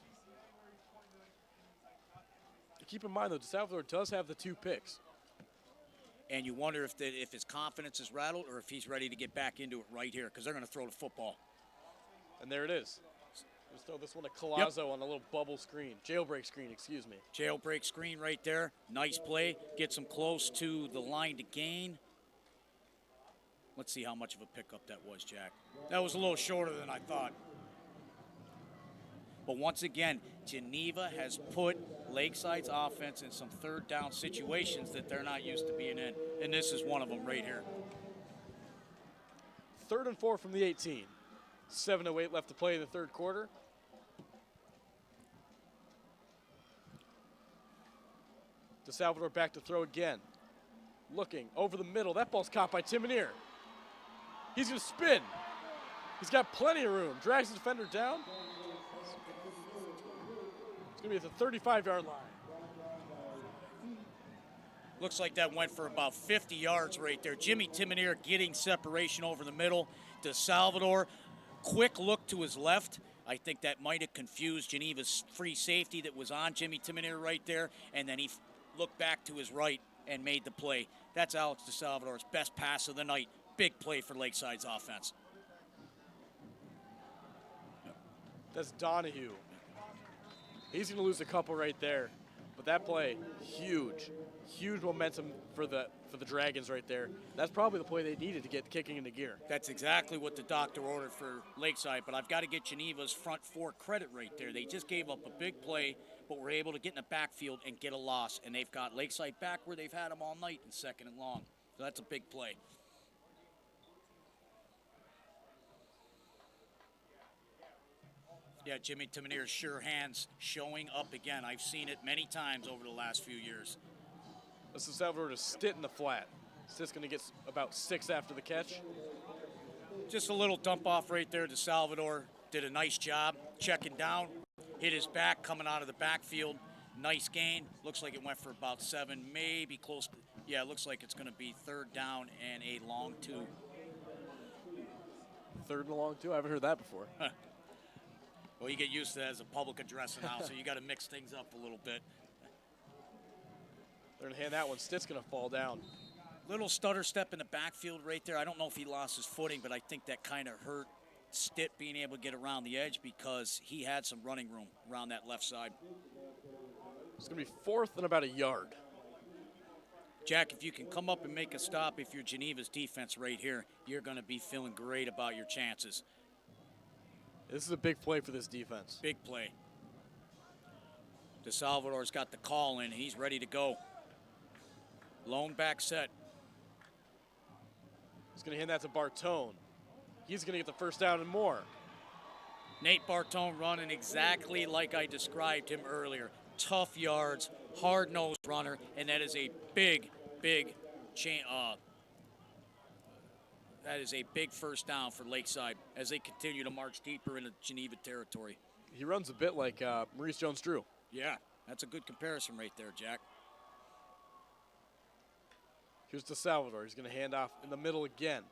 C: Keep in mind, though, DeSalvador does have the 2 picks.
D: And you wonder if his confidence is rattled or if he's ready to get back into it right here, because they're going to throw the football.
C: And there it is. Let's throw this one to Colazo on a little bubble screen. Jailbreak screen, excuse me.
D: Jailbreak screen right there. Nice play. Gets him close to the line to gain. Let's see how much of a pickup that was, Jack. That was a little shorter than I thought. But once again, Geneva has put Lakeside's offense in some third down situations that they're not used to being in. And this is one of them right here.
C: 3rd and 4 from the 18. 7:08 left to play in the 3rd quarter. DeSalvador back to throw again. Looking over the middle. That ball's caught by Timoneer. He's going to spin. He's got plenty of room. Drags the defender down. It's going to be at the 35-yard line.
D: Looks like that went for about 50 yards right there. Jimmy Timoneer getting separation over the middle. DeSalvador, quick look to his left. I think that might have confused Geneva's free safety that was on Jimmy Timoneer right there. And then he looked back to his right and made the play. That's Alex DeSalvador's best pass of the night. Big play for Lakeside's offense.
C: That's Donahue. He's going to lose a couple right there. But that play, huge. Huge momentum for the Dragons right there. That's probably the play they needed to get kicking into gear.
D: That's exactly what the doctor ordered for Lakeside, but I've got to get Geneva's front 4 credit right there. They just gave up a big play, but were able to get in the backfield and get a loss, and they've got Lakeside back where they've had them all night in 2nd and long. So that's a big play. Yeah, Jimmy Timoneer's sure hands showing up again. I've seen it many times over the last few years.
C: This is Salvador to Stitt in the flat. Stitt's going to get about 6 after the catch.
D: Just a little dump off right there to Salvador. Did a nice job checking down. Hit his back coming out of the backfield. Nice gain. Looks like it went for about 7, maybe close to. Yeah, it looks like it's going to be 3rd down and a long 2.
C: 3rd and a long 2? I haven't heard that before.
D: Well, you get used to that as a public address now, so you got to mix things up a little bit.
C: They're going to hand that one. Stitt's going to fall down.
D: Little stutter step in the backfield right there. I don't know if he lost his footing, but I think that kind of hurt Stitt being able to get around the edge because he had some running room around that left side.
C: It's going to be 4th and about a yard.
D: Jack, if you can come up and make a stop, if you're Geneva's defense right here, you're going to be feeling great about your chances.
C: This is a big play for this defense.
D: Big play. DeSalvador's got the call in. He's ready to go. Lone back set.
C: He's going to hand that to Bartone. He's going to get the 1st down and more.
D: Nate Bartone running exactly like I described him earlier. Tough yards, hard-nosed runner, and that is a big that is a big 1st down for Lakeside as they continue to march deeper into Geneva territory.
C: He runs a bit like Maurice Jones-Drew.
D: Yeah, that's a good comparison right there, Jack.
C: Here's DeSalvador. He's going to hand off in the middle again.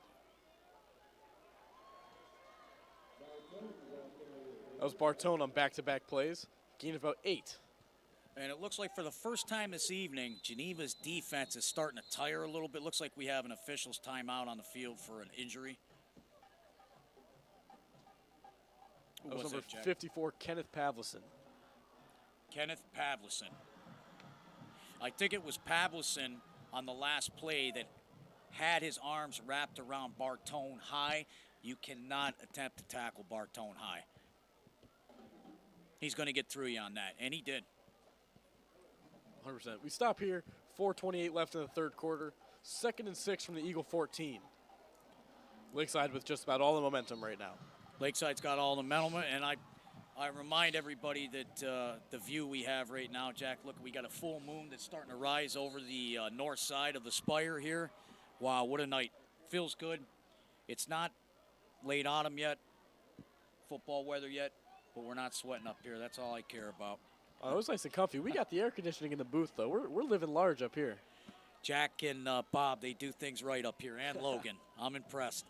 C: That was Bartone on back-to-back plays. Gained about 8.
D: And it looks like for the first time this evening, Geneva's defense is starting to tire a little bit. Looks like we have an official's timeout on the field for an injury.
C: That was number 54, Kenneth Pavlison.
D: Kenneth Pavlison. I think it was Pavlison on the last play that had his arms wrapped around Bartone high. You cannot attempt to tackle Bartone high. He's going to get through you on that, and he did.
C: 100%. We stop here. 4:28 left in the 3rd quarter. 2nd and 6 from the Eagle 14. Lakeside with just about all the momentum right now.
D: Lakeside's got all the momentum, and I remind everybody that the view we have right now, Jack, look, we got a full moon that's starting to rise over the north side of the spire here. Wow, what a night. Feels good. It's not late autumn yet, football weather yet, but we're not sweating up here. That's all I care about.
C: Oh, it was nice and comfy. We got the air conditioning in the booth, though. We're living large up here.
D: Jack and Bob, they do things right up here, and Logan. I'm impressed.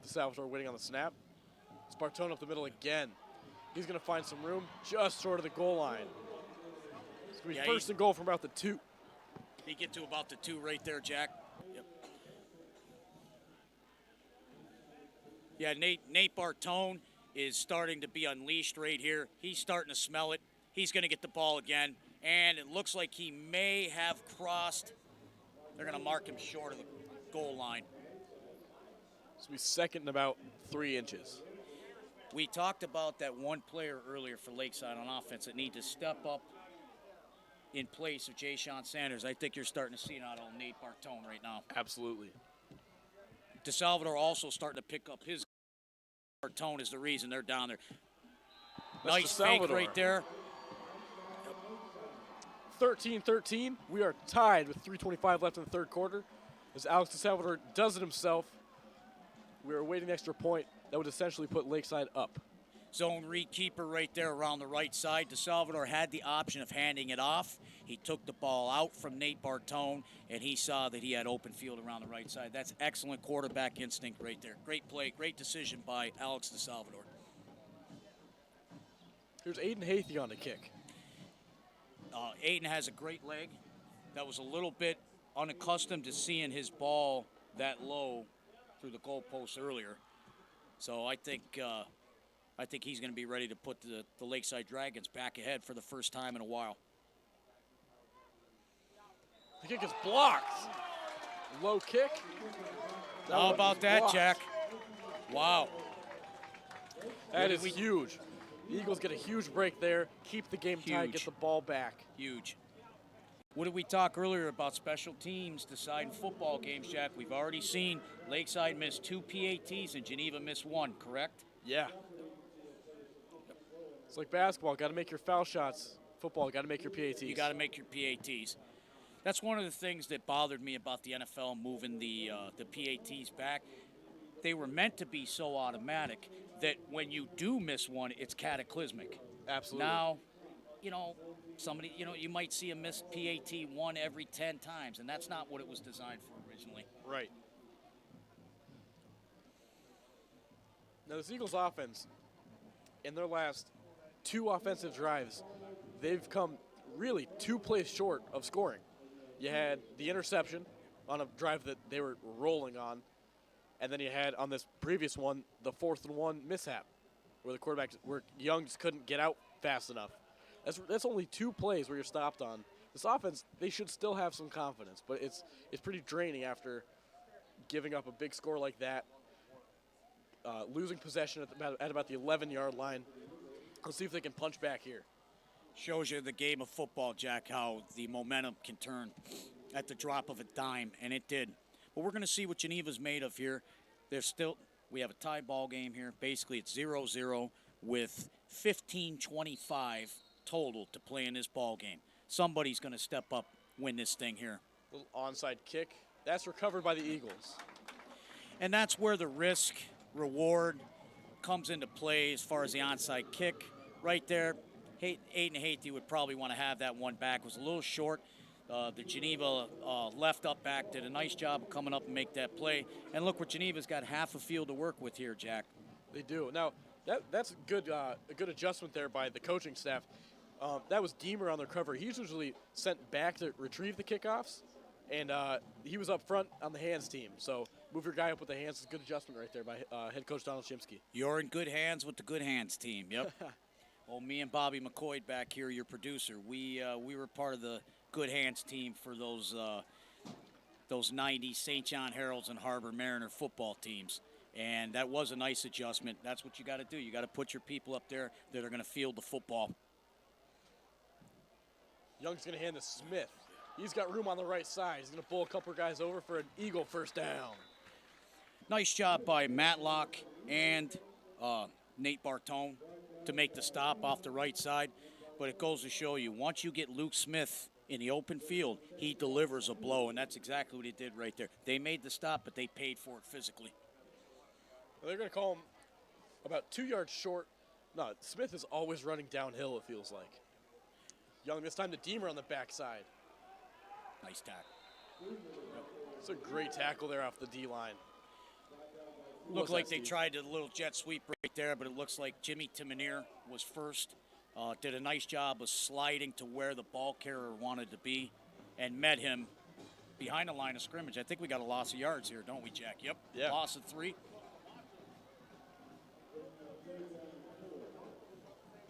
C: DeSalvatore waiting on the snap. Spartone up the middle again. He's going to find some room just short of the goal line. It's going to be first and goal from about the 2.
D: He get to about the 2 right there, Jack. Yep. Yeah, Nate Bartone is starting to be unleashed right here. He's starting to smell it. He's going to get the ball again, and it looks like he may have crossed. They're going to mark him short of the goal line.
C: This will be second and about 3 inches.
D: We talked about that one player earlier for Lakeside on offense that need to step up in place of Jay Sean Sanders. I think you're starting to see it out on Nate Bartone right now.
C: Absolutely.
D: DeSalvatore also starting to pick up his. Bartone is the reason they're down there.
C: That's
D: nice fake right there.
C: 13-13. We are tied with 3:25 left in the third quarter. As Alex DeSalvatore does it himself, we are awaiting an extra point that would essentially put Lakeside up.
D: Zone read keeper right there around the right side. DeSalvatore had the option of handing it off. He took the ball out from Nate Bartone, and he saw that he had open field around the right side. That's excellent quarterback instinct right there. Great play, great decision by Alex DeSalvatore.
C: Here's Aiden Hathey on the kick.
D: Aiden has a great leg. That was a little bit unaccustomed to seeing his ball that low through the goalpost earlier. So I think he's going to be ready to put the Lakeside Dragons back ahead for the first time in a while.
C: The kick is blocked. Low kick.
D: How about that,
C: blocked.
D: Jack? Wow.
C: That is huge. The Eagles get a huge break there, keep the game tied, get the ball back.
D: Huge. What did we talk earlier about special teams deciding football games, Jack? We've already seen Lakeside miss 2 PATs and Geneva miss 1, correct?
C: Yeah. It's like basketball. Got to make your foul shots. Football, got to make your PATs.
D: You got to make your PATs. That's one of the things that bothered me about the NFL moving the PATs back. They were meant to be so automatic that when you do miss one, it's cataclysmic.
C: Absolutely.
D: Now, you might see a missed PAT 1 every 10 times, and that's not what it was designed for originally.
C: Right. Now, this Eagles offense, in their last 2 offensive drives, they've come really 2 plays short of scoring. You had the interception on a drive that they were rolling on, and then you had on this previous one the 4th and 1 mishap where Young just couldn't get out fast enough. That's only 2 plays where you're stopped on. This offense, they should still have some confidence, but it's pretty draining after giving up a big score like that, losing possession at about the 11-yard line. Let's see if they can punch back here.
D: Shows you the game of football, Jack, how the momentum can turn at the drop of a dime, and it did. But we're going to see what Geneva's made of here. We have a tie ball game here. Basically, it's 0-0 with 15-25 total to play in this ball game. Somebody's going to step up, win this thing here.
C: Little onside kick. That's recovered by the Eagles.
D: And that's where the risk reward comes into play as far as the onside kick. Right there, Aiden Hathey would probably want to have that one back. It was a little short. The Geneva left up back did a nice job of coming up and make that play. And look, where Geneva's got half a field to work with here, Jack.
C: They do. Now, that's a good adjustment there by the coaching staff. That was Deemer on the recovery. He's usually sent back to retrieve the kickoffs, and he was up front on the hands team. So move your guy up with the hands is a good adjustment right there by head coach Donald Shimsky.
D: You're in good hands with the good hands team, yep. Well, me and Bobby McCoy back here, your producer, we were part of the good hands team for those 90s St. John Heralds and Harbor Mariner football teams. And that was a nice adjustment. That's what you got to do. You got to put your people up there that are going to field the football.
C: Young's going to hand to Smith. He's got room on the right side. He's going to pull a couple of guys over for an Eagle first down.
D: Nice job by Matlock and Nate Bartone to make the stop off the right side. But it goes to show you, once you get Luke Smith in the open field, he delivers a blow, and that's exactly what he did right there. They made the stop, but they paid for it physically.
C: Well, they're going to call him about 2 yards short. No, Smith is always running downhill, it feels like. Young this time to Deemer on the backside.
D: Nice tackle.
C: It's a great tackle there off the D-line.
D: Looked like they tried a little jet sweep right there, but it looks like Jimmy Timoneer was first. Did a nice job of sliding to where the ball carrier wanted to be and met him behind the line of scrimmage. I think we got a loss of yards here, don't we, Jack? Yep.
C: Yeah.
D: Loss of 3.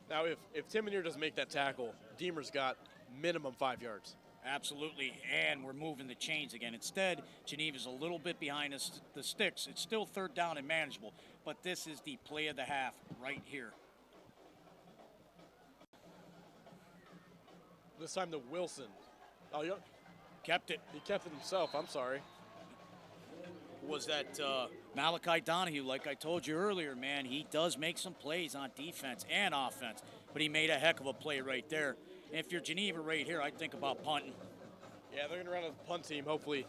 C: Now, if Timoneer doesn't make that tackle, Deemer's got minimum 5 yards.
D: Absolutely, and we're moving the chains again. Instead, Geneva's a little bit behind us, the sticks. It's still 3rd down and manageable, but this is the play of the half right here.
C: This time to Wilson. Oh, yeah.
D: Kept it.
C: He kept it himself. I'm sorry.
D: Was that Malachi Donahue, like I told you earlier, man, he does make some plays on defense and offense, but he made a heck of a play right there. And if you're Geneva right here, I'd think about punting.
C: Yeah, they're going to run a punt team, hopefully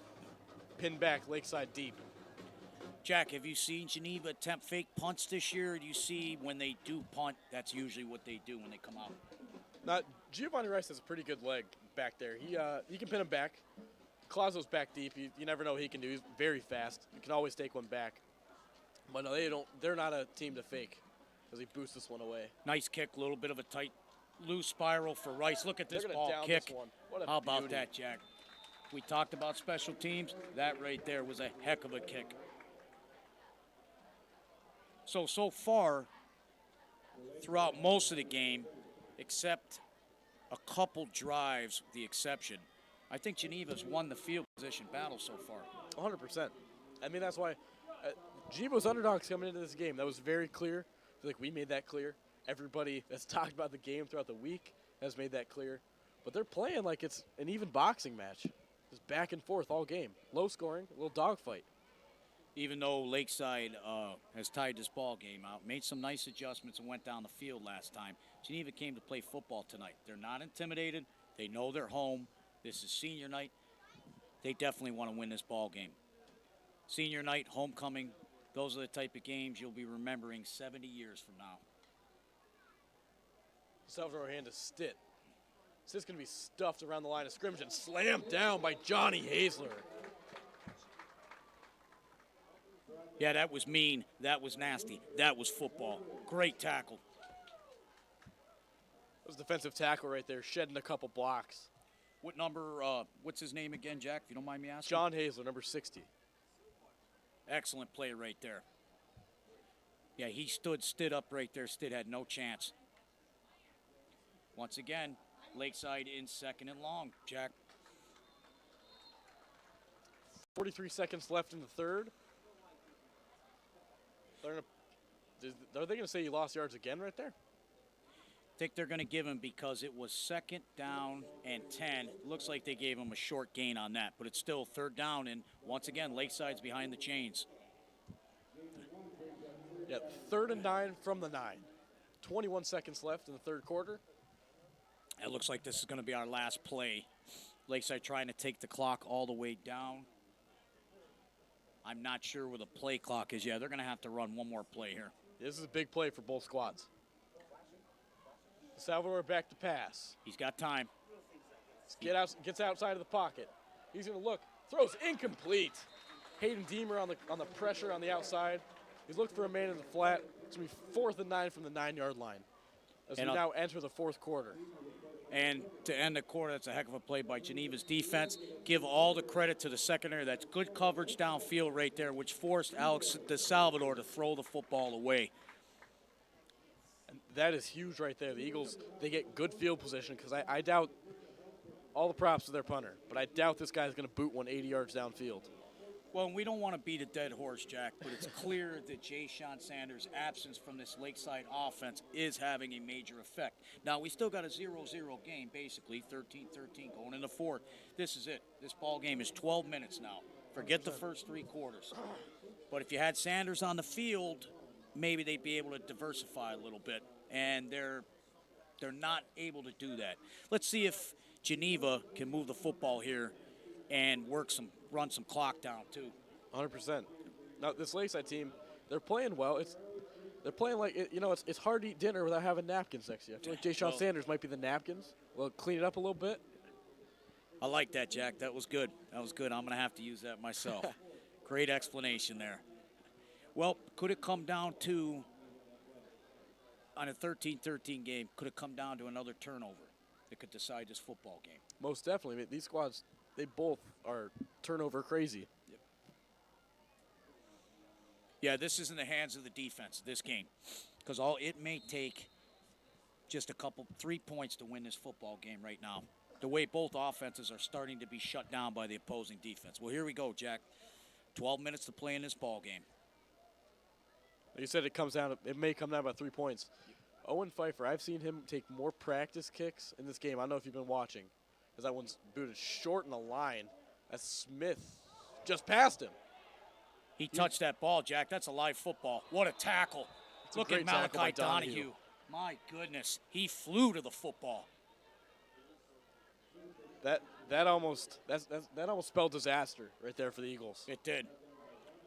C: pin back Lakeside deep.
D: Jack, have you seen Geneva attempt fake punts this year? Or do you see when they do punt, that's usually what they do when they come out?
C: Now, Giovanni Rice has a pretty good leg back there. He can pin him back. Clauso's back deep. You never know what he can do. He's very fast. You can always take one back. But no, they're not a team to fake because he boosts this one away.
D: Nice kick, a little bit of a tight, loose spiral for Rice. Look at this ball
C: down
D: kick.
C: This one. What a
D: How about
C: beauty.
D: that, Jack? We talked about special teams. That right there was a heck of a kick. So far, throughout most of the game, except a couple drives, the exception, I think Geneva's won the field position battle so far.
C: 100%. I mean, that's why Geneva was underdogs coming into this game. That was very clear. I feel like we made that clear. Everybody that's talked about the game throughout the week has made that clear. But they're playing like it's an even boxing match. Just back and forth all game. Low scoring, a little dogfight.
D: Even though Lakeside has tied this ball game out, made some nice adjustments and went down the field last time, Geneva came to play football tonight. They're not intimidated. They know they're home. This is senior night. They definitely want to win this ball game. Senior night, homecoming, those are the type of games you'll be remembering 70 years from now.
C: Salvador hand to Stitt. Stitt's going to be stuffed around the line of scrimmage and slammed down by Johnny Hazler.
D: Yeah, that was mean. That was nasty. That was football. Great tackle.
C: That was defensive tackle right there, shedding a couple blocks.
D: What number, what's his name again, Jack, if you don't mind me asking?
C: John Hazler, number 60.
D: Excellent play right there. Yeah, he stood up right there. Stitt had no chance. Once again, Lakeside in 2nd and long, Jack.
C: 43 seconds left in the third. Are they going to say you lost yards again right there?
D: I think they're going to give him because it was 2nd down and 10. Looks like they gave him a short gain on that, but it's still 3rd down, and once again, Lakeside's behind the chains.
C: Yeah, 3rd and 9 from the 9. 21 seconds left in the third quarter.
D: It looks like this is going to be our last play. Lakeside trying to take the clock all the way down. I'm not sure where the play clock is yet. They're going to have to run one more play here.
C: This is a big play for both squads. Salvador back to pass.
D: He's got time.
C: Gets outside of the pocket. He's going to look. Throws incomplete. Hayden Deemer on the pressure on the outside. He's looked for a man in the flat. It's going to be 4th and 9 from the 9-yard line as we now enter the fourth quarter.
D: And to end the quarter, that's a heck of a play by Geneva's defense. Give all the credit to the secondary. That's good coverage downfield right there, which forced Alex de Salvador to throw the football away.
C: And that is huge right there. The Eagles, they get good field position because I doubt all the props to their punter, but I doubt this guy's going to boot one 80 yards downfield.
D: Well, we don't want to beat a dead horse, Jack, but it's clear that Jay Sean Sanders' absence from this Lakeside offense is having a major effect. Now, we still got a 0-0 game, basically, 13-13 going into fourth. This is it. This ball game is 12 minutes now. Forget the first 3 quarters. But if you had Sanders on the field, maybe they'd be able to diversify a little bit, and they're not able to do that. Let's see if Geneva can move the football here and run some clock down too.
C: 100%. Now, this Lakeside team, they're playing well. They're playing like, it's hard to eat dinner without having napkins next to you. I feel like Jay Sean Sanders might be the napkins. Well, clean it up a little bit.
D: I like that, Jack. That was good. That was good. I'm going to have to use that myself. Great explanation there. Well, could it come down to, on a 13-13 game, could it come down to another turnover that could decide this football game?
C: Most definitely. I mean, these squads, they both are turnover crazy.
D: Yep. Yeah, this is in the hands of the defense, this game. Because it may take just 3 points to win this football game right now. The way both offenses are starting to be shut down by the opposing defense. Well, here we go, Jack. 12 minutes to play in this ball game.
C: Like you said, it may come down by 3 points. Owen Pfeiffer, I've seen him take more practice kicks in this game. I don't know if you've been watching, because that one's booted short in the line as Smith just passed him.
D: He touched that ball, Jack. That's a live football. What a tackle. Look at Malachi Donahue. My goodness. He flew to the football.
C: That almost spelled disaster right there for the Eagles.
D: It did.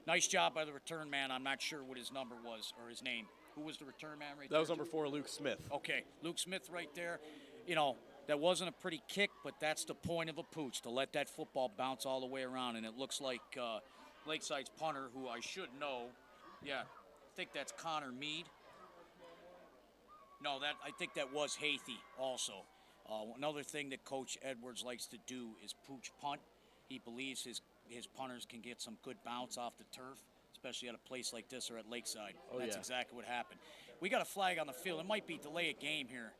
D: Nice job by the return man. I'm not sure what his number was or his name. Who was the return man right there?
C: That was number 4, Luke Smith.
D: Okay, Luke Smith right there. That wasn't a pretty kick, but that's the point of a pooch, to let that football bounce all the way around. And it looks like Lakeside's punter, who I should know, I think that's Connor Mead. No, I think that was Hathey also. Another thing that Coach Edwards likes to do is pooch punt. He believes his punters can get some good bounce off the turf, especially at a place like this or at Lakeside. That's exactly what happened. We got a flag on the field. It might be delay a game here.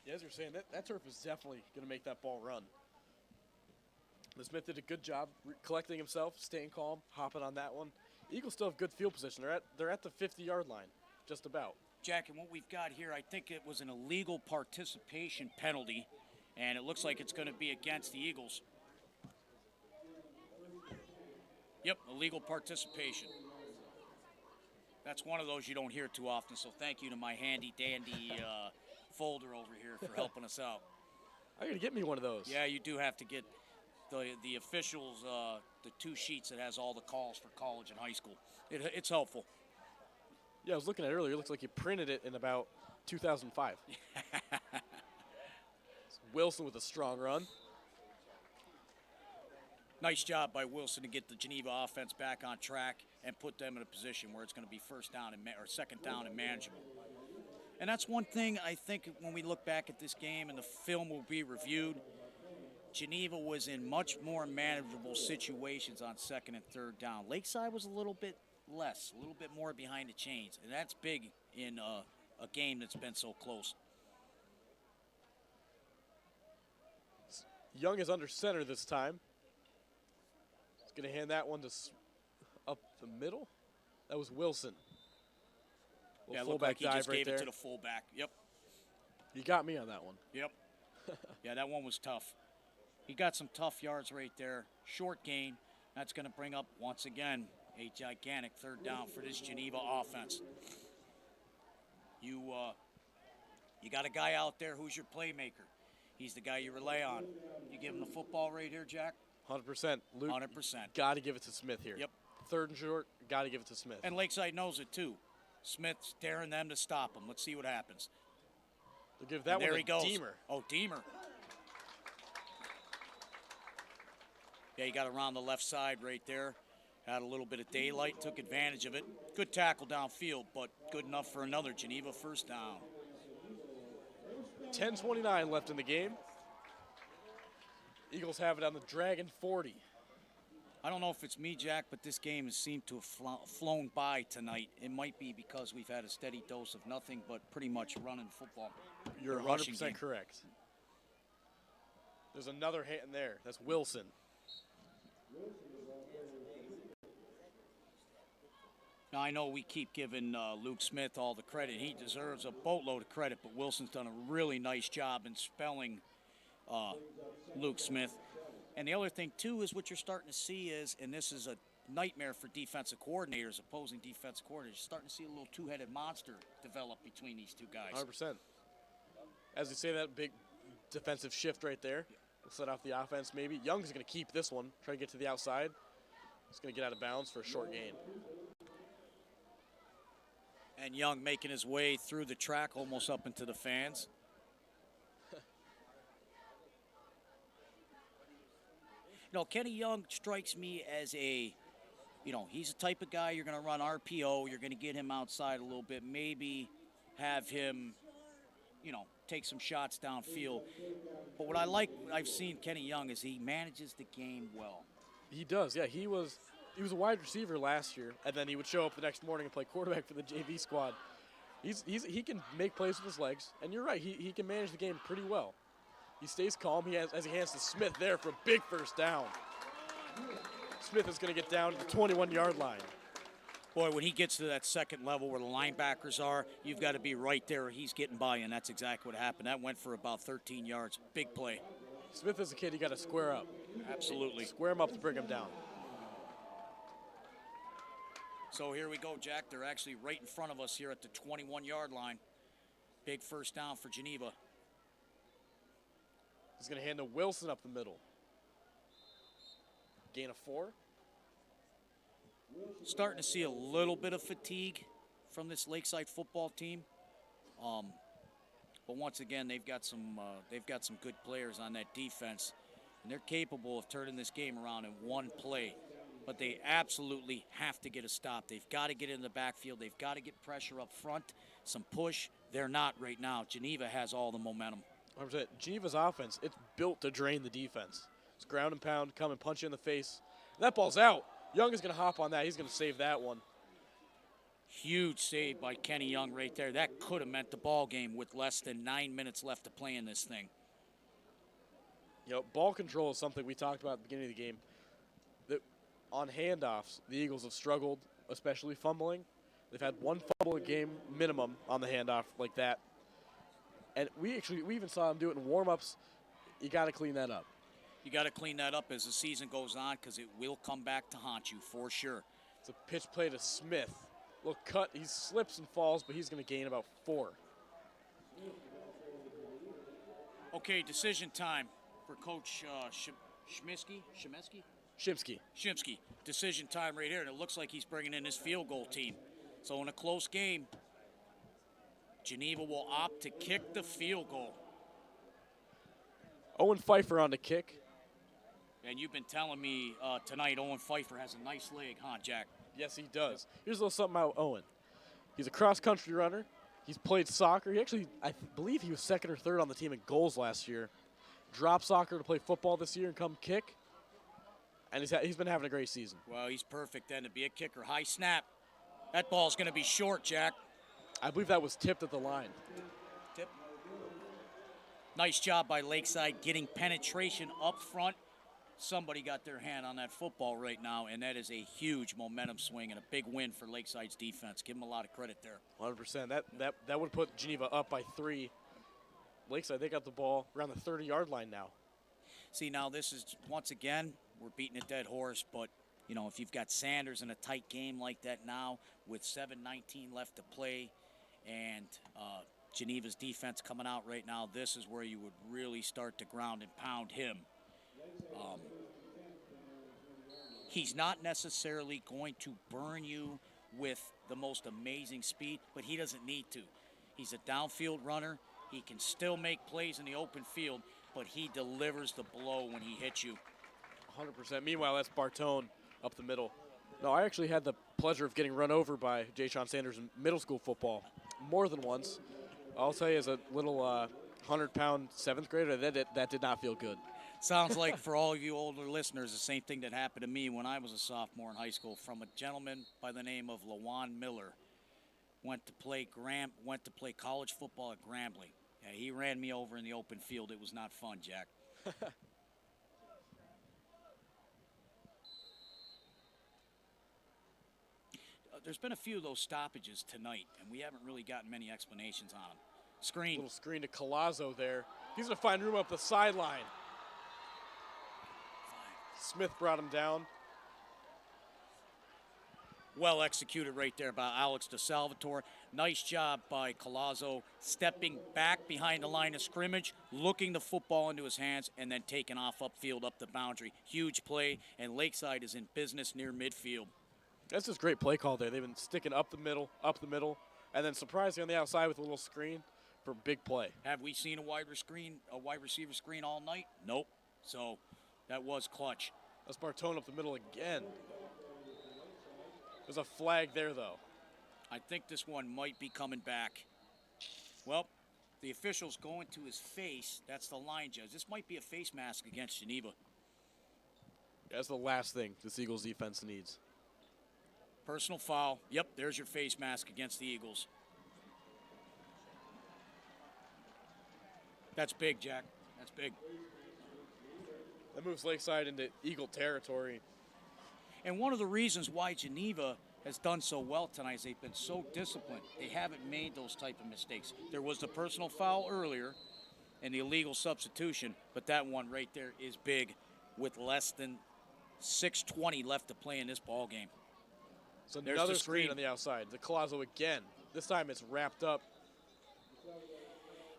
C: Yeah, as you're saying, that turf is definitely going to make that ball run. The Smith did a good job collecting himself, staying calm, hopping on that one. Eagles still have good field position. They're at the 50-yard line, just about.
D: Jack, and what we've got here, I think it was an illegal participation penalty, and it looks like it's going to be against the Eagles. Yep, illegal participation. That's one of those you don't hear too often, so thank you to my handy-dandy folder over here for helping us out.
C: I got to get me one of those.
D: Yeah, you do have to get the officials, the 2 sheets that has all the calls for college and high school. It's helpful.
C: Yeah, I was looking at it earlier. It looks like you printed it in about 2005. Wilson with a strong run.
D: Nice job by Wilson to get the Geneva offense back on track and put them in a position where it's going to be second down and manageable. And that's one thing I think when we look back at this game and the film will be reviewed, Geneva was in much more manageable situations on second and third down. Lakeside was a little bit less, a little bit more behind the chains, and that's big in a game that's been so close.
C: Young is under center this time. He's going to hand that one up the middle. That was Wilson.
D: Yeah, it looked like he just gave it to the fullback. Yep.
C: You got me on that one.
D: Yep. Yeah, that one was tough. He got some tough yards right there. Short gain. That's going to bring up, once again, a gigantic third down for this Geneva offense. You got a guy out there who's your playmaker. He's the guy you rely on. You give him the football right here, Jack?
C: 100%. Luke,
D: 100%.
C: Got to give it to Smith here.
D: Yep.
C: Third and short, got to give it to Smith.
D: And Lakeside knows it, too. Smith's daring them to stop him. Let's see what happens.
C: They'll give that one to Deemer.
D: Oh, Deemer. Yeah, he got around the left side right there. Had a little bit of daylight, took advantage of it. Good tackle downfield, but good enough for another Geneva first down.
C: 10:29 left in the game. Eagles have it on the Dragon 40.
D: I don't know if it's me, Jack, but this game has seemed to have flown by tonight. It might be because we've had a steady dose of nothing but pretty much running football.
C: You're 100% correct. There's another hand there. That's Wilson.
D: Now, I know we keep giving Luke Smith all the credit. He deserves a boatload of credit, but Wilson's done a really nice job in spelling Luke Smith. And the other thing, too, is what you're starting to see is, and this is a nightmare for defensive coordinators, opposing defensive coordinators, you're starting to see a little two-headed monster develop between these two guys.
C: 100%. As you say, that big defensive shift right there. We'll set off the offense maybe. Young's going to keep this one, try to get to the outside. He's going to get out of bounds for a short gain.
D: And Young making his way through the track almost up into the fans. Kenny Young strikes me as he's the type of guy you're going to run RPO. You're going to get him outside a little bit. Maybe have him, take some shots downfield. But what I've seen Kenny Young is he manages the game well.
C: He does, yeah. He was a wide receiver last year, and then he would show up the next morning and play quarterback for the JV squad. He can make plays with his legs, and you're right, he can manage the game pretty well. He stays calm as he hands to Smith there for a big first down. Smith is going to get down to the 21-yard line.
D: Boy, when he gets to that second level where the linebackers are, you've got to be right there or he's getting by, and that's exactly what happened. That went for about 13 yards. Big play.
C: Smith is a kid you got to square up.
D: Absolutely.
C: Square him up to bring him down.
D: So here we go, Jack. They're actually right in front of us here at the 21-yard line. Big first down for Geneva.
C: He's going to hand to Wilson up the middle. Gain of 4.
D: Starting to see a little bit of fatigue from this Lakeside football team. But once again, they've got some good players on that defense, and they're capable of turning this game around in one play. But they absolutely have to get a stop. They've got to get in the backfield. They've got to get pressure up front, some push. They're not right now. Geneva has all the momentum.
C: 100%. Geneva's offense, it's built to drain the defense. It's ground and pound, come and punch you in the face. And that ball's out. Young is going to hop on that. He's going to save that one.
D: Huge save by Kenny Young right there. That could have meant the ball game with less than 9 minutes left to play in this thing.
C: Ball control is something we talked about at the beginning of the game. On handoffs, the Eagles have struggled, especially fumbling. They've had one fumble a game minimum on the handoff like that. And we even saw them do it in warm-ups. You got to clean that up.
D: You got to clean that up as the season goes on because it will come back to haunt you for sure.
C: It's a pitch play to Smith. Little cut. He slips and falls, but he's going to gain about 4.
D: Okay, decision time for Coach Shimsky. Decision time right here, and it looks like he's bringing in his field goal team. So in a close game, Geneva will opt to kick the field goal.
C: Owen Pfeiffer on the kick.
D: And you've been telling me tonight Owen Pfeiffer has a nice leg, huh, Jack?
C: Yes, he does. Here's a little something about Owen. He's a cross-country runner. He's played soccer. I believe he was second or third on the team in goals last year. Dropped soccer to play football this year and come kick. And he's been having a great season.
D: Well, he's perfect then to be a kicker. High snap. That ball's going to be short, Jack.
C: I believe that was tipped at the line.
D: Tip. Nice job by Lakeside getting penetration up front. Somebody got their hand on that football right now, and that is a huge momentum swing and a big win for Lakeside's defense. Give them a lot of credit there.
C: 100%. That would put Geneva up by 3. Lakeside, they got the ball around the 30-yard line now.
D: See, now this is, once again, we're beating a dead horse, but, if you've got Sanders in a tight game like that now with 7:19 left to play and Geneva's defense coming out right now, this is where you would really start to ground and pound him. He's not necessarily going to burn you with the most amazing speed, but he doesn't need to. He's a downfield runner. He can still make plays in the open field, but he delivers the blow when he hits you.
C: 100%. Meanwhile, that's Bartone up the middle. No, I actually had the pleasure of getting run over by Jay Sean Sanders in middle school football more than once. I'll tell you, as a little 100-pound 7th grader, that did not feel good.
D: Sounds like for all of you older listeners, the same thing that happened to me when I was a sophomore in high school from a gentleman by the name of LaJuan Miller. Went to play college football at Grambling. Yeah, he ran me over in the open field. It was not fun, Jack. There's been a few of those stoppages tonight, and we haven't really gotten many explanations on them. Screen.
C: Little screen to Collazo there. He's going to find room up the sideline. Smith brought him down.
D: Well executed right there by Alex DeSalvatore. Nice job by Collazo stepping back behind the line of scrimmage, looking the football into his hands, and then taking off upfield up the boundary. Huge play, and Lakeside is in business near midfield.
C: That's just great play call there. They've been sticking up the middle, and then surprising on the outside with a little screen for big play.
D: Have we seen a wide receiver screen all night? Nope. So that was clutch.
C: That's Bartone up the middle again. There's a flag there, though.
D: I think this one might be coming back. Well, the official's going to his face. That's the line judge. This might be a face mask against Geneva.
C: That's the last thing this Eagles defense needs.
D: Personal foul. Yep, there's your face mask against the Eagles. That's big, Jack. That's big.
C: That moves Lakeside into Eagle territory.
D: And one of the reasons why Geneva has done so well tonight is they've been so disciplined. They haven't made those type of mistakes. There was the personal foul earlier and the illegal substitution, but that one right there is big with less than 6:20 left to play in this ball game.
C: So
D: There's
C: another
D: the
C: screen on the outside. The Collazo again. This time it's wrapped up.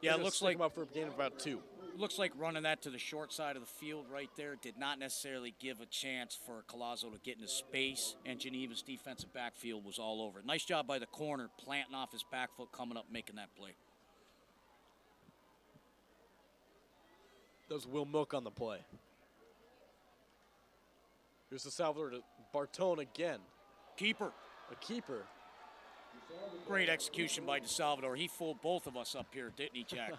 D: Yeah, it looks like
C: him up for a gain of about 2.
D: looks like running that to the short side of the field right there did not necessarily give a chance for Collazo to get into space, and Geneva's defensive backfield was all over it. Nice job by the corner, planting off his back foot, coming up, making that play.
C: That was Will Milk on the play. Here's the Salvador to Bartone again.
D: Keeper.
C: A keeper.
D: Great execution by DeSalvatore. He fooled both of us up here, didn't he, Jack?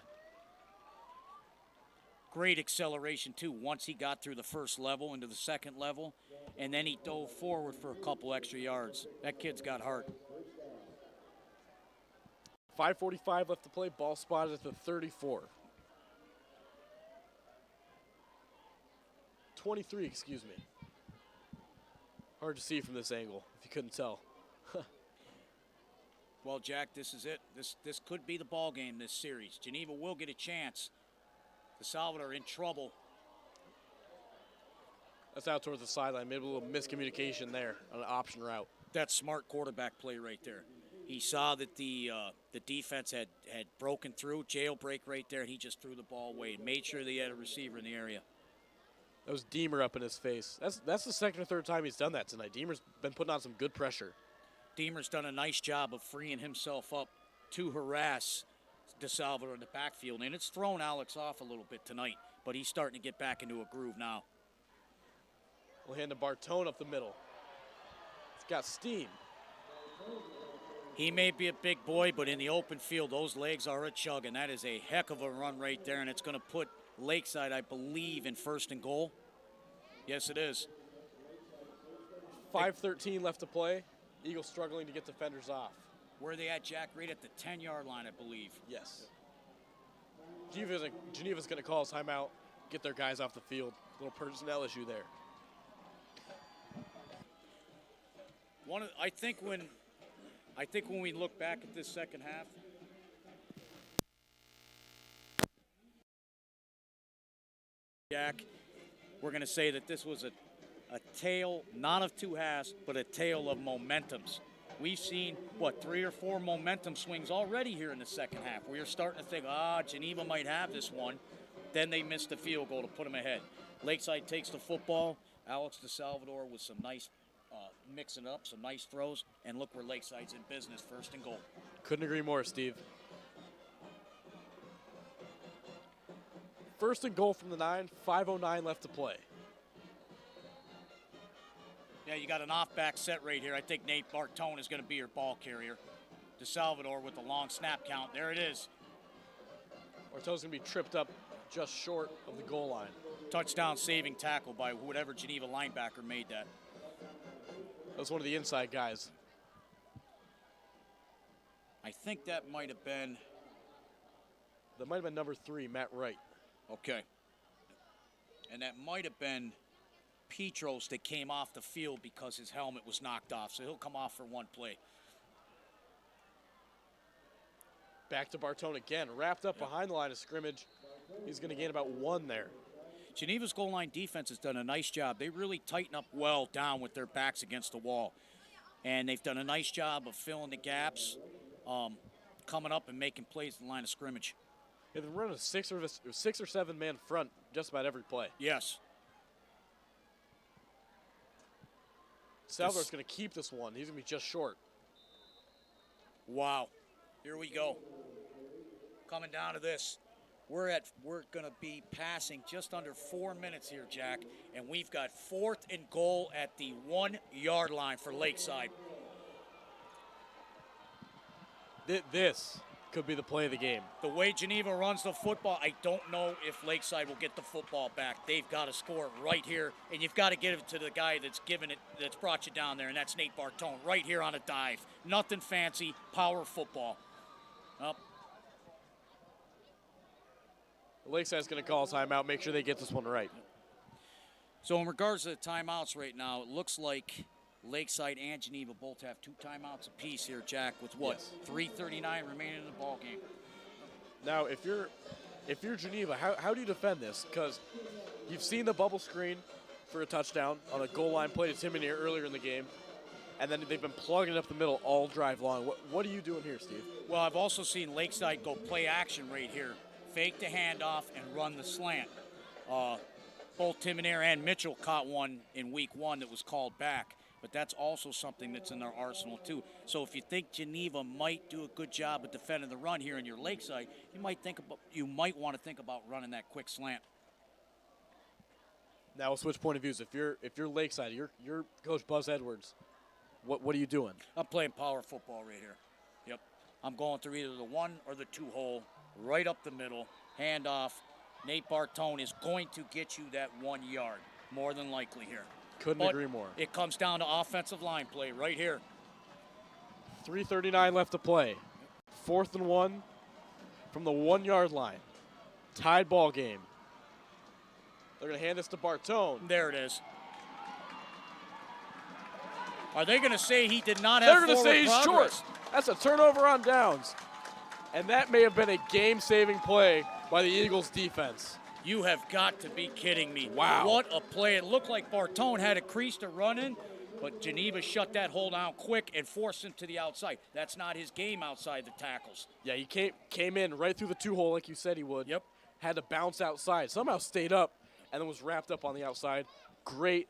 D: Great acceleration, too, once he got through the first level into the second level, and then he dove forward for a couple extra yards. That kid's got heart.
C: 5:45 left to play. Ball spotted at the 34. 23, excuse me. Hard to see from this angle, if you couldn't tell.
D: Well, Jack, this is it. This could be the ball game, this series. Geneva will get a chance. DeSalvatore in trouble.
C: That's out towards the sideline. Maybe a little miscommunication there on an option route.
D: That's smart quarterback play right there. He saw that the defense had broken through, jailbreak right there, and he just threw the ball away and made sure that he had a receiver in the area.
C: That was Deemer up in his face. That's the second or third time he's done that tonight. Deemer's been putting on some good pressure.
D: Deemer's done a nice job of freeing himself up to harass DeSalvatore in the backfield, and it's thrown Alex off a little bit tonight, but he's starting to get back into a groove now.
C: We'll hand to Bartone up the middle. It's got steam.
D: He may be a big boy, but in the open field, those legs are a chug, and that is a heck of a run right there, and it's going to put Lakeside, I believe, in 1st and goal. Yes, it is.
C: 5:13 left to play. Eagles struggling to get defenders off.
D: Where are they at, Jack? Right at the 10-yard line, I believe.
C: Yes. Geneva's going to call a timeout, get their guys off the field. Little personnel issue there.
D: I think when we look back at this second half, Jack, we're going to say that this was a tale, not of two halves, but a tale of momentums. We've seen, 3 or 4 momentum swings already here in the second half. We are starting to think, Geneva might have this one. Then they missed the field goal to put them ahead. Lakeside takes the football. Alex DeSalvatore with some nice mixing up, some nice throws, and look where Lakeside's in business, 1st and goal.
C: Couldn't agree more, Steve. 1st and goal from the 9, 5:09 left to play.
D: Yeah, you got an off-back set right here. I think Nate Bartone is going to be your ball carrier. DeSalvatore with the long snap count. There it is.
C: Bartone's going to be tripped up just short of the goal line.
D: Touchdown saving tackle by whatever Geneva linebacker made that.
C: That was one of the inside guys.
D: I think that might have been...
C: That might have been number 3, Matt Wright.
D: Okay. And that might have been Petros that came off the field because his helmet was knocked off. So he'll come off for one play.
C: Back to Bartone again. Wrapped up behind the line of scrimmage. He's going to gain about 1 there.
D: Geneva's goal line defense has done a nice job. They really tighten up well down with their backs against the wall. and they've done a nice job of filling the gaps, coming up and making plays at the line of scrimmage.
C: Yeah, they're running a six or seven man front just about every play.
D: Yes.
C: Salvador's going to keep this one. He's going to be just short.
D: Wow. Here we go. Coming down to this. We're going to be passing just under 4 minutes here, Jack, and we've got 4th and goal at the 1 yard line for Lakeside.
C: This could be the play of the game.
D: The way Geneva runs the football, I don't know if Lakeside will get the football back. They've got to score right here, and you've got to give it to the guy that's brought you down there, and that's Nate Bartone, right here on a dive. Nothing fancy, power football. Up.
C: Lakeside's going to call a timeout, make sure they get this one right.
D: So in regards to the timeouts right now, it looks like Lakeside and Geneva both have 2 timeouts apiece here, Jack, with what?
C: Yes.
D: 3:39 remaining in the ball game.
C: Now, if you're Geneva, how do you defend this? Because you've seen the bubble screen for a touchdown on a goal line play to Timonier earlier in the game, and then they've been plugging it up the middle all drive long. What are you doing here, Steve?
D: Well, I've also seen Lakeside go play action right here. Fake the handoff and run the slant. Both Timonier and Mitchell caught one in week 1 that was called back. But that's also something that's in their arsenal, too. So if you think Geneva might do a good job of defending the run here in your Lakeside, you might want to think about running that quick slant.
C: Now we'll switch point of views. If you're Lakeside, you're Coach Buzz Edwards. What are you doing?
D: I'm playing power football right here. Yep. I'm going through either the 1 or the 2 hole, right up the middle, handoff. Nate Bartone is going to get you that 1 yard, more than likely here.
C: Couldn't agree more.
D: It comes down to offensive line play right here.
C: 3:39 left to play. 4th and 1 from the 1 yard line. Tied ball game. They're going to hand this to Bartone.
D: There it is. Are they going to say he did not have
C: They're going to say he's
D: progress?
C: short. That's a turnover on downs. And that may have been a game-saving play by the Eagles defense.
D: You have got to be kidding me.
C: Wow.
D: What a play. It looked like Bartone had a crease to run in, but Geneva shut that hole down quick and forced him to the outside. That's not his game outside the tackles.
C: Yeah, he came in right through the 2 hole like you said he would.
D: Yep.
C: Had to bounce outside. Somehow stayed up and then was wrapped up on the outside. Great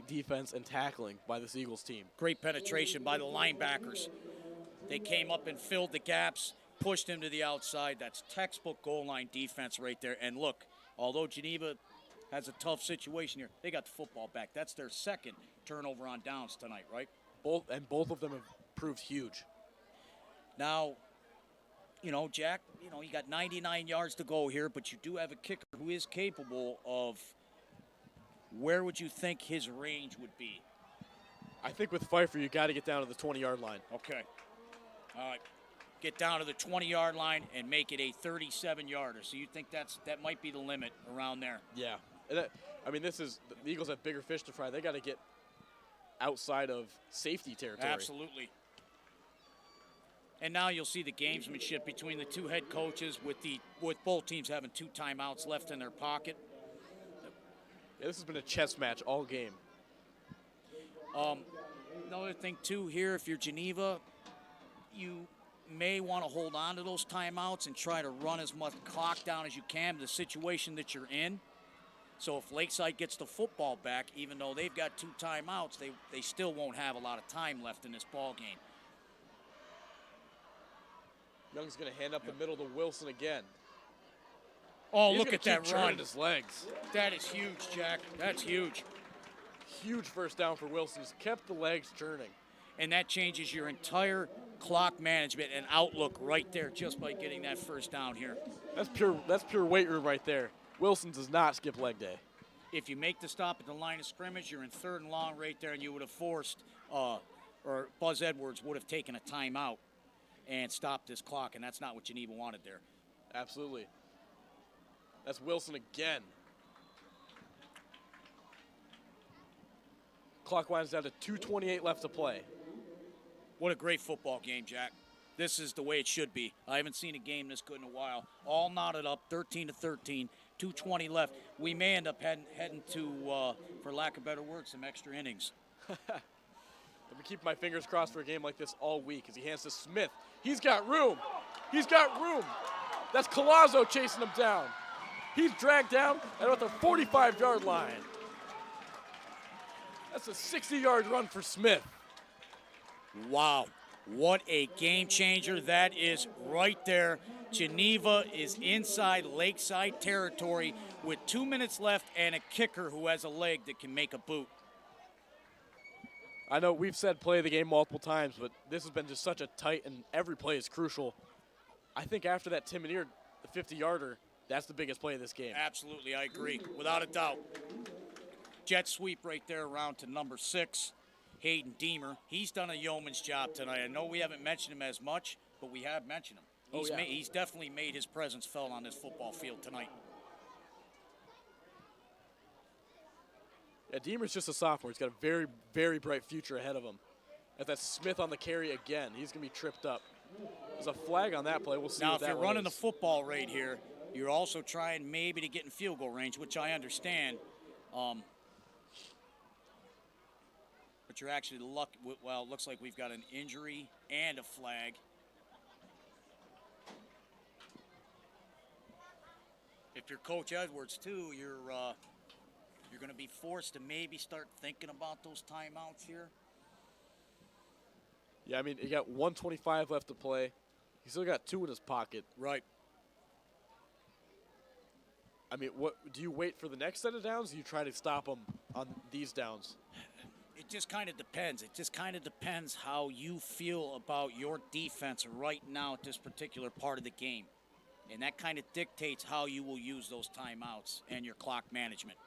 C: defense and tackling by this Eagles team.
D: Great penetration by the linebackers. They came up and filled the gaps, pushed him to the outside. That's textbook goal line defense right there. And look, although Geneva has a tough situation here, they got the football back. That's their 2nd turnover on downs tonight, right?
C: Both of them have proved huge.
D: Now, Jack, you got 99 yards to go here, but you do have a kicker who is capable of, where would you think his range would be?
C: I think with Pfeiffer, you got to get down to the 20-yard line.
D: Okay. All right. Get down to the 20-yard line and make it a 37-yarder. So you think that might be the limit around there?
C: Yeah. And the Eagles have bigger fish to fry. They got to get outside of safety territory.
D: Absolutely. And now you'll see the gamesmanship between the 2 head coaches with both teams having 2 timeouts left in their pocket.
C: Yeah, this has been a chess match all game.
D: Another thing, too, here, if you're Geneva, you may want to hold on to those timeouts and try to run as much clock down as you can to the situation that you're in. So if Lakeside gets the football back, even though they've got 2 timeouts, they still won't have a lot of time left in this ball game.
C: Young's going to hand up the middle to Wilson again.
D: Oh,
C: He's
D: look at that run.
C: His legs.
D: That is huge, Jack. That's huge.
C: Huge first down for Wilson. He's kept the legs churning.
D: And that changes your entire clock management and outlook right there just by getting that first down here.
C: That's pure weight room right there. Wilson does not skip leg day.
D: If you make the stop at the line of scrimmage, you're in 3rd and long right there, and you would have forced, or Buzz Edwards would have taken a timeout and stopped this clock, and that's not what Geneva wanted there.
C: Absolutely. That's Wilson again. Clock winds down to 2:28 left to play.
D: What a great football game, Jack. This is the way it should be. I haven't seen a game this good in a while. All knotted up, 13-13, 2:20 left. We may end up heading to, for lack of better words, some extra innings.
C: The I've been keeping my fingers crossed for a game like this all week as he hands to Smith. He's got room. He's got room. That's Collazo chasing him down. He's dragged down at about the 45-yard line. That's a 60-yard run for Smith.
D: Wow, what a game changer that is right there. Geneva is inside Lakeside territory with 2 minutes left and a kicker who has a leg that can make a boot.
C: I know we've said play the game multiple times, but this has been just such a tight, and every play is crucial. I think after that Tim Minear, the 50-yarder, that's the biggest play of this game.
D: Absolutely, I agree, without a doubt. Jet sweep right there around to number 6, Hayden Deemer. He's done a yeoman's job tonight. I know we haven't mentioned him as much, but we have mentioned him. He's definitely made his presence felt on this football field tonight.
C: Yeah, Deemer's just a sophomore. He's got a very, very bright future ahead of him. If that's Smith on the carry again, he's going to be tripped up. There's a flag on that play. We'll see.
D: Now, if you're running the football right here, you're also trying maybe to get in field goal range, which I understand. But you're actually lucky. Well, it looks like we've got an injury and a flag. If you're Coach Edwards, too, you're going to be forced to maybe start thinking about those timeouts here.
C: Yeah, I mean, he got 1:25 left to play. He's still got 2 in his pocket.
D: Right.
C: I mean, what do you wait for the next set of downs? Or do you try to stop him on these downs?
D: It just kind of depends. It just kind of depends how you feel about your defense right now at this particular part of the game. And that kind of dictates how you will use those timeouts and your clock management.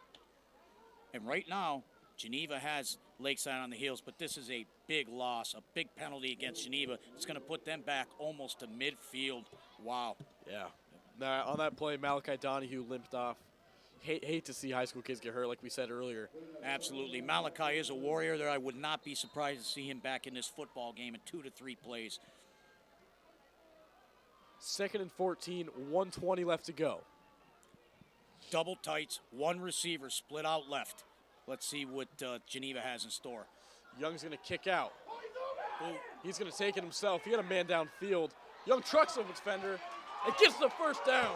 D: And right now, Geneva has Lakeside on the heels, but this is a big loss, a big penalty against Geneva. It's going to put them back almost to midfield. Wow.
C: Yeah. Now, on that play, Malachi Donahue limped off. Hate to see high school kids get hurt, like we said earlier.
D: Absolutely. Malachi is a warrior there. I would not be surprised to see him back in this football game in 2 to 3 plays.
C: 2nd and 14, 1:20 left to go.
D: Double tights, 1 receiver split out left. Let's see what Geneva has in store.
C: Young's going to kick out. He's going to take it himself. He got a man downfield. Young trucks the defender and gets the first down.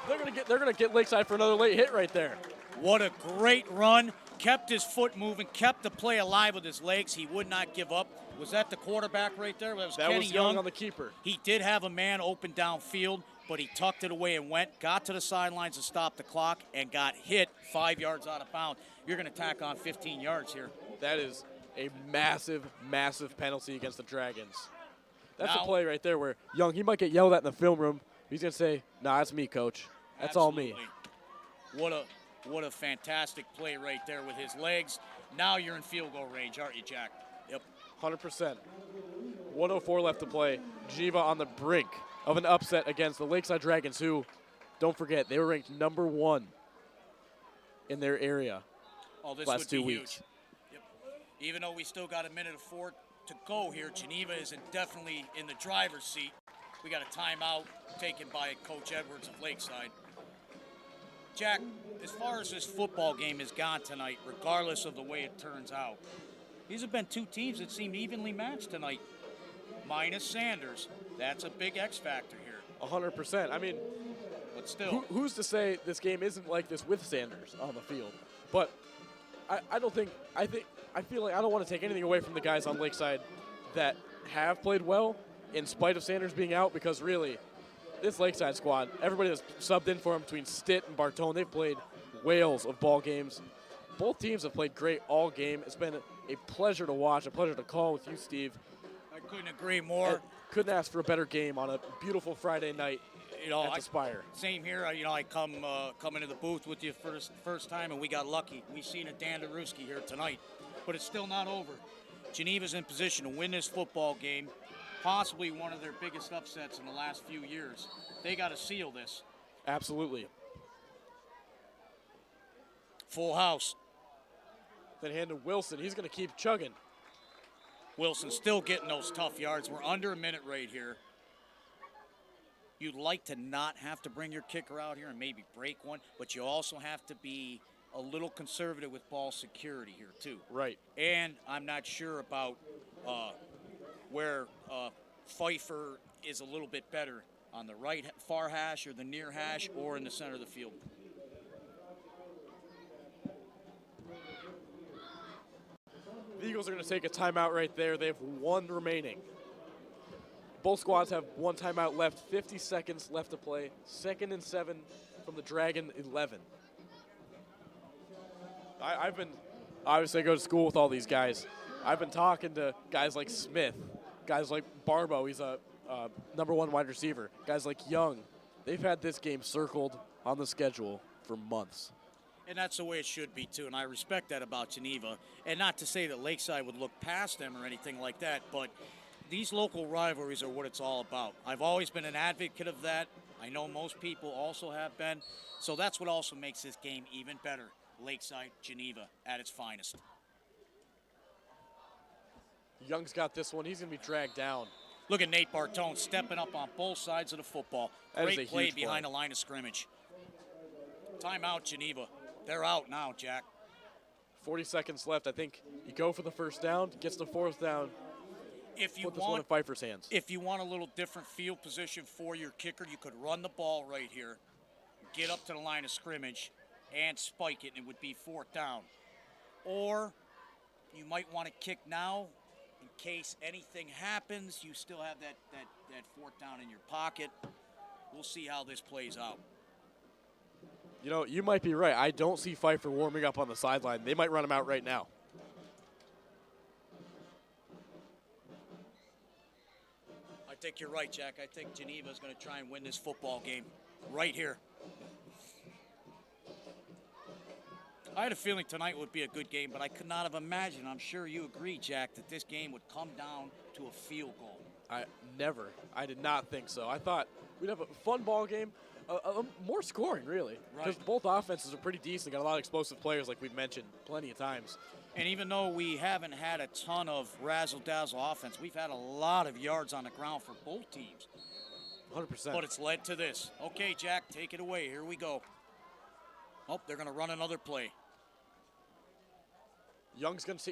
C: They're going to get Lakeside for another late hit right there.
D: What a great run. Kept his foot moving, kept the play alive with his legs. He would not give up. Was that the quarterback right there? That
C: was Young on the keeper.
D: He did have a man open downfield, but he tucked it away and went, got to the sidelines to stop the clock, and got hit 5 yards out of bounds. You're going to tack on 15 yards here.
C: That is a massive, massive penalty against the Dragons. That's
D: Now,
C: a play right there where Young, he might get yelled at in the film room. He's going to say, nah, that's me, coach. That's
D: absolutely.
C: all me.
D: What a fantastic play right there with his legs. Now you're in field goal range, aren't you, Jack?
C: Yep, 100%. 1:04 left to play. Geneva on the brink of an upset against the Lakeside Dragons, who, don't forget, they were ranked number 1 in their area last 2 weeks.
D: Yep. Even though we still got a minute or 4 to go here, Geneva is definitely in the driver's seat. We got a timeout taken by Coach Edwards of Lakeside. Jack, as far as this football game has gone tonight, regardless of the way it turns out, these have been 2 teams that seem evenly matched tonight, minus Sanders. That's a big X factor here.
C: 100%. I mean,
D: but still,
C: who's to say this game isn't like this with Sanders on the field? But I feel like I don't want to take anything away from the guys on Lakeside that have played well in spite of Sanders being out, because really, this Lakeside squad, everybody that's subbed in for them between Stitt and Bartone, they've played whales of ball games. Both teams have played great all game. It's been a pleasure to watch, a pleasure to call with you, Steve.
D: I couldn't agree more.
C: And couldn't ask for a better game on a beautiful Friday night at the Spire.
D: Same here. I come into the booth with you first time, and we got lucky. We seen a Dan Daruski here tonight, but it's still not over. Geneva's in position to win this football game, possibly one of their biggest upsets in the last few years. They got to seal this.
C: Absolutely.
D: Full house.
C: Then hand to Wilson. He's going to keep chugging.
D: Wilson still getting those tough yards. We're under a minute right here. You'd like to not have to bring your kicker out here and maybe break one, but you also have to be a little conservative with ball security here, too.
C: Right.
D: And I'm not sure about where Pfeiffer is a little bit better on the right far hash or the near hash or in the center of the field.
C: The Eagles are going to take a timeout right there. They have one remaining. Both squads have one timeout left. 50 seconds left to play. 2nd and 7 from the Dragon 11. I've been, obviously I go to school with all these guys. I've been talking to guys like Smith, guys like Barbo, he's a #1 wide receiver, guys like Young. They've had this game circled on the schedule for months.
D: And that's the way it should be, too, and I respect that about Geneva. And not to say that Lakeside would look past them or anything like that, but these local rivalries are what it's all about. I've always been an advocate of that. I know most people also have been. So that's what also makes this game even better. Lakeside, Geneva, at its finest.
C: Young's got this one. He's going to be dragged down.
D: Look at Nate Bartone stepping up on both sides of the football.
C: That is
D: Great
C: a
D: play
C: huge
D: behind
C: play.
D: the line of scrimmage. Timeout, Geneva. They're out now, Jack.
C: 40 seconds left. I think you go for the first down, gets the 4th down.
D: If you
C: Put this one in Pfeiffer's hands.
D: If you want a little different field position for your kicker, you could run the ball right here, get up to the line of scrimmage, and spike it, and it would be 4th down. Or you might want to kick now in case anything happens. You still have that 4th down in your pocket. We'll see how this plays out.
C: You know, you might be right. I don't see Pfeiffer warming up on the sideline. They might run him out right now.
D: I think you're right, Jack. I think Geneva is going to try and win this football game right here. I had a feeling tonight would be a good game, but I could not have imagined, I'm sure you agree, Jack, that this game would come down to a field goal.
C: I did not think so. I thought we'd have a fun ball game, more scoring, really. Because
D: Right.
C: both offenses are pretty decent, got a lot of explosive players, like we've mentioned plenty of times.
D: And even though we haven't had a ton of razzle-dazzle offense, we've had a lot of yards on the ground for both teams.
C: 100%.
D: But it's led to this. Okay, Jack, take it away. Here we go. Oh, they're going to run another play.
C: Young's going to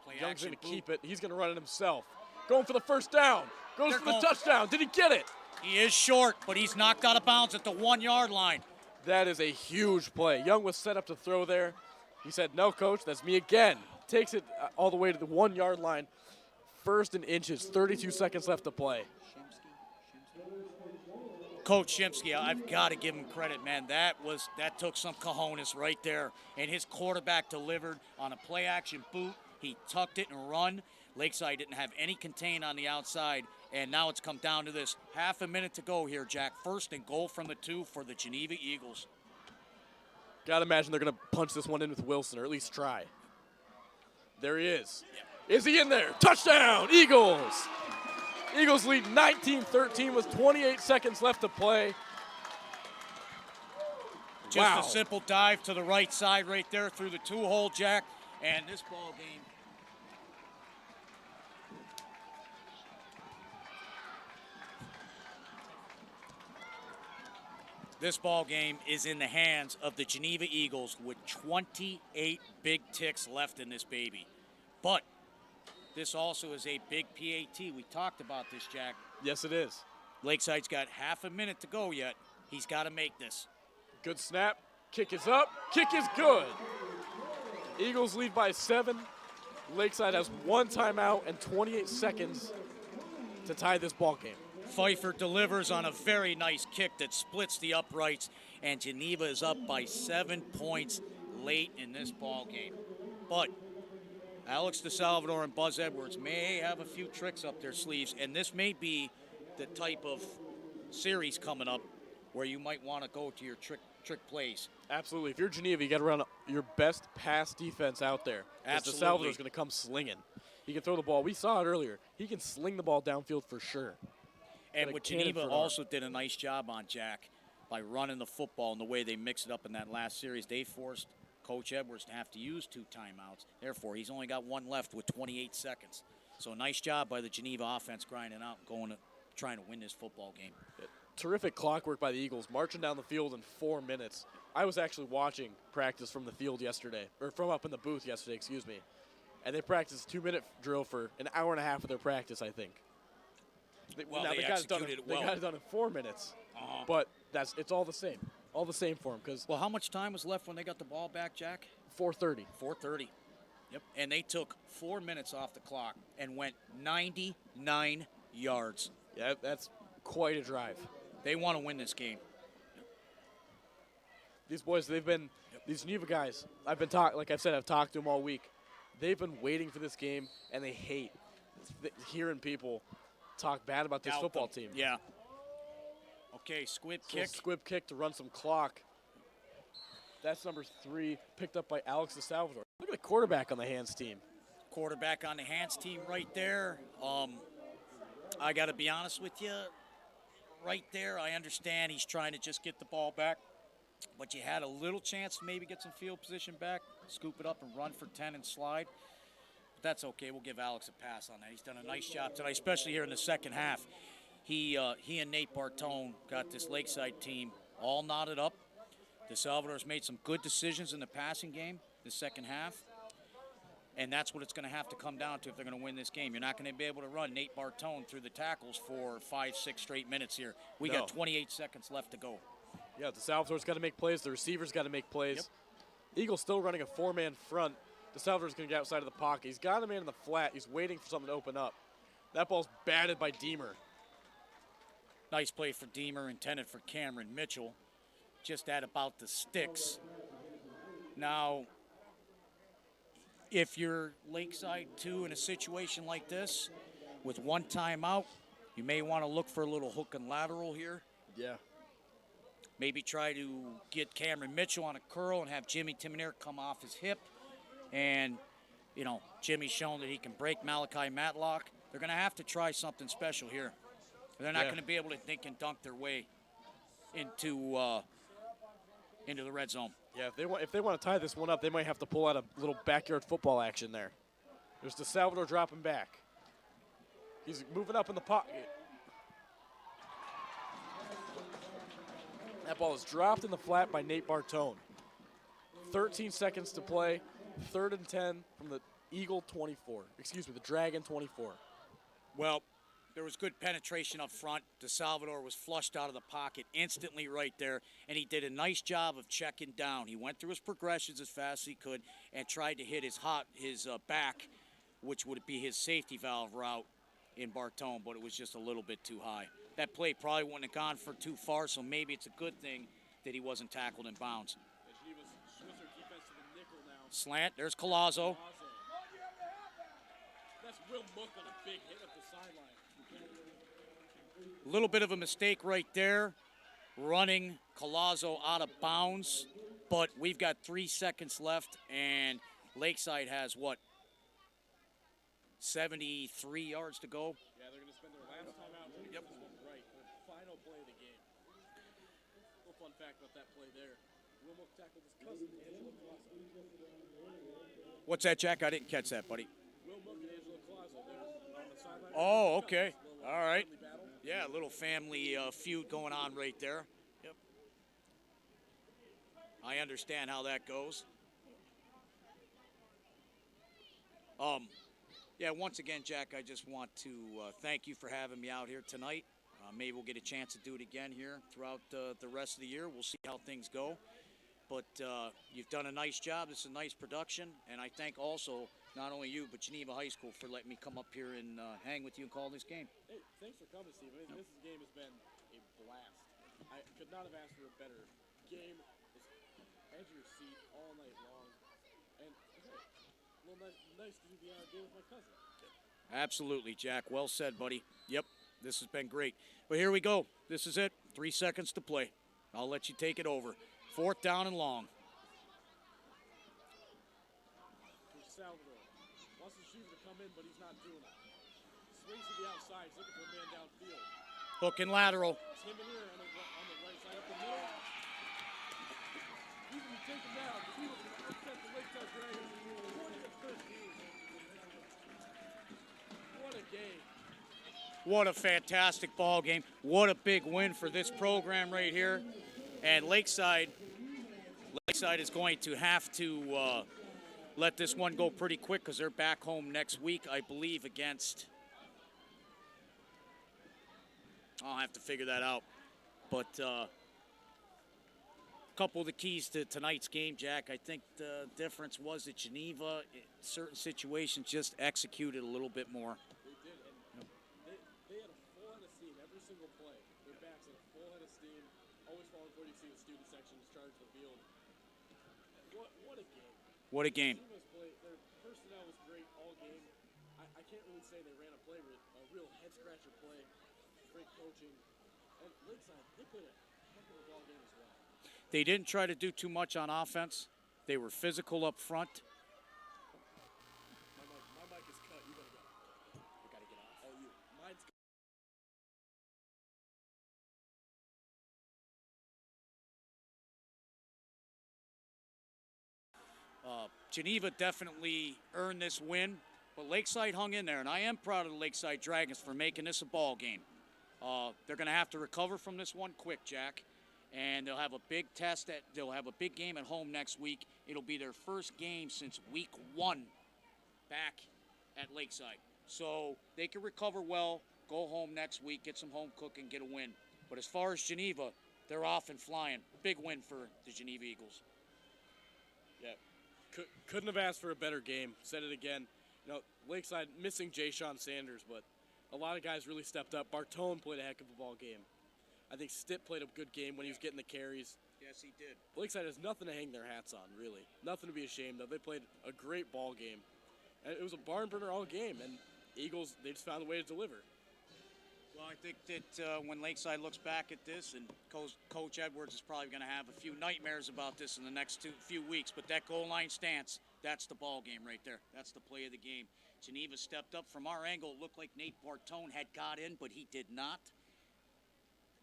D: Play
C: Young's
D: action
C: going to
D: boot.
C: keep it. He's going to run it himself. Going for the first down. Goes
D: They're
C: for the
D: going-
C: touchdown. Did he get it?
D: He is short, but he's knocked out of bounds at the 1-yard line.
C: That is a huge play. Young was set up to throw there. He said, no, coach, that's me again. Takes it all the way to the 1-yard line. 1st and inches, 32 seconds left to play.
D: Coach Shimsky, I've got to give him credit, man. That took some cojones right there. And his quarterback delivered on a play-action boot. He tucked it and run. Lakeside didn't have any contain on the outside, and now it's come down to this. Half a minute to go here, Jack. 1st and goal from the 2 for the Geneva Eagles.
C: Got to imagine they're going to punch this one in with Wilson, or at least try. There he is. Is he in there? Touchdown, Eagles! Eagles lead 19-13 with 28 seconds left to play.
D: Just
C: Wow.
D: a simple dive to the right side right there through the 2-hole, Jack. And this ball game, is in the hands of the Geneva Eagles with 28 big ticks left in this baby. But this also is a big PAT. We talked about this, Jack.
C: Yes, it is.
D: Lakeside's got half a minute to go yet. He's got to make this.
C: Good snap. Kick is up. Kick is good. Eagles lead by 7. Lakeside has 1 timeout and 28 seconds to tie this ball game.
D: Pfeiffer delivers on a very nice kick that splits the uprights, and Geneva is up by 7 points late in this ball game. But Alex DeSalvador and Buzz Edwards may have a few tricks up their sleeves, and this may be the type of series coming up where you might want to go to your trick plays.
C: Absolutely. If you're Geneva, you got to run your best pass defense out there.
D: Absolutely.
C: DeSalvador's going to come slinging. He can throw the ball. We saw it earlier. He can sling the ball downfield for sure.
D: And
C: Got a
D: what
C: cannon
D: Geneva
C: for an arm.
D: also did a nice job on, Jack, by running the football and the way they mixed it up in that last series, they forced Coach Edwards to have to use 2 timeouts. Therefore, he's only got 1 left with 28 seconds. So nice job by the Geneva offense grinding out and trying to win this football game.
C: Terrific clock work by the Eagles, marching down the field in 4 minutes. I was actually watching practice from the field yesterday, or from up in the booth yesterday, excuse me. And they practiced a 2-minute drill for an hour and a half of their practice, I think.
D: They executed it well.
C: They got it done in 4 minutes. But it's all the same. All the same for them.
D: Well, how much time was left when they got the ball back, Jack?
C: 4:30.
D: 4:30. Yep. And they took 4 minutes off the clock and went 99 yards.
C: Yeah, that's quite a drive.
D: They want to win this game.
C: These boys, these Geneva guys, I've talked to them all week. They've been waiting for this game, and they hate hearing people talk bad about this football team.
D: Yeah. Okay, squib kick.
C: Squib kick to run some clock. That's number 3, picked up by Alex DeSalvador. Look at the quarterback on the hands team.
D: Quarterback on the hands team right there. I got to be honest with you. Right there, I understand he's trying to just get the ball back. But you had a little chance to maybe get some field position back, scoop it up and run for 10 and slide. But that's okay. We'll give Alex a pass on that. He's done a nice job tonight, especially here in the second half. He and Nate Bartone got this Lakeside team all knotted up. DeSalvador's made some good decisions in the passing game the second half. And that's what it's going to have to come down to if they're going to win this game. You're not going to be able to run Nate Bartone through the tackles for 5-6 straight minutes here. We got 28 seconds left to go.
C: Yeah, DeSalvador's got to make plays. The receivers got to make plays.
D: Yep.
C: Eagles still running a 4-man front. DeSalvador's going to get outside of the pocket. He's got a man in the flat. He's waiting for something to open up. That ball's batted by Deemer.
D: Nice play for Deemer, intended for Cameron Mitchell. Just at about the sticks. Now, if you're Lakeside, too, in a situation like this, with one timeout, you may want to look for a little hook and lateral here.
C: Yeah.
D: Maybe try to get Cameron Mitchell on a curl and have Jimmy Timoner come off his hip. And, you know, Jimmy's shown that he can break Malachi Matlock. They're going to have to try something special here. They're not going to be able to dink and dunk their way into the red zone.
C: Yeah, if they want to tie this one up, they might have to pull out a little backyard football action there. There's DeSalvador dropping back. He's moving up in the pocket. That ball is dropped in the flat by Nate Bartone. 13 seconds to play. 3rd and 10 from the Eagle 24. Excuse me, the Dragon 24.
D: Well, there was good penetration up front. DeSalvador was flushed out of the pocket instantly right there, and he did a nice job of checking down. He went through his progressions as fast as he could and tried to hit his back, which would be his safety valve route in Bartone, but it was just a little bit too high. That play probably wouldn't have gone for too far, so maybe it's a good thing that he wasn't tackled in bounds. Slant, there's Collazo.
C: That's Will Mook on a big hit up the sideline.
D: A little bit of a mistake right there, running Collazo out of bounds, but we've got 3 seconds left, and Lakeside has, 73 yards to go?
C: Yeah, they're going to spend their last time out.
D: Yep.
C: Right, the final play of the game. A little fun fact about that play there. Will Mook tackled his cousin, Angelo Collazo.
D: What's that, Jack? I didn't catch that, buddy.
C: Will Mook and Angelo Collazo there on the sideline.
D: Oh, okay. All right. Yeah, a little family feud going on right there. Yep. I understand how that goes. Yeah, once again, Jack, I just want to thank you for having me out here tonight. Maybe we'll get a chance to do it again here throughout the rest of the year. We'll see how things go. But you've done a nice job. This is a nice production. And I thank also not only you, but Geneva High School for letting me come up here and hang with you and call this game.
C: Hey, thanks for coming, Steve. This game has been a blast. I could not have asked for a better game. It's edge of your seat all night long. And hey, a little nice to do the game with my cousin.
D: Absolutely, Jack. Well said, buddy. Yep, this has been great. But here we go. This is it. 3 seconds to play. I'll let you take it over. 4th down and long.
C: Salvador wants the shooter to come in, but he's not doing it. Swings to the outside. He's looking for a man downfield.
D: Hook and lateral.
C: Timoner on the right side up the middle. Even if you take him down, the Eagles can upset the Lakeside Dragons 40-13. What a game.
D: What a fantastic ball game. What a big win for this program right here. And Lakeside Lakeside is going to have to let this one go pretty quick because they're back home next week, I believe, against. I'll have to figure that out. But a couple of the keys to tonight's game, Jack, I think the difference was that Geneva, in certain situations, just executed a little bit more.
C: They did, and they had a full head of steam every single play. Their backs had a full head of steam, always falling for you see the student section is charged the field. What a game.
D: What a game.
C: Their personnel was great all game. I can't really say they ran a play, but a real head-scratcher play. Great coaching. And Lakeside, they played a heck of a ball game as well.
D: They didn't try to do too much on offense. They were physical up front.
C: My mic is cut. You gotta go. I gotta get off. Oh, you. Mine's
D: Geneva definitely earned this win, but Lakeside hung in there, and I am proud of the Lakeside Dragons for making this a ball game. They're going to have to recover from this one quick, Jack, and they'll have a big test. They'll have a big game at home next week. It'll be their first game since week 1 back at Lakeside. So they can recover well, go home next week, get some home cooking, get a win. But as far as Geneva, they're off and flying. Big win for the Geneva Eagles.
C: Yeah. Couldn't have asked for a better game. Said it again. You know, Lakeside missing Jay Sean Sanders, but a lot of guys really stepped up. Bartone played a heck of a ball game. I think Stitt played a good game when he was getting the carries.
D: Yes, he did.
C: Lakeside has nothing to hang their hats on, really. Nothing to be ashamed of. They played a great ball game. And it was a barn burner all game, and Eagles, they just found a way to deliver.
D: Well, I think that when Lakeside looks back at this, and Coach Edwards is probably going to have a few nightmares about this in the next few weeks, but that goal line stance, that's the ball game right there. That's the play of the game. Geneva stepped up. From our angle, it looked like Nate Bartone had got in, but he did not.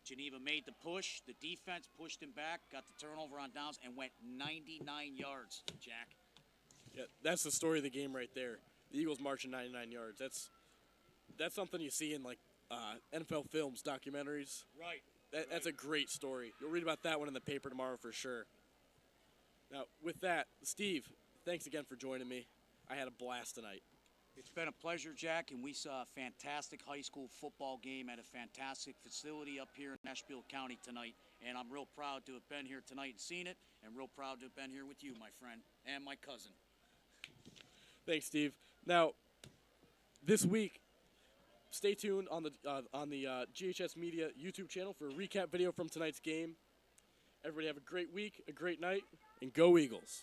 D: Geneva made the push. The defense pushed him back, got the turnover on downs, and went 99 yards, Jack.
C: Yeah, that's the story of the game right there. The Eagles marching 99 yards. That's something you see in, like, NFL films, documentaries.
D: Right.
C: That's a great story. You'll read about that one in the paper tomorrow for sure. Now, with that, Steve, thanks again for joining me. I had a blast tonight.
D: It's been a pleasure, Jack, and we saw a fantastic high school football game at a fantastic facility up here in Asheville County tonight, and I'm real proud to have been here tonight and seen it, and real proud to have been here with you, my friend, and my cousin.
C: Thanks, Steve. Now, this week, stay tuned on the GHS Media YouTube channel for a recap video from tonight's game. Everybody have a great week, a great night, and go Eagles.